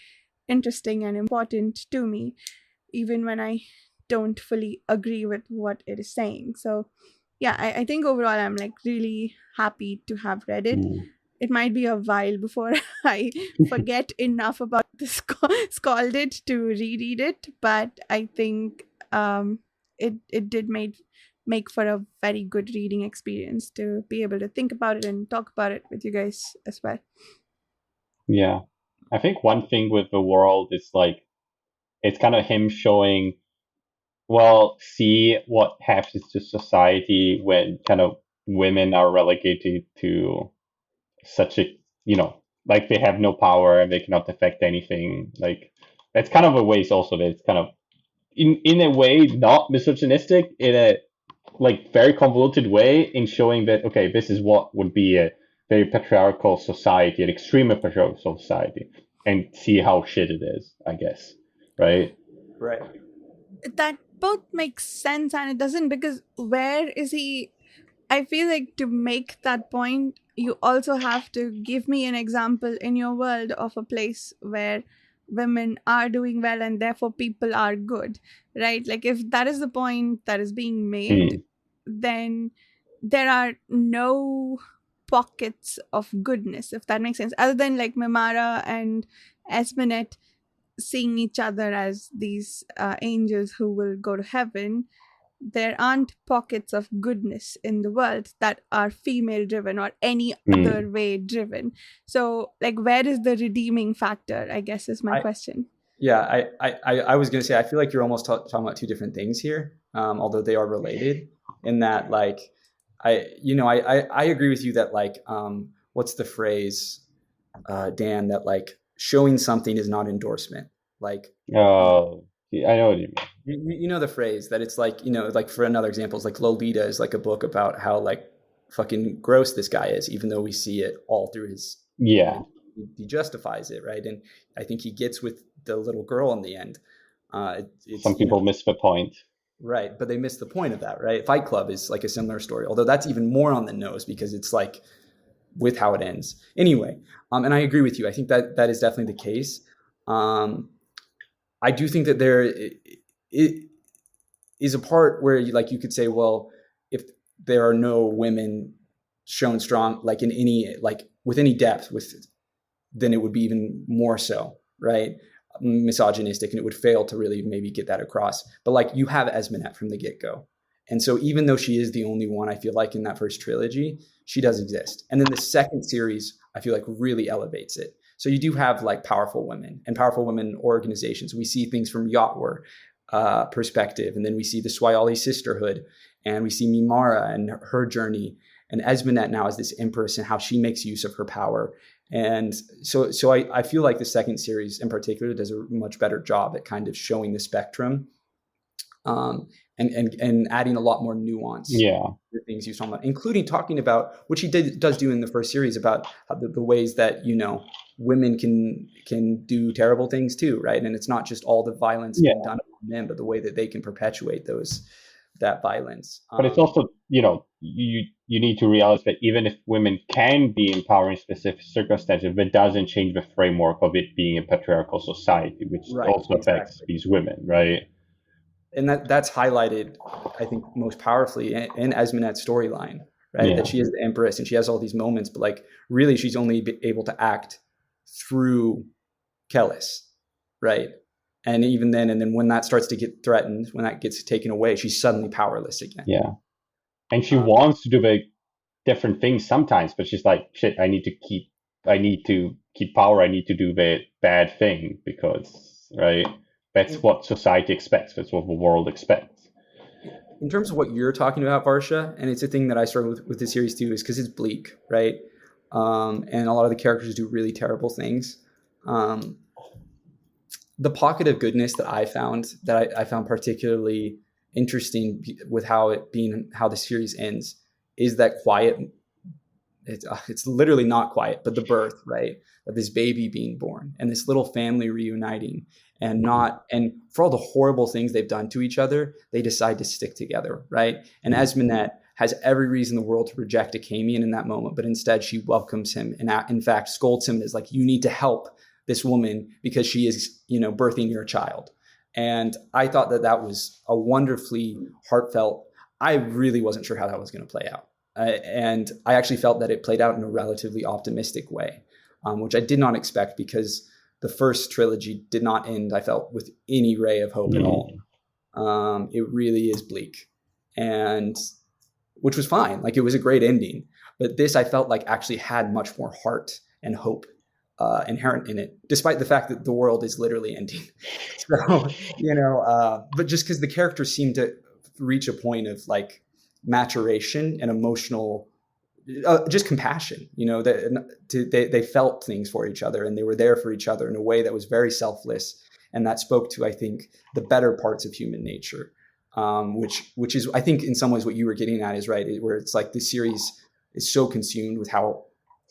interesting and important to me, even when I don't fully agree with what it is saying. So yeah, I think overall I'm like really happy to have read it. It might be a while before I forget enough about the Scalded to reread it, but I think it did make for a very good reading experience to be able to think about it and talk about it with you guys as well. Yeah. I think one thing with the world is like, it's kind of him showing, well, see what happens to society when kind of women are relegated to such a, like they have no power and they cannot affect anything. Like that's kind of a ways also that it's kind of in a way not misogynistic, in a like very convoluted way, in showing that, okay, this is what would be a very patriarchal society, an extremely patriarchal society, and see how shit it is, I guess. Right? Right. both makes sense and it doesn't, because where is he? I feel like to make that point, you also have to give me an example in your world of a place where women are doing well and therefore people are good, right? Like if that is the point that is being made, then there are no pockets of goodness, if that makes sense, other than like Mimara and Esmenet seeing each other as these angels who will go to heaven. There aren't pockets of goodness in the world that are female driven or any other way driven. So like where is the redeeming factor, I guess, is my question. Yeah, I was going to say, I feel like you're almost talking about two different things here, although they are related in that, like, I agree with you that, like, what's the phrase, Dan, that like showing something is not endorsement. Like, I know what you mean. You know the phrase that it's like, like for another example, it's like Lolita is like a book about how like fucking gross this guy is, even though we see it all through his, he justifies it, right? And I think he gets with the little girl in the end. Some people miss the point. Right, but they miss the point of that, right? Fight Club is like a similar story, although that's even more on the nose because it's like with how it ends. Anyway, and I agree with you. I think that is definitely the case. I do think that there is a part where you could say, well, if there are no women shown strong, like in any, like with any depth, then it would be even more so, right? Misogynistic, and it would fail to really maybe get that across. But like you have Esmenet from the get-go. And so even though she is the only one, I feel like in that first trilogy, she does exist. And then the second series, I feel like really elevates it. So you do have like powerful women and powerful women organizations. We see things from Yatwar perspective, and then we see the Swayali sisterhood, and we see Mimara and her journey, and Esmenet now as this empress and how she makes use of her power. And so I feel like the second series in particular does a much better job at kind of showing the spectrum, and adding a lot more nuance. The things you saw about, including talking about, which he does do in the first series, about how the ways that women can do terrible things too, right? And it's not just all the violence being done on men, but the way that they can perpetuate that violence. But it's also, you need to realize that even if women can be empowering specific circumstances, that doesn't change the framework of it being a patriarchal society, which also affects these women, right? And that's highlighted, I think, most powerfully in Esmenet's storyline, right? That she is the empress and she has all these moments, but like really she's only able to act through Kellhus, right? And even then, and then when that starts to get threatened, when that gets taken away, she's suddenly powerless again. Yeah. And she wants to do the different things sometimes, but she's like, shit, I need to keep power. I need to do the bad thing because, right? That's what society expects. That's what the world expects. In terms of what you're talking about, Varsha, and it's a thing that I struggle with the series too, is because it's bleak, right? And a lot of the characters do really terrible things. The pocket of goodness that I found particularly interesting with how the series ends is that quiet. It's literally not quiet, but the birth, right, of this baby being born and this little family reuniting, and for all the horrible things they've done to each other, they decide to stick together, right? And Esmenet has every reason in the world to reject Akamian in that moment, but instead she welcomes him and in fact scolds him and is like, you need to help this woman because she is, birthing your child. And I thought that was a wonderfully heartfelt. I really wasn't sure how that was going to play out. And I actually felt that it played out in a relatively optimistic way, which I did not expect because the first trilogy did not end, I felt, with any ray of hope at all. It really is bleak, and which was fine. Like, it was a great ending. But this, I felt like, actually had much more heart and hope inherent in it, despite the fact that the world is literally ending. So, but just because the characters seem to reach a point of like maturation and emotional, just compassion, they felt things for each other and they were there for each other in a way that was very selfless. And that spoke to, I think, the better parts of human nature, which is, I think, in some ways what you were getting at is right, where it's like the series is so consumed with how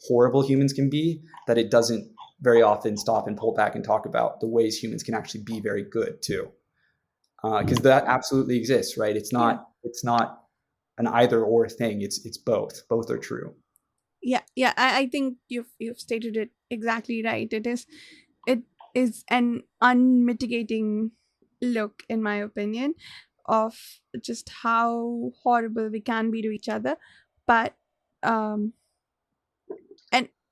horrible humans can be that it doesn't very often stop and pull back and talk about the ways humans can actually be very good too. because that absolutely exists, right? It's not an either or thing. It's both. Both are true. Yeah, I think you've stated it exactly right. It is an unmitigating look, in my opinion, of just how horrible we can be to each other. But and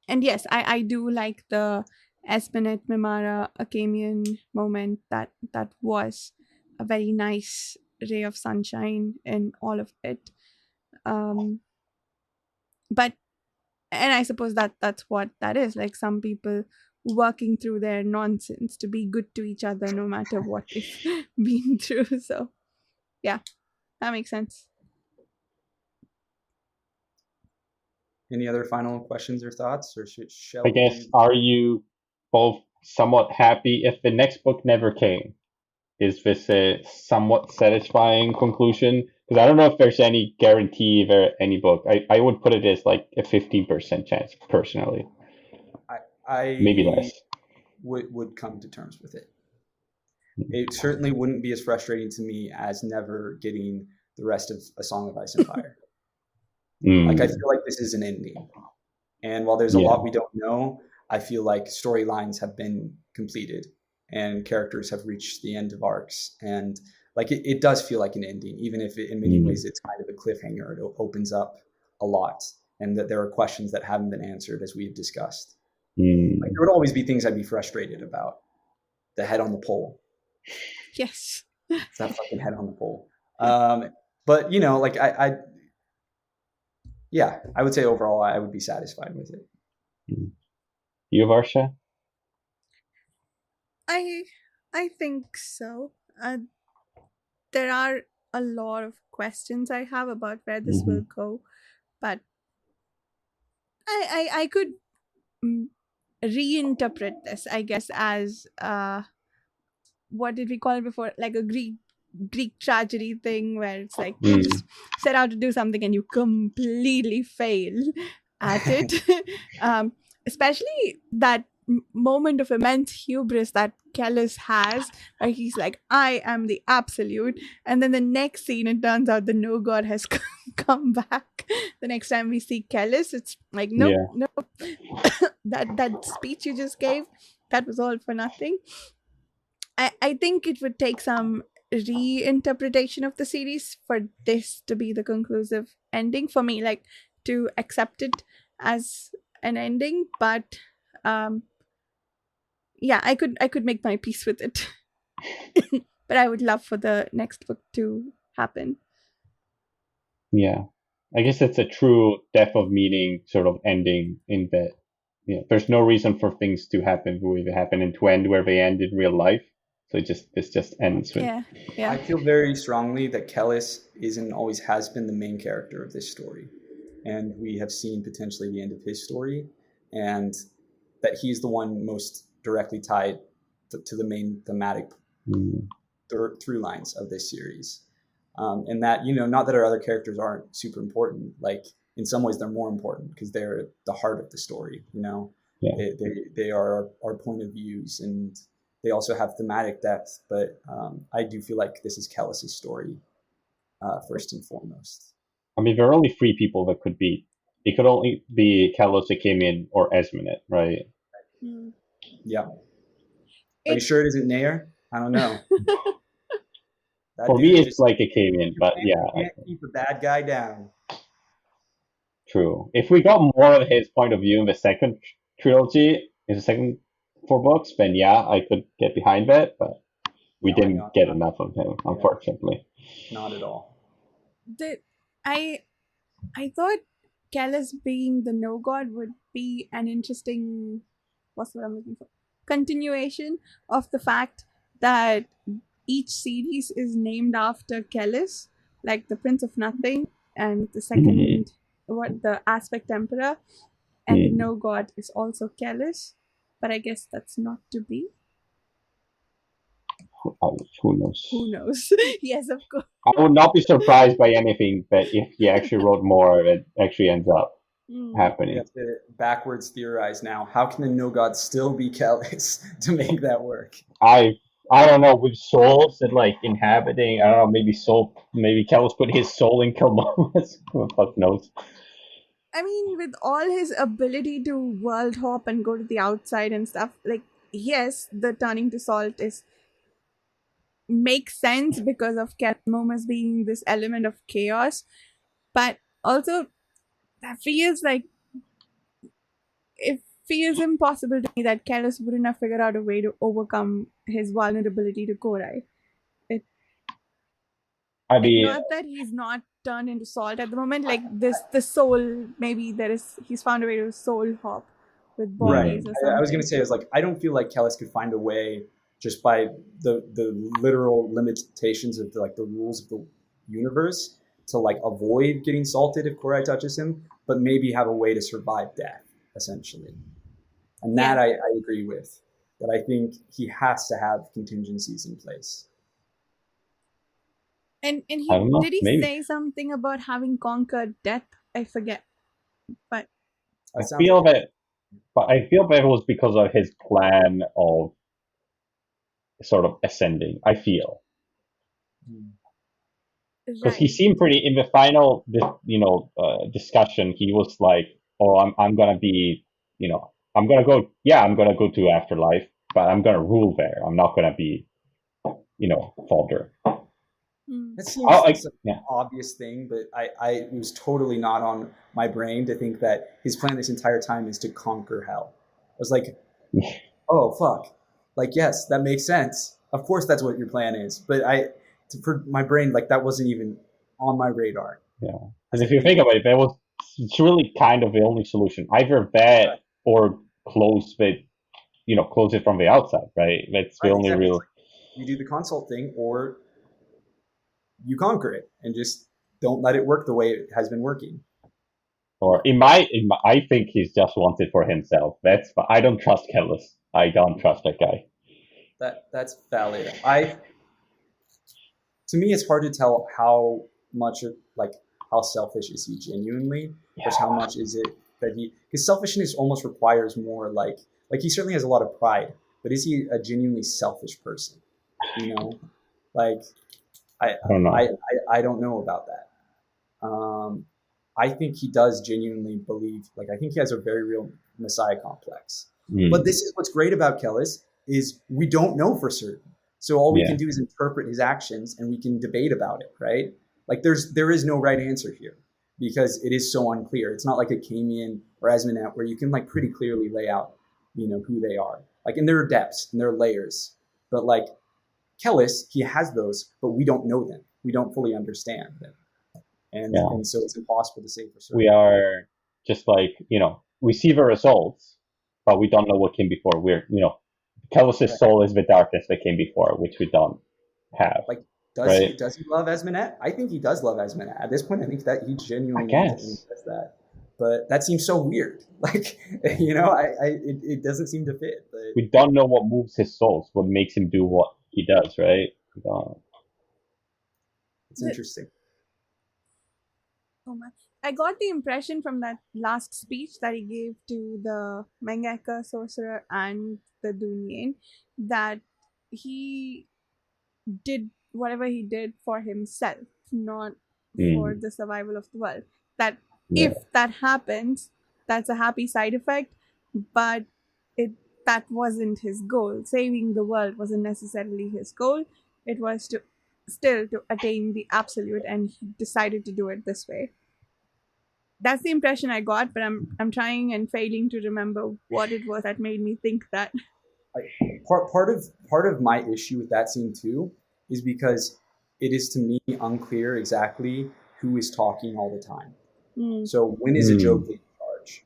yes, I do like the Espinette Mimara Akamian moment. That was a very nice ray of sunshine in all of it. But and I suppose that's what that is, like some people working through their nonsense to be good to each other no matter what they've been through. So yeah, that makes sense. Any other final questions or thoughts, or shall I guess, are you both somewhat happy if the next book never came? Is this a somewhat satisfying conclusion? Because I don't know if there's any guarantee for any book. I would put it as like a 15% chance, personally. I Maybe less. Would come to terms with it. It certainly wouldn't be as frustrating to me as never getting the rest of A Song of Ice and Fire. Like, I feel like this is an ending. And while there's a lot we don't know, I feel like storylines have been completed and characters have reached the end of arcs. And like, it does feel like an ending, even if in many ways it's kind of a cliffhanger. It opens up a lot, and that there are questions that haven't been answered, as we've discussed. Like, there would always be things I'd be frustrated about. The head on the pole. Yes. It's that fucking head on the pole. But, you know, like, I would say overall I would be satisfied with it. You, Varsha? I think so. There are a lot of questions I have about where this will go, but I could reinterpret this, I guess, as what did we call it before? Like a Greek tragedy thing, where it's like you just set out to do something and you completely fail at it. Especially that moment of immense hubris that Kellhus has, where he's like, I am the absolute, and then the next scene it turns out the no god has come back. The next time we see Kellhus, it's like, no, that speech you just gave, that was all for nothing. I think it would take some reinterpretation of the series for this to be the conclusive ending for me, like to accept it as an ending. But I could make my peace with it. But I would love for the next book to happen. Yeah, I guess it's a true death of meaning sort of ending, in that there's no reason for things to happen the way they happen and to end where they end in real life. So this just ends with. I feel very strongly that Kellhus is and always has been the main character of this story, and we have seen potentially the end of his story, and that he's the one most directly tied to the main thematic through lines of this series. And that, not that our other characters aren't super important. Like, in some ways they're more important because they're the heart of the story. They are our point of views, and they also have thematic depth. But I do feel like this is Kellhus' story first and foremost. I mean, there are only three people that could be. It could only be Kellhus, Akamian, or Espinette, right? Yeah. Are you sure it isn't Nair? I don't know. For me, it's like Akamian, but can't keep a bad guy down. True. If we got more of his point of view in the second trilogy, in the second 4 books, then I could get behind that, but we didn't get enough of him, unfortunately. Not at all. I thought Kellhus being the no god would be an interesting, what's what I'm looking for? Continuation of the fact that each series is named after Kellhus, like the Prince of Nothing, and the second, the Aspect Emperor, and the no god is also Kellhus. But I guess that's not to be. Who knows? Who knows? Yes, of course. I would not be surprised by anything, but if he actually wrote more, it actually ends up happening. You have to backwards theorize now. How can the no god still be Kellhus to make that work? I I don't know, with souls that like inhabiting. I don't know, maybe Kellhus put his soul in Kelmomas. Who the fuck knows? I mean, with all his ability to world hop and go to the outside and stuff, like, yes, the turning to salt is makes sense because of Kelmomas being this element of chaos, but also that feels like it feels impossible to me that Kellhus wouldn't have figured out a way to overcome his vulnerability to Korai. I mean, Not that he's not turned into salt at the moment, like the soul, maybe he's found a way to soul hop with bodies or something. I was going to say, is like, I don't feel like Kellhus could find a way just by the literal limitations of the rules of the universe to like avoid getting salted if Korai touches him, but maybe have a way to survive death, essentially. And that I agree with. That I think he has to have contingencies in place. And he did he maybe. say something about having conquered death? I forget. But I feel that it was because of his plan of sort of ascending. I feel because he seemed pretty in the final, discussion. He was like, "Oh, I'm gonna be, I'm gonna go. Yeah, I'm gonna go to afterlife, but I'm gonna rule there. I'm not gonna be, falter." That seems like an obvious thing, but it was totally not on my brain to think that his plan this entire time is to conquer hell. I was like, oh, fuck. Like, yes, that makes sense. Of course that's what your plan is. But for my brain, like, that wasn't even on my radar. Yeah. Because if you think about it, it's really kind of the only solution. Either that or close it from the outside, right? That's the only real... Like, you do the consult thing, or you conquer it and just don't let it work the way it has been working. Or I think he's just wants it for himself. I don't trust Kellhus. I don't trust that guy. That's valid. To me, it's hard to tell how much how selfish is he genuinely, versus how much is it that because selfishness almost requires more like he certainly has a lot of pride, but is he a genuinely selfish person? Like. I don't know. I don't know about that. I think he does genuinely believe, I think he has a very real Messiah complex. But this is what's great about Kellhus is we don't know for certain. So all we can do is interpret his actions and we can debate about it, right? Like there is no right answer here because it is so unclear. It's not like a Kamian or Esmenet where you can pretty clearly lay out, who they are. And there are depths and there are layers, but Kellhus, he has those, but we don't know them. We don't fully understand them. And so it's impossible to say for certain. We are just we see the results, but we don't know what came before. Kellhus' soul is the darkness that came before, which we don't have. Does he love Esmenet? I think he does love Esmenet. At this point, I think that he genuinely does that. But that seems so weird. It doesn't seem to fit. But we don't know what moves his soul, what makes him do what he does, right? It's interesting. Oh my. I got the impression from that last speech that he gave to the Mangekka sorcerer and the Dunyain that he did whatever he did for himself, not for the survival of the world. That if that happens, that's a happy side effect, but that wasn't his goal. Saving the world wasn't necessarily his goal. It was to attain the absolute, and he decided to do it this way. That's the impression I got, but I'm trying and failing to remember what it was that made me think that. Part of my issue with that scene too is because it is to me unclear exactly who is talking all the time. So when is a joke in charge?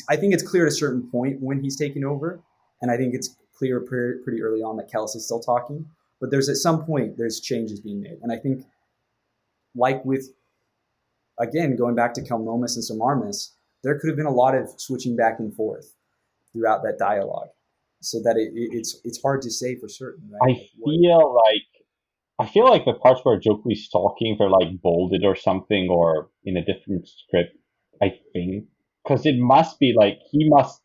I think it's clear at a certain point when he's taking over, and I think it's clear pretty early on that Kellhus is still talking. But there's at some point there's changes being made, and I think, with again going back to Kelmomas and Samarmis, there could have been a lot of switching back and forth throughout that dialogue, so that it's hard to say for certain. Right? I feel like the parts where Jokui's talking, they're bolded or something, or in a different script. I think because it must be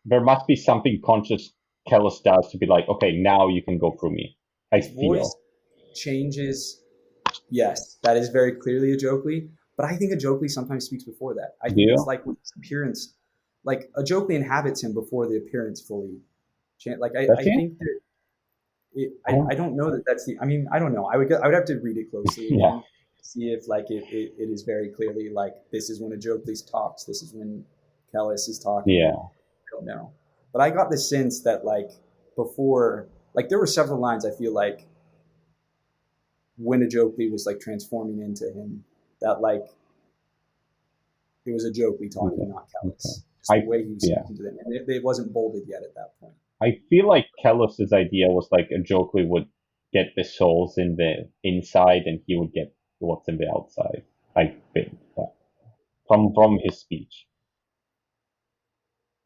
there must be something conscious Kellhus does to be like, okay, now you can go through me. I feel. Voice changes. Yes, that is very clearly a Jokely, but I think a Jokely sometimes speaks before that. I think it's like with his appearance, like a Jokely inhabits him before the appearance fully. Like I think that I don't know that that's the. I mean, I don't know. I would have to read it closely again, Yeah. see if like it is very clearly like this is when a Jokely talks. This is when Kellhus is talking. Yeah. I don't know, but I got the sense that like before, like there were several lines I feel like when a Jokely was like transforming into him, that like it was a Jokely talking, not Kellhus. Just the way he was speaking to them, and it wasn't bolded yet at that point. I feel like Kellhus's idea was like a Jokely would get the souls in the inside, and he would get what's in the outside. I think from his speech.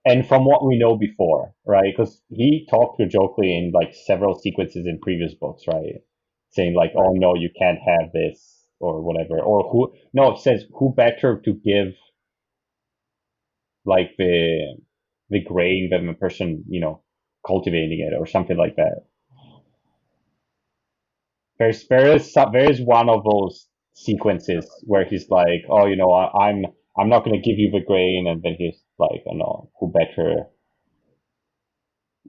And from what we know before, right? Because he talked to Jokely in like several sequences in previous books, right? Saying like, "Oh no, you can't have this," or whatever. Or who? No, it says who better to give like the grain than the person cultivating it, or something like that. There is one of those sequences where he's like, "Oh, I'm not going to give you the grain," and then he's like, "Oh no, who better?"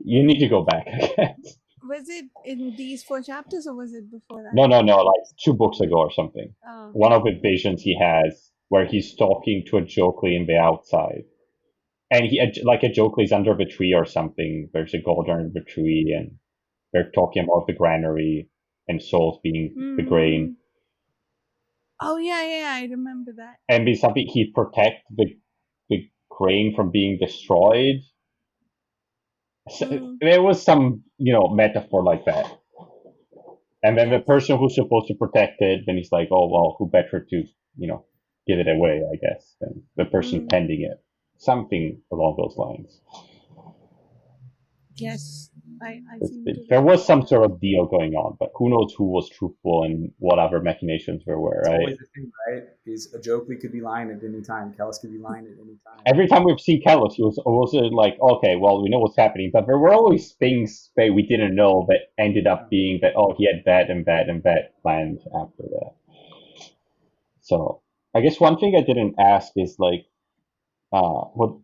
You need to go back, I guess. Was it in these 4 chapters or was it before that? No, like 2 books ago or something. Oh. One of the visions he has where he's talking to a Jokely in the outside. And he like a Jokely's under the tree or something. There's a gold under the tree, and they're talking about the granary and souls being the grain. Oh yeah, I remember that. And be something he'd protect the grain from being destroyed. So there was some, metaphor like that. And then the person who's supposed to protect it, then he's like, "Oh well, who better to, give it away, I guess, than the person tending it." Something along those lines. Yes, I there was some sort of deal going on, but who knows who was truthful and what other machinations there were, right? Always the thing, right? Is a Jokely could be lying at any time. Kellhus could be lying at any time. Every time we've seen Kellhus, he was also like, "Okay, well, we know what's happening," but there were always things that we didn't know that ended up being that, oh, he had that and that and that planned after that. So I guess one thing I didn't ask is like, what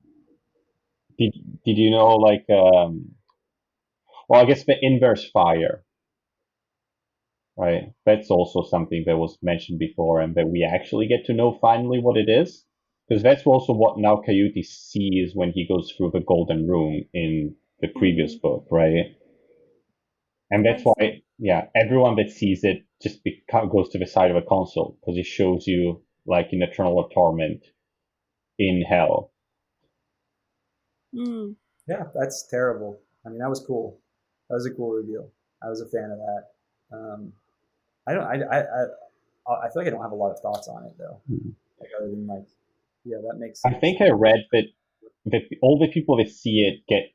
did you know, like, well, I guess the inverse fire, right? That's also something that was mentioned before, and that we actually get to know finally what it is, because that's also what now Coyote sees when he goes through the golden room in the previous book, right? And that's why, everyone that sees it just goes to the side of a console, because it shows you like in eternal torment in hell. Yeah, that's terrible. I mean, that was cool. That was a cool reveal. I was a fan of that. I feel like I don't have a lot of thoughts on it though. Like other than like, that makes sense. I think I read that all the people that see it get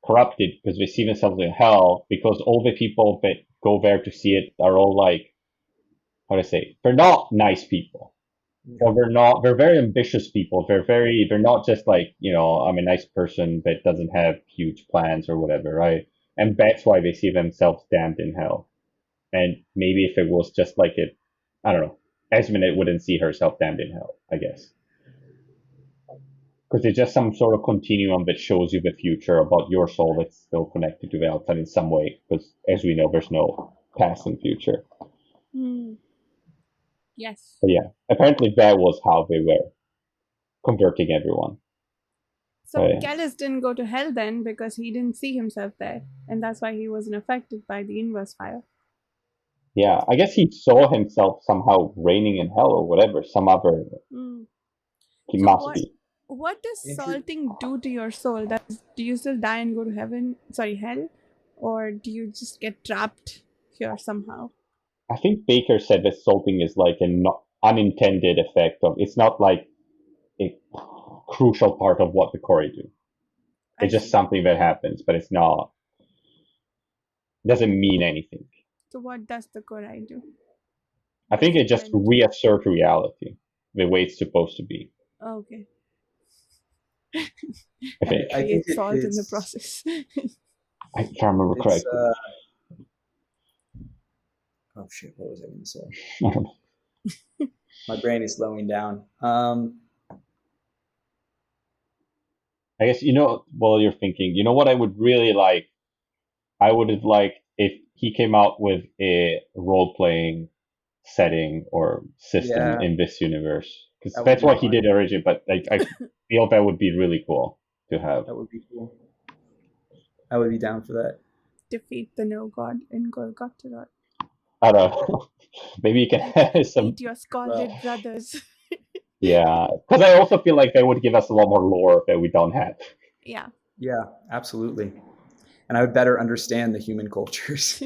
corrupted because they see themselves in hell, because all the people that go there to see it are all like, how to say, they're not nice people. Or they're very ambitious people. They're not just like, I'm a nice person that doesn't have huge plans or whatever, right? And that's why they see themselves damned in hell. And maybe if it was just like I don't know, Esmond wouldn't see herself damned in hell, I guess. Because it's just some sort of continuum that shows you the future about your soul that's still connected to the outside in some way. Because as we know, there's no past and future. Yes. But yeah, apparently that was how they were converting everyone. So Kellhus didn't go to hell then because he didn't see himself there, and that's why he wasn't affected by the inverse fire. Yeah, I guess he saw himself somehow reigning in hell or whatever, some other. He must be. What does salting do to your soul? Do you still die and go to hell? Or do you just get trapped here somehow? I think Bakker said that salting is like an unintended effect of. It's not like a crucial part of what the Kori do. It's just something that happens, but it's not. It doesn't mean anything. So what does the Kori do? I think it just reassert reality the way it's supposed to be. Okay. I think salt in the process. If I remember It's correctly. oh shit, what was I going to say? I don't know. My brain is slowing down. I guess, while you're thinking, what I would really like? I would have liked if he came out with a role-playing setting or system Yeah, in this universe. Because that would that's be what he fun. did originally, but I feel that would be really cool to have. That would be cool. I would be down for that. Defeat the no god in Golgotha. I don't know. Maybe you can have some. Eat your scalded brothers. Yeah. Because I also feel like they would give us a lot more lore that we don't have. Yeah. Yeah, absolutely. And I would better understand the human cultures.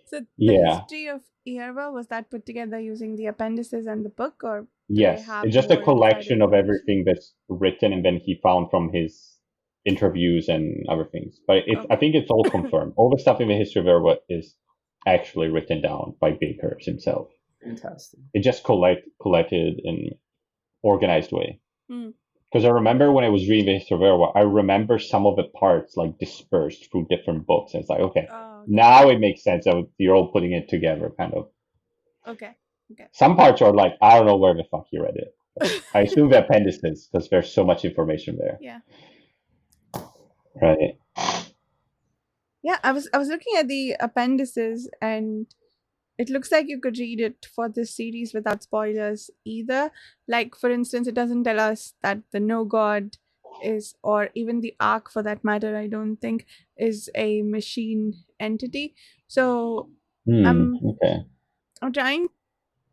So the Yeah. history of Ierva, was that put together using the appendices and the book, or do Yes. they have It's just a more inside collection of information? everything that's written and then he found from his interviews and other things. But I Okay. think it's all confirmed. All the stuff in the history of Erwa is actually written down by Bakker himself. Fantastic. It just collected in organized way. Hmm. Because I remember when I was reading the history of Erwa, I remember some of the parts like dispersed through different books. And it's like, okay, Oh, now it makes sense that you're all putting it together, kind of. okay. Some parts are like, I don't know where the fuck you read it. But I assume the appendices, because there's so much information there. Yeah. Right. Yeah, I was looking at the appendices, and it looks like you could read it for this series without spoilers either. Like, for instance, it doesn't tell us that the no god is, or even the ark for that matter, I don't think, is a machine entity. So Okay. I'm trying,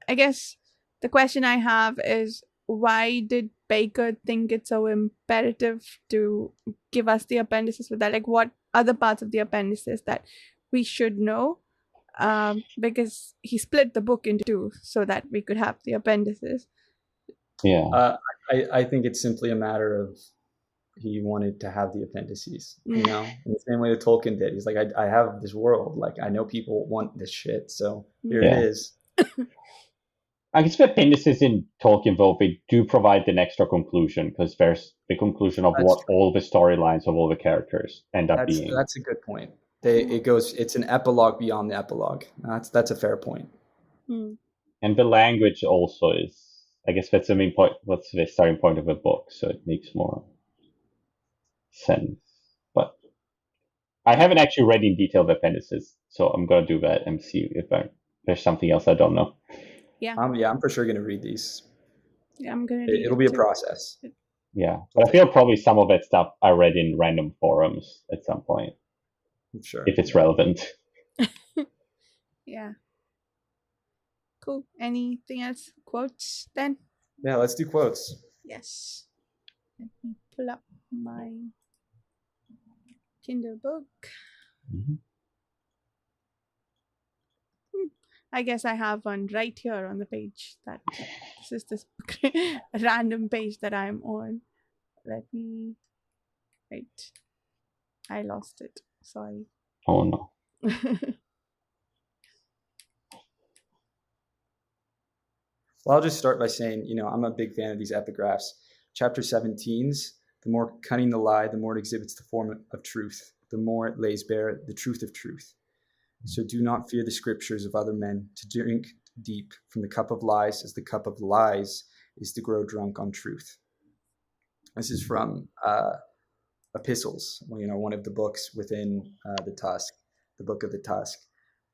I guess the question I have is, why did Baker think it's so imperative to give us the appendices for that? Like, what other parts of the appendices that we should know? Because he split the book into two so that we could have the appendices. Yeah. I think it's simply a matter of he wanted to have the appendices, in the same way that Tolkien did. He's like, I have this world. Like, I know people want this shit, so here it is. I guess the appendices in Tolkien, though, they do provide an extra conclusion because there's the conclusion of what all the storylines of all the characters end up being. That's a good point. It's an epilogue beyond the epilogue. That's a fair point. And the language also is, I guess that's the main point. What's the starting point of a book? So it makes more sense. But I haven't actually read in detail the appendices, so I'm gonna do that and see if there's something else I don't know. Yeah. I'm for sure gonna read these. Yeah, I'm gonna read It'll be a process. Yeah, but I feel probably some of that stuff I read in random forums at some point. I'm sure. If it's relevant. Yeah. Cool. Anything else? Quotes then? Yeah, let's do quotes. Yes. Let me pull up my Kindle book. I guess I have one right here on the page. This is this random page that I'm on. Let me. Wait. I lost it. Sorry. Oh no. Well, I'll just start by saying, I'm a big fan of these epigraphs. Chapter 17's, the more cunning the lie, the more it exhibits the form of truth, the more it lays bare the truth of truth. So do not fear the scriptures of other men, to drink deep from the cup of lies, as the cup of lies is to grow drunk on truth. This is from Epistles, one of the books within the Tusk, the Book of the Tusk.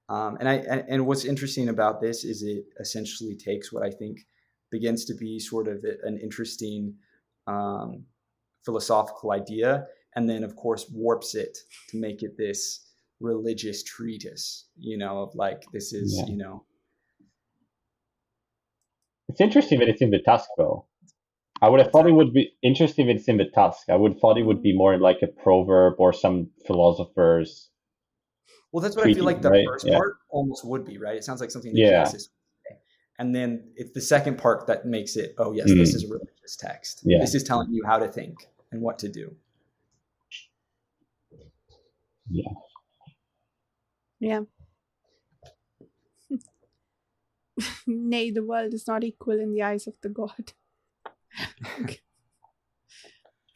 And what's interesting about this is it essentially takes what I think begins to be sort of an interesting philosophical idea, and then of course warps it to make it this religious treatise, of like, this is, It's interesting that it's in the Tusk, though. I would have thought it would be interesting if it's in the Tusk. I would have thought it would be more like a proverb or some philosopher's. Well, that's what I feel like the first part almost would be, right? It sounds like something the Genesis would say. And then it's the second part that makes it, oh, yes, this is a religious text. Yeah. This is telling you how to think and what to do. Yeah. Yeah. Nay, the world is not equal in the eyes of the God.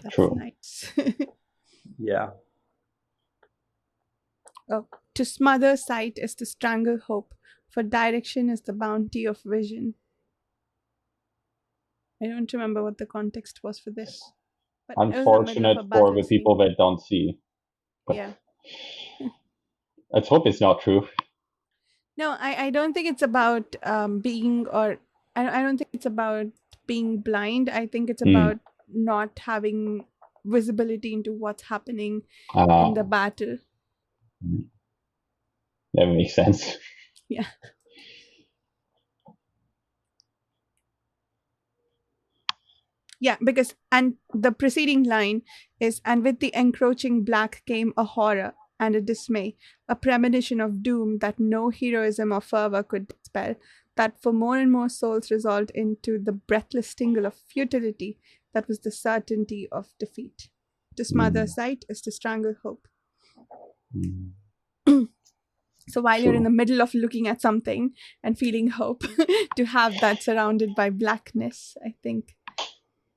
That's True. nice. Yeah. Oh, to smother sight is to strangle hope, for direction is the bounty of vision. I don't remember what the context was for this. But it was in the middle Unfortunate of a for battle the scene. people that don't see. But Yeah. let's hope it's not true. No, I don't think it's about being, or I don't think it's about being blind. I think it's about not having visibility into what's happening in the battle. That makes sense. Yeah. Yeah, because, and the preceding line is, and with the encroaching black came a horror and a dismay, a premonition of doom that no heroism or fervor could dispel, that for more and more souls resolved into the breathless tingle of futility that was the certainty of defeat. To smother sight is to strangle hope. So while you're in the middle of looking at something and feeling hope, to have that surrounded by blackness, I think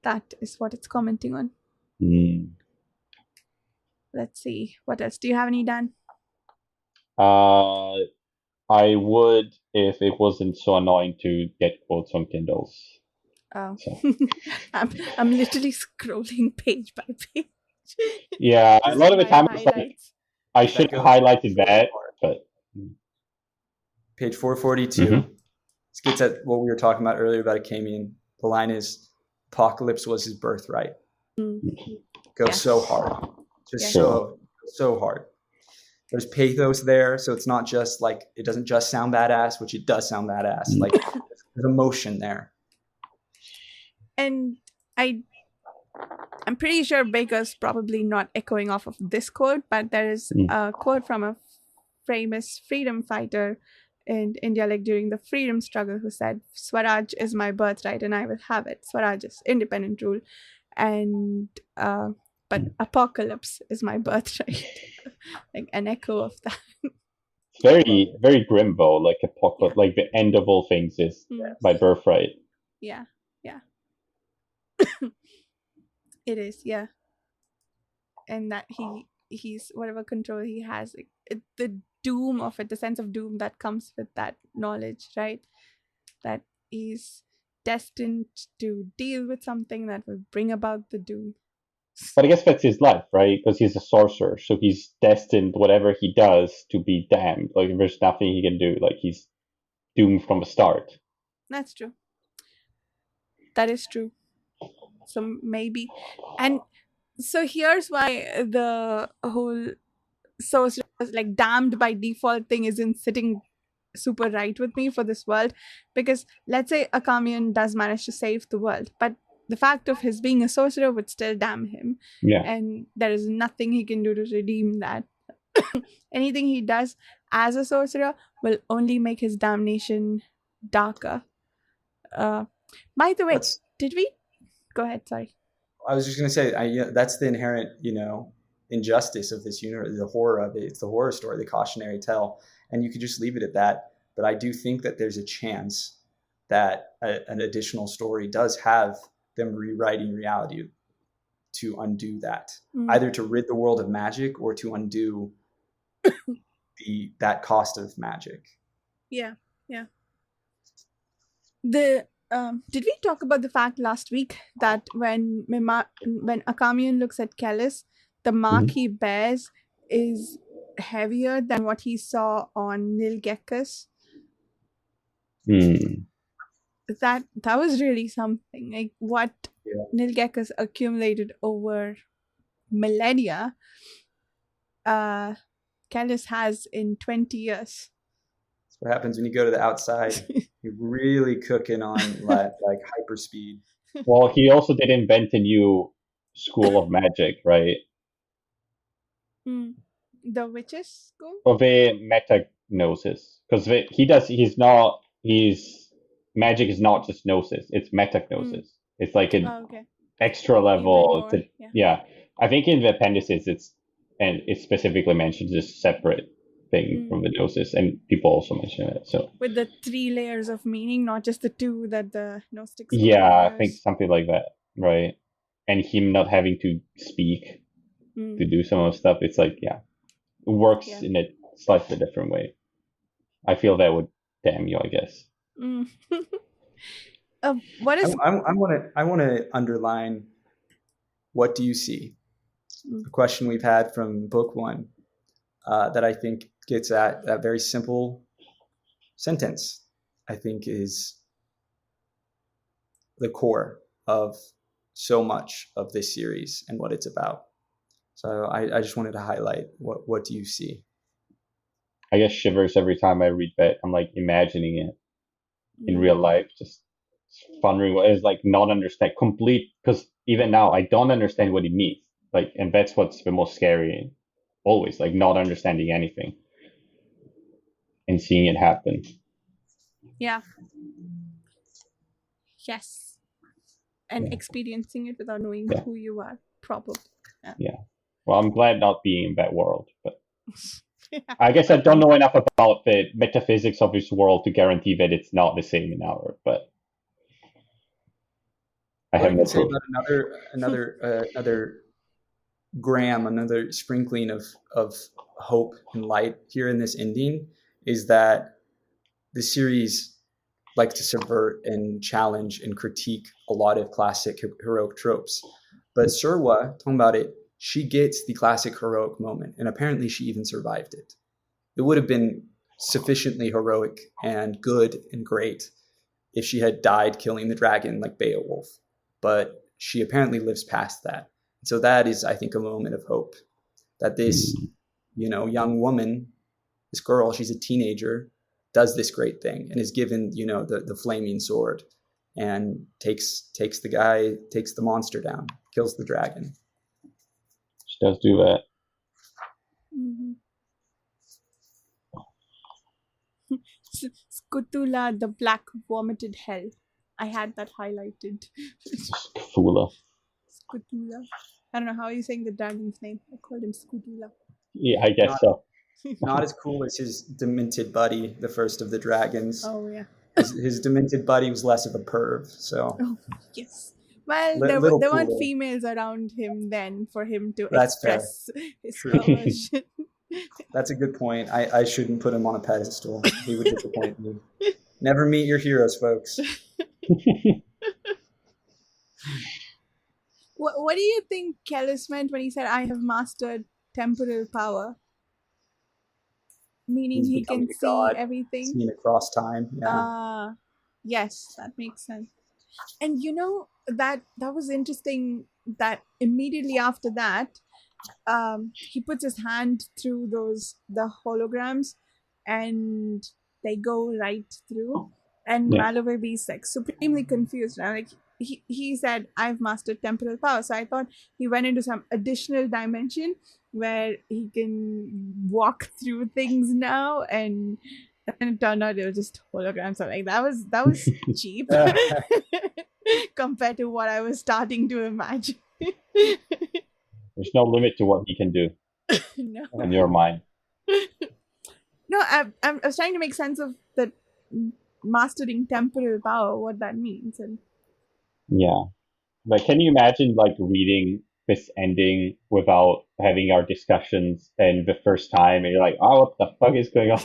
that is what it's commenting on. Let's see. What else? Do you have any, Dan? I would if it wasn't so annoying to get quotes on Kindles. Oh. So. I'm literally scrolling page by page. Yeah, a lot of the time it's like, I should have highlighted that, but... Page 442. This gets at what we were talking about earlier about Akamian. The line is, apocalypse was his birthright. Goes so hard. Just so hard. There's pathos there, so it's not just like, it doesn't just sound badass, which it does sound badass. Like, there's emotion there. And I'm pretty sure Bakker's probably not echoing off of this quote, but there is a quote from a famous freedom fighter in India, like during the freedom struggle, who said, "Swaraj is my birthright and I will have it. Swaraj is independent rule. And but apocalypse is my birthright." Like an echo of that. Very, very grim though, like apocalypse, like the end of all things is my birthright. Yeah. It is, yeah. And that he's whatever control he has, like, the doom of it, the sense of doom that comes with that knowledge, right? That he's destined to deal with something that will bring about the doom. But I guess that's his life, right? Because he's a sorcerer, so he's destined, whatever he does, to be damned. Like, there's nothing he can do. Like, he's doomed from the start. That's true. That is true. So maybe, and so here's why the whole sorcerer, like, damned by default thing isn't sitting super right with me for this world, because let's say Akamian does manage to save the world, but the fact of his being a sorcerer would still damn him. Yeah. And there is nothing he can do to redeem that. Anything he does as a sorcerer will only make his damnation darker. By the way, did we? Go ahead, sorry. I was just going to say, that's the inherent, injustice of this universe, the horror of it. It's the horror story, the cautionary tale. And you could just leave it at that. But I do think that there's a chance that an additional story does have them rewriting reality to undo that. Either to rid the world of magic or to undo that cost of magic. Yeah. Did we talk about the fact last week that when Akamian looks at Kellhus, the mark he bears is heavier than what he saw on Nilgekus? That was really something. Like, what Nilgekus accumulated over millennia, Kellhus has in 20 years. That's what happens when you go to the outside. You're really cooking on like hyperspeed. Well, he also did invent a new school of magic, right? The witches school? Of the metagnosis. Because magic is not just gnosis, it's metagnosis. It's like an extra level. I think in the appendices it specifically mentions this separate thing from the gnosis, and people also mention it. So with the 3 layers of meaning, not just the 2 that the Gnostics. I think something like that, right? And him not having to speak to do some of the stuff. It's like, it works in a slightly different way. I feel that would damn you, I guess. Mm. What is I want to underline, what do you see? Mm. A question we've had from book one that I think gets at that very simple sentence, I think is the core of so much of this series and what it's about. So I just wanted to highlight, what do you see? I guess shivers every time I read that. I'm like imagining it in real life, just wondering what is like not understand complete, because even now I don't understand what it means. Like, and that's what's the most scary always, like not understanding anything and seeing it happen. Yeah. Yes. And Yeah. experiencing it without knowing Yeah. who you are, probably. Yeah. Well, I'm glad not being in that world, but Yeah. I guess I don't know enough about the metaphysics of this world to guarantee that it's not the same in our, but I What have I no can say proof. about another gram, another sprinkling of hope and light here in this ending is that the series likes to subvert and challenge and critique a lot of classic heroic tropes. But Surwa, talking about it, she gets the classic heroic moment, and apparently she even survived it. It would have been sufficiently heroic and good and great if she had died killing the dragon like Beowulf. But she apparently lives past that. So that is, I think, a moment of hope that this, young woman, this girl, she's a teenager, does this great thing and is given, the flaming sword and takes the monster down, kills the dragon. She does do that. Mm-hmm. Skutula, the black vomited hell. I had that highlighted. Cthulhu. Skutula. I don't know how are you saying the dragon's name. I called him Skutula. Yeah, I guess so. Not as cool as his demented buddy, the first of the dragons. Oh, yeah. His demented buddy was less of a perv, so. Oh, yes. Well, there weren't females around him then for him to express his perversion. That's a good point. I shouldn't put him on a pedestal. He would disappoint me. Never meet your heroes, folks. What do you think Kellhus meant when he said, I have mastered temporal power? Meaning he can see God, everything? Seen across time. Yeah. Yes, that makes sense. And that was interesting that immediately after that, he puts his hand through the holograms and they go right through. And Malloy is like supremely confused. Like he said, I've mastered temporal power. So I thought he went into some additional dimension where he can walk through things now, and it turned out it was just holograms. So like that was cheap compared to what I was starting to imagine. There's no limit to what he can do. No. In your mind. No, I was trying to make sense of the mastering temporal power, what that means. And yeah. But can you imagine like reading this ending without having our discussions and the first time and you're like, oh, what the fuck is going on?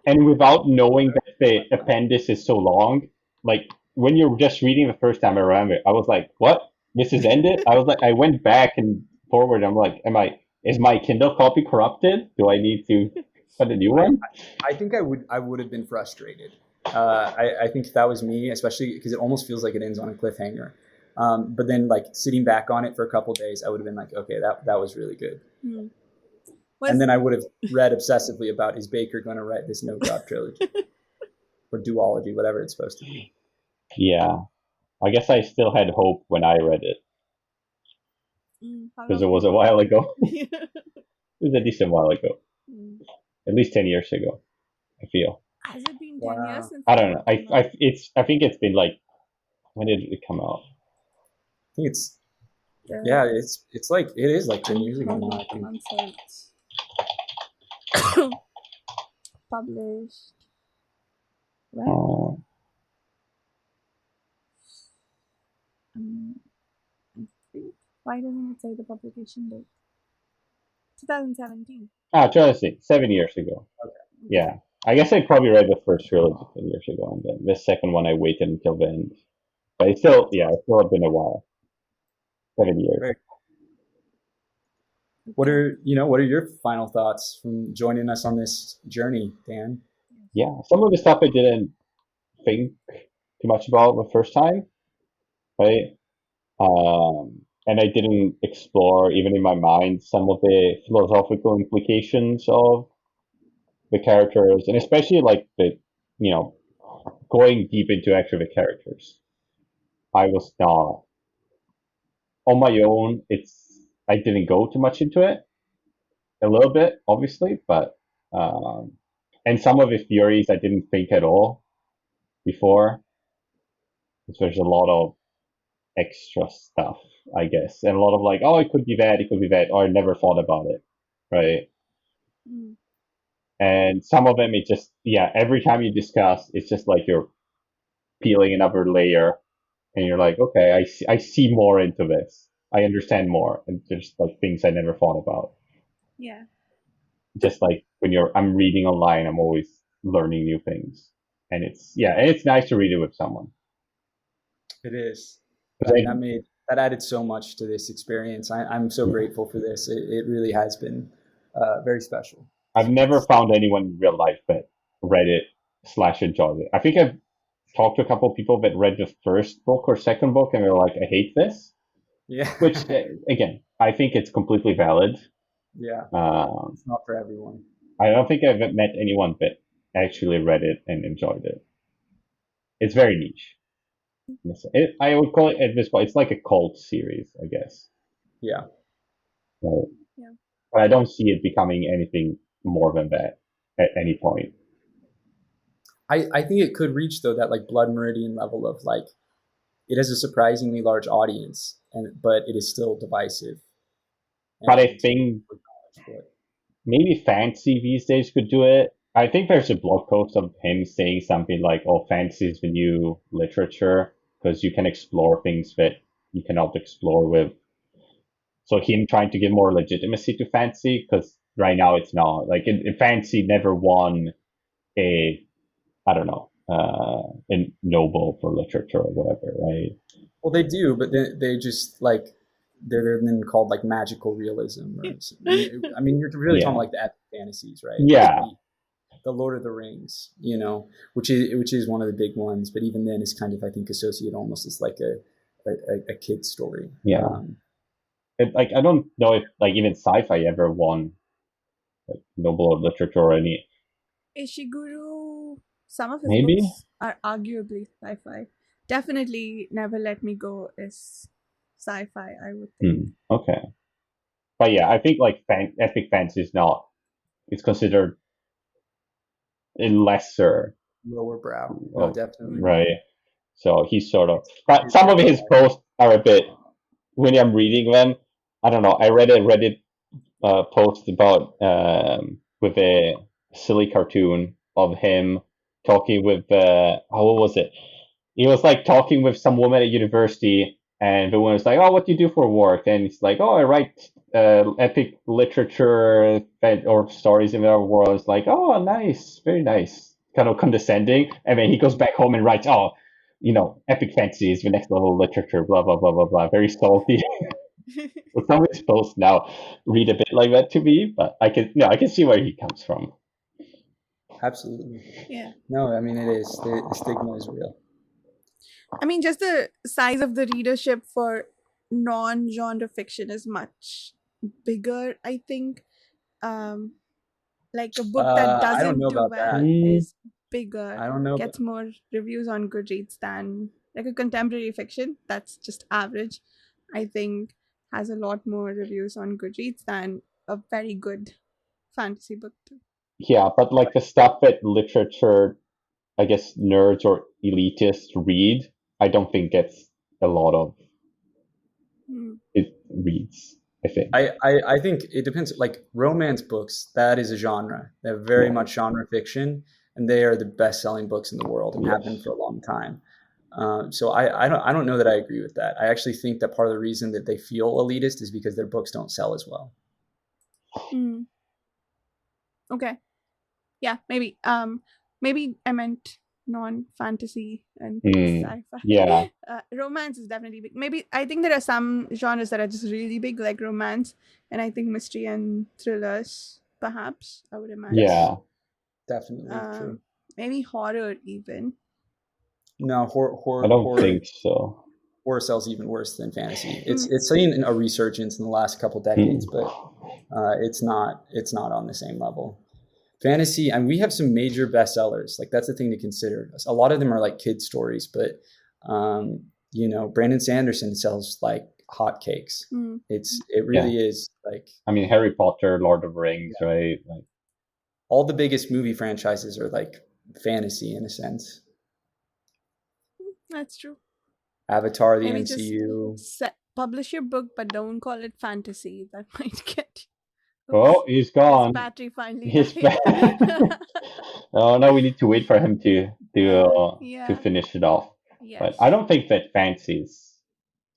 And without knowing that the appendix is so long, like when you're just reading the first time around it, I was like, what? This is ended? I was like, I went back and forward. I'm like, is my Kindle copy corrupted? Do I need to put a new one? I think I would have been frustrated. I think that was me, especially because it almost feels like it ends on a cliffhanger. But then like sitting back on it for a couple days, I would have been like, okay, that was really good. And then I would have read obsessively about, is Bakker going to write this No God trilogy or duology, whatever it's supposed to be. Yeah. I guess I still had hope when I read it. Because it was a while ago. It was a decent while ago. At least 10 years ago, I feel. Has it been 10 years since? I don't know. I think it's been like, when did it come out? I think it's it's like it is like 10 years ago now, I think. Published. I think. Why doesn't it say the publication date? 2017. 7 years ago. Okay. Yeah. I guess I probably read the first trilogy 10 years ago, and then the second one I waited until the end. But it's still been a while. 7 years. Very. What are your final thoughts from joining us on this journey, Dan? Yeah, some of the stuff I didn't think too much about the first time, right? And I didn't explore, even in my mind, some of the philosophical implications of the characters, and especially like going deep into actually the characters. I was not on my own. I didn't go too much into it. A little bit, obviously, but and some of the theories I didn't think at all before. So there's a lot of extra stuff, I guess, and a lot of like, oh, it could be that, or I never thought about it, right? Mm. And some of them, it just, every time you discuss, it's just like you're peeling another layer, and you're like, okay, I see more into this. I understand more, and there's like things I never thought about. Yeah. Just like when I'm reading online, I'm always learning new things, and it's nice to read it with someone. It is. 'Cause That added so much to this experience. I'm so grateful for this. It really has been very special. I've never found anyone in real life that read it / enjoyed it. I think I've talked to a couple of people that read the first book or second book, and they're like, I hate this. Yeah. Which, again, I think it's completely valid. Yeah. It's not for everyone. I don't think I've met anyone that actually read it and enjoyed it. It's very niche. I would call it at this point, it's like a cult series, I guess. Yeah. Right? Yeah. But I don't see it becoming anything more than that at any point. I think it could reach though that like Blood Meridian level of like it has a surprisingly large audience, but it is still divisive. But I think maybe fantasy these days could do it. I think there's a blog post of him saying something like, "Oh, fantasy is the new literature because you can explore things that you cannot explore with." So him trying to give more legitimacy to fantasy because right now it's not like fantasy never won a Nobel for literature or whatever, right? Well, they do, but they just like they're then called like magical realism. Or I mean, you're really talking like the epic fantasies, right? Yeah. The Lord of the Rings, which is one of the big ones, but even then is kind of I think associated almost as like a kid's story. Yeah. I don't know if like even sci-fi ever won like Nobel of literature or any. Ishiguro, some of his Maybe? books are arguably sci-fi. Definitely Never Let Me Go is sci-fi, I would think. Okay. But yeah, I think like epic fantasy is not, it's considered a lesser. Lower brow. No, definitely. Right. So he's sort of, but some of his posts are a bit, when I'm reading them, I don't know, I read a Reddit post about, with a silly cartoon of him talking with, what was it? He was like talking with some woman at university, and the woman was like, "Oh, what do you do for work?" And he's like, "Oh, I write epic literature or stories in our world." It's like, "Oh, nice, very nice," kind of condescending. And then he goes back home and writes, "Oh, epic fantasy is the next level of literature." Blah blah blah blah blah. Very salty. Well, some of his posts now read a bit like that to me, but I can see where he comes from. Absolutely. Yeah. No, I mean it is. The stigma is real. I mean, just the size of the readership for non-genre fiction is much bigger, I think. Like a book that doesn't do well is bigger. I don't know. Gets more reviews on Goodreads than like a contemporary fiction that's just average. I think has a lot more reviews on Goodreads than a very good fantasy book too. Yeah, but like the stuff that literature, I guess nerds or elitists read, I don't think gets a lot of it reads, I think. I think it depends. Like romance books, that is a genre. They're very much genre fiction, and they are the best-selling books in the world and have been for a long time. So I don't know that I agree with that. I actually think that part of the reason that they feel elitist is because their books don't sell as well. Hmm. Okay. Yeah, maybe. Maybe I meant non-fantasy and sci-fi. Yeah. Romance is definitely big. Maybe I think there are some genres that are just really big, like romance, and I think mystery and thrillers, perhaps, I would imagine. Yeah. Definitely true. Maybe horror even. No, I don't think so. Horror sells even worse than fantasy. It's seen a resurgence in the last couple decades, but it's not on the same level. Fantasy, and we have some major bestsellers. Like, that's the thing to consider. A lot of them are like kid stories, but Brandon Sanderson sells like hotcakes. It really is like. I mean, Harry Potter, Lord of the Rings, right? Like, all the biggest movie franchises are like fantasy in a sense. That's true. Avatar, the Maybe MCU. just publish your book, but don't call it fantasy. That might get. Oh, he's gone. His battery finally He's died. Oh no, we need to wait for him to finish it off. Yes. But I don't think that fantasy is.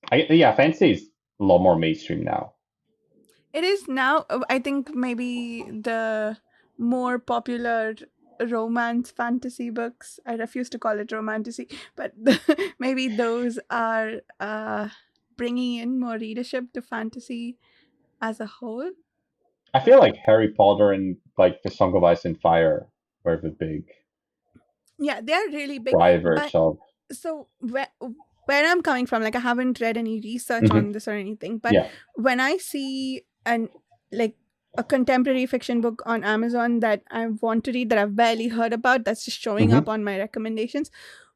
Fantasy is a lot more mainstream now. It is now. I think maybe the more popular romance fantasy books. I refuse to call it romantasy, but maybe those are bringing in more readership to fantasy as a whole. I feel like Harry Potter and like the Song of Ice and Fire were the big. Yeah, they're really big drivers of. So where I'm coming from, like I haven't read any research on this or anything, but when I see a contemporary fiction book on Amazon that I want to read that I've barely heard about, that's just showing up on my recommendations,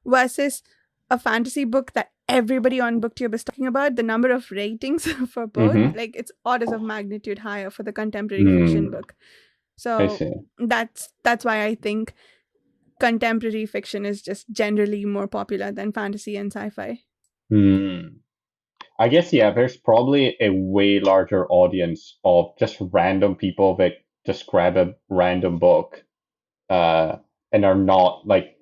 versus a fantasy book that everybody on BookTube is talking about, the number of ratings for both, like it's orders of magnitude higher for the contemporary fiction book. So that's why I think contemporary fiction is just generally more popular than fantasy and sci-fi. I guess, there's probably a way larger audience of just random people that just grab a random book and are not, like,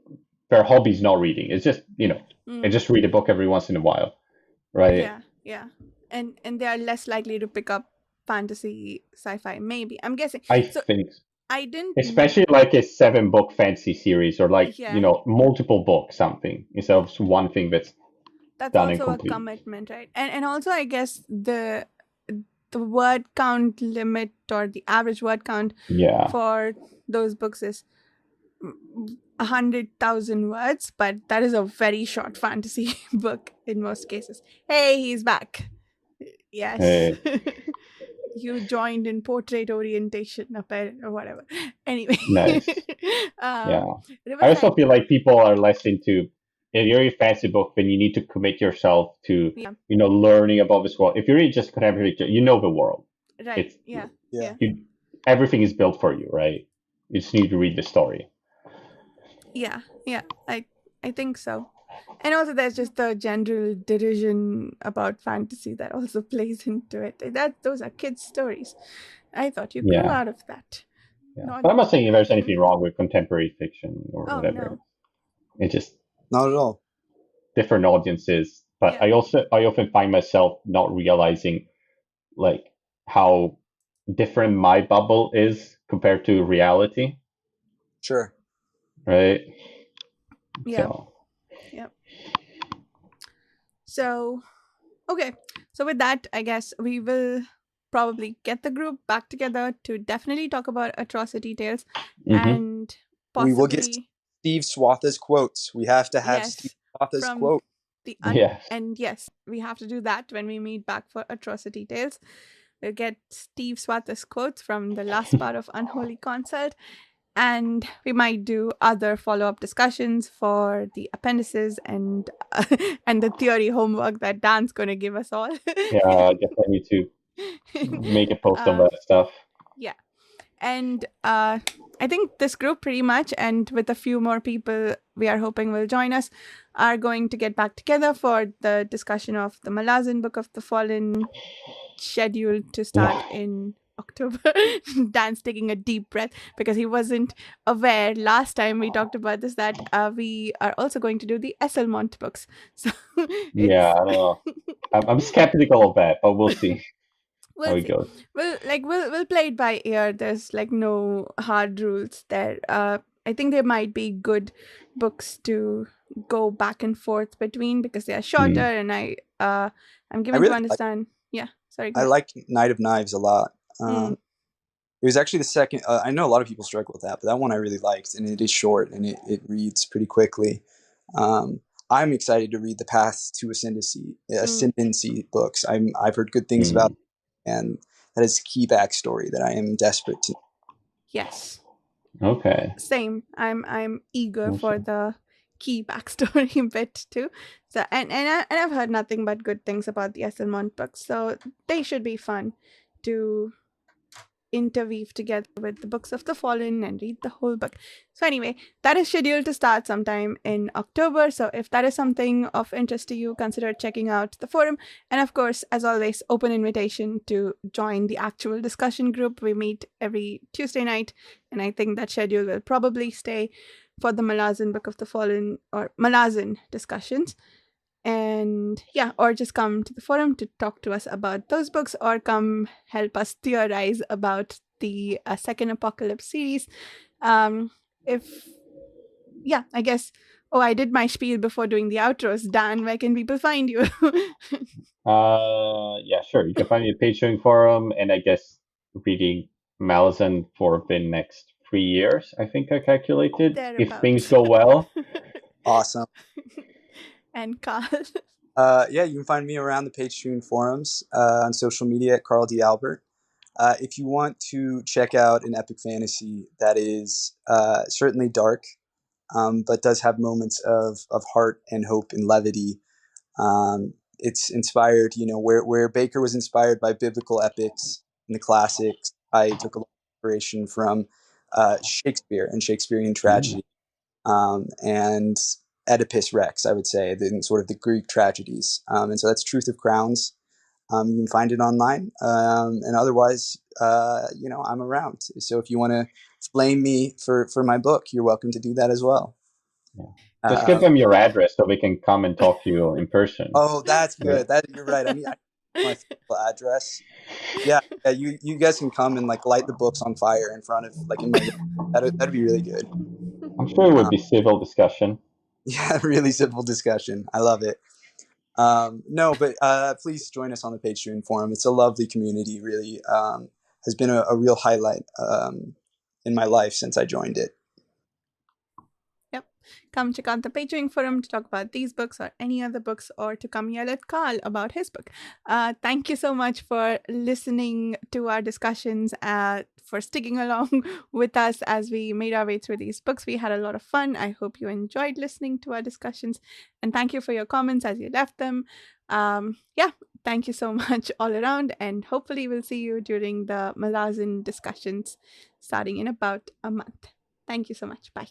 their hobby's not reading. It's just, and just read a book every once in a while, right? Yeah. And they are less likely to pick up fantasy, sci-fi, maybe. I'm guessing. I think so. I didn't... Especially like a 7-book fantasy series or like, multiple books, something, instead of one thing that's done also a commitment, right? And also, I guess the word count limit or the average word count for those books is 100,000 words, but that is a very short fantasy book in most cases. Hey, he's back. Yes. Hey. You joined in portrait orientation or whatever. Anyway. Nice. I also feel like people are less into, if you're a fantasy book, then you need to commit yourself to, learning about this world. If you read just contemporary, you know the world. Right. Everything is built for you, right? You just need to read the story. Yeah. I think so. And also there's just the general derision about fantasy that also plays into it. Those are kids' stories. I thought you grew out of that. Yeah. But I'm not saying there's anything wrong with contemporary fiction or whatever. No. It's just not at all. Different audiences. But I often find myself not realizing like how different my bubble is compared to reality. Sure. Right? Yeah. So, okay. So with that, I guess we will probably get the group back together to definitely talk about atrocity tales and possibly... We will get Steve Swatha's quotes. We have to have Steve Swatha's quote. And yes, we have to do that when we meet back for atrocity tales. We'll get Steve Swatha's quotes from the last part of Unholy Consult. And we might do other follow-up discussions for the appendices and the theory homework that Dan's going to give us all. I guess I need to make a post on that stuff. Yeah. And I think this group pretty much, and with a few more people we are hoping will join us, are going to get back together for the discussion of the Malazan Book of the Fallen, scheduled to start in October. Dan's taking a deep breath because he wasn't aware last time we talked about this that we are also going to do the Esselmont books. So I don't know. I'm skeptical of that, but we'll see. how it goes. We'll play it by ear. There's like no hard rules there. I think there might be good books to go back and forth between because they are shorter, and I'm given to understand. Sorry. I like Knight of Knives a lot. It was actually the second. I know a lot of people struggle with that, but that one I really liked, and it is short and it reads pretty quickly. I'm excited to read the Path to Ascendancy books. I've heard good things about, and that is a key backstory that I am desperate to. Yes. Okay. Same. I'm eager for the key backstory bit too. So and I've heard nothing but good things about the Esselmont books, so they should be fun to interweave together with the Books of the Fallen and read the whole book. So anyway, that is scheduled to start sometime in October. So if that is something of interest to you, consider checking out the forum. And of course, as always, open invitation to join the actual discussion group. We meet every Tuesday night, and I think that schedule will probably stay for the Malazan Book of the Fallen or Malazan discussions. And or just come to the forum to talk to us about those books, or come help us theorize about the Second Apocalypse series. I guess. Oh, I did my spiel before doing the outros. Dan, where can people find you? Sure. You can find me at Patreon forum, and I guess reading Malazan for the next 3 years. I think I calculated if things go well. Awesome. And Carl. You can find me around the Patreon forums on social media at Carl D. Albert. If you want to check out an epic fantasy that is certainly dark, but does have moments of heart and hope and levity, it's inspired, where Bakker was inspired by biblical epics and the classics. I took a lot of inspiration from Shakespeare and Shakespearean tragedy, and Oedipus Rex, I would say, sort of the Greek tragedies. And so that's Truth of Crowns. You can find it online. And otherwise, I'm around. So if you want to flame me for my book, you're welcome to do that as well. Yeah. Just give them your address so we can come and talk to you in person. Oh, that's good. You're right. I need my physical address. Yeah. You guys can come and light the books on fire in front of in my. That'd be really good. I'm sure it would be civil discussion. Yeah, really simple discussion. I love it. Please join us on the Patreon forum. It's a lovely community, really has been a real highlight in my life since I joined it. Yep. Come check out the Patreon forum to talk about these books or any other books, or to come yell at Carl about his book. Thank you so much for listening to our discussions, for sticking along with us as we made our way through these books. We had a lot of fun. I hope you enjoyed listening to our discussions, and thank you for your comments as you left them. Thank you so much all around, and hopefully we'll see you during the Malazan discussions starting in about a month. Thank you so much. Bye.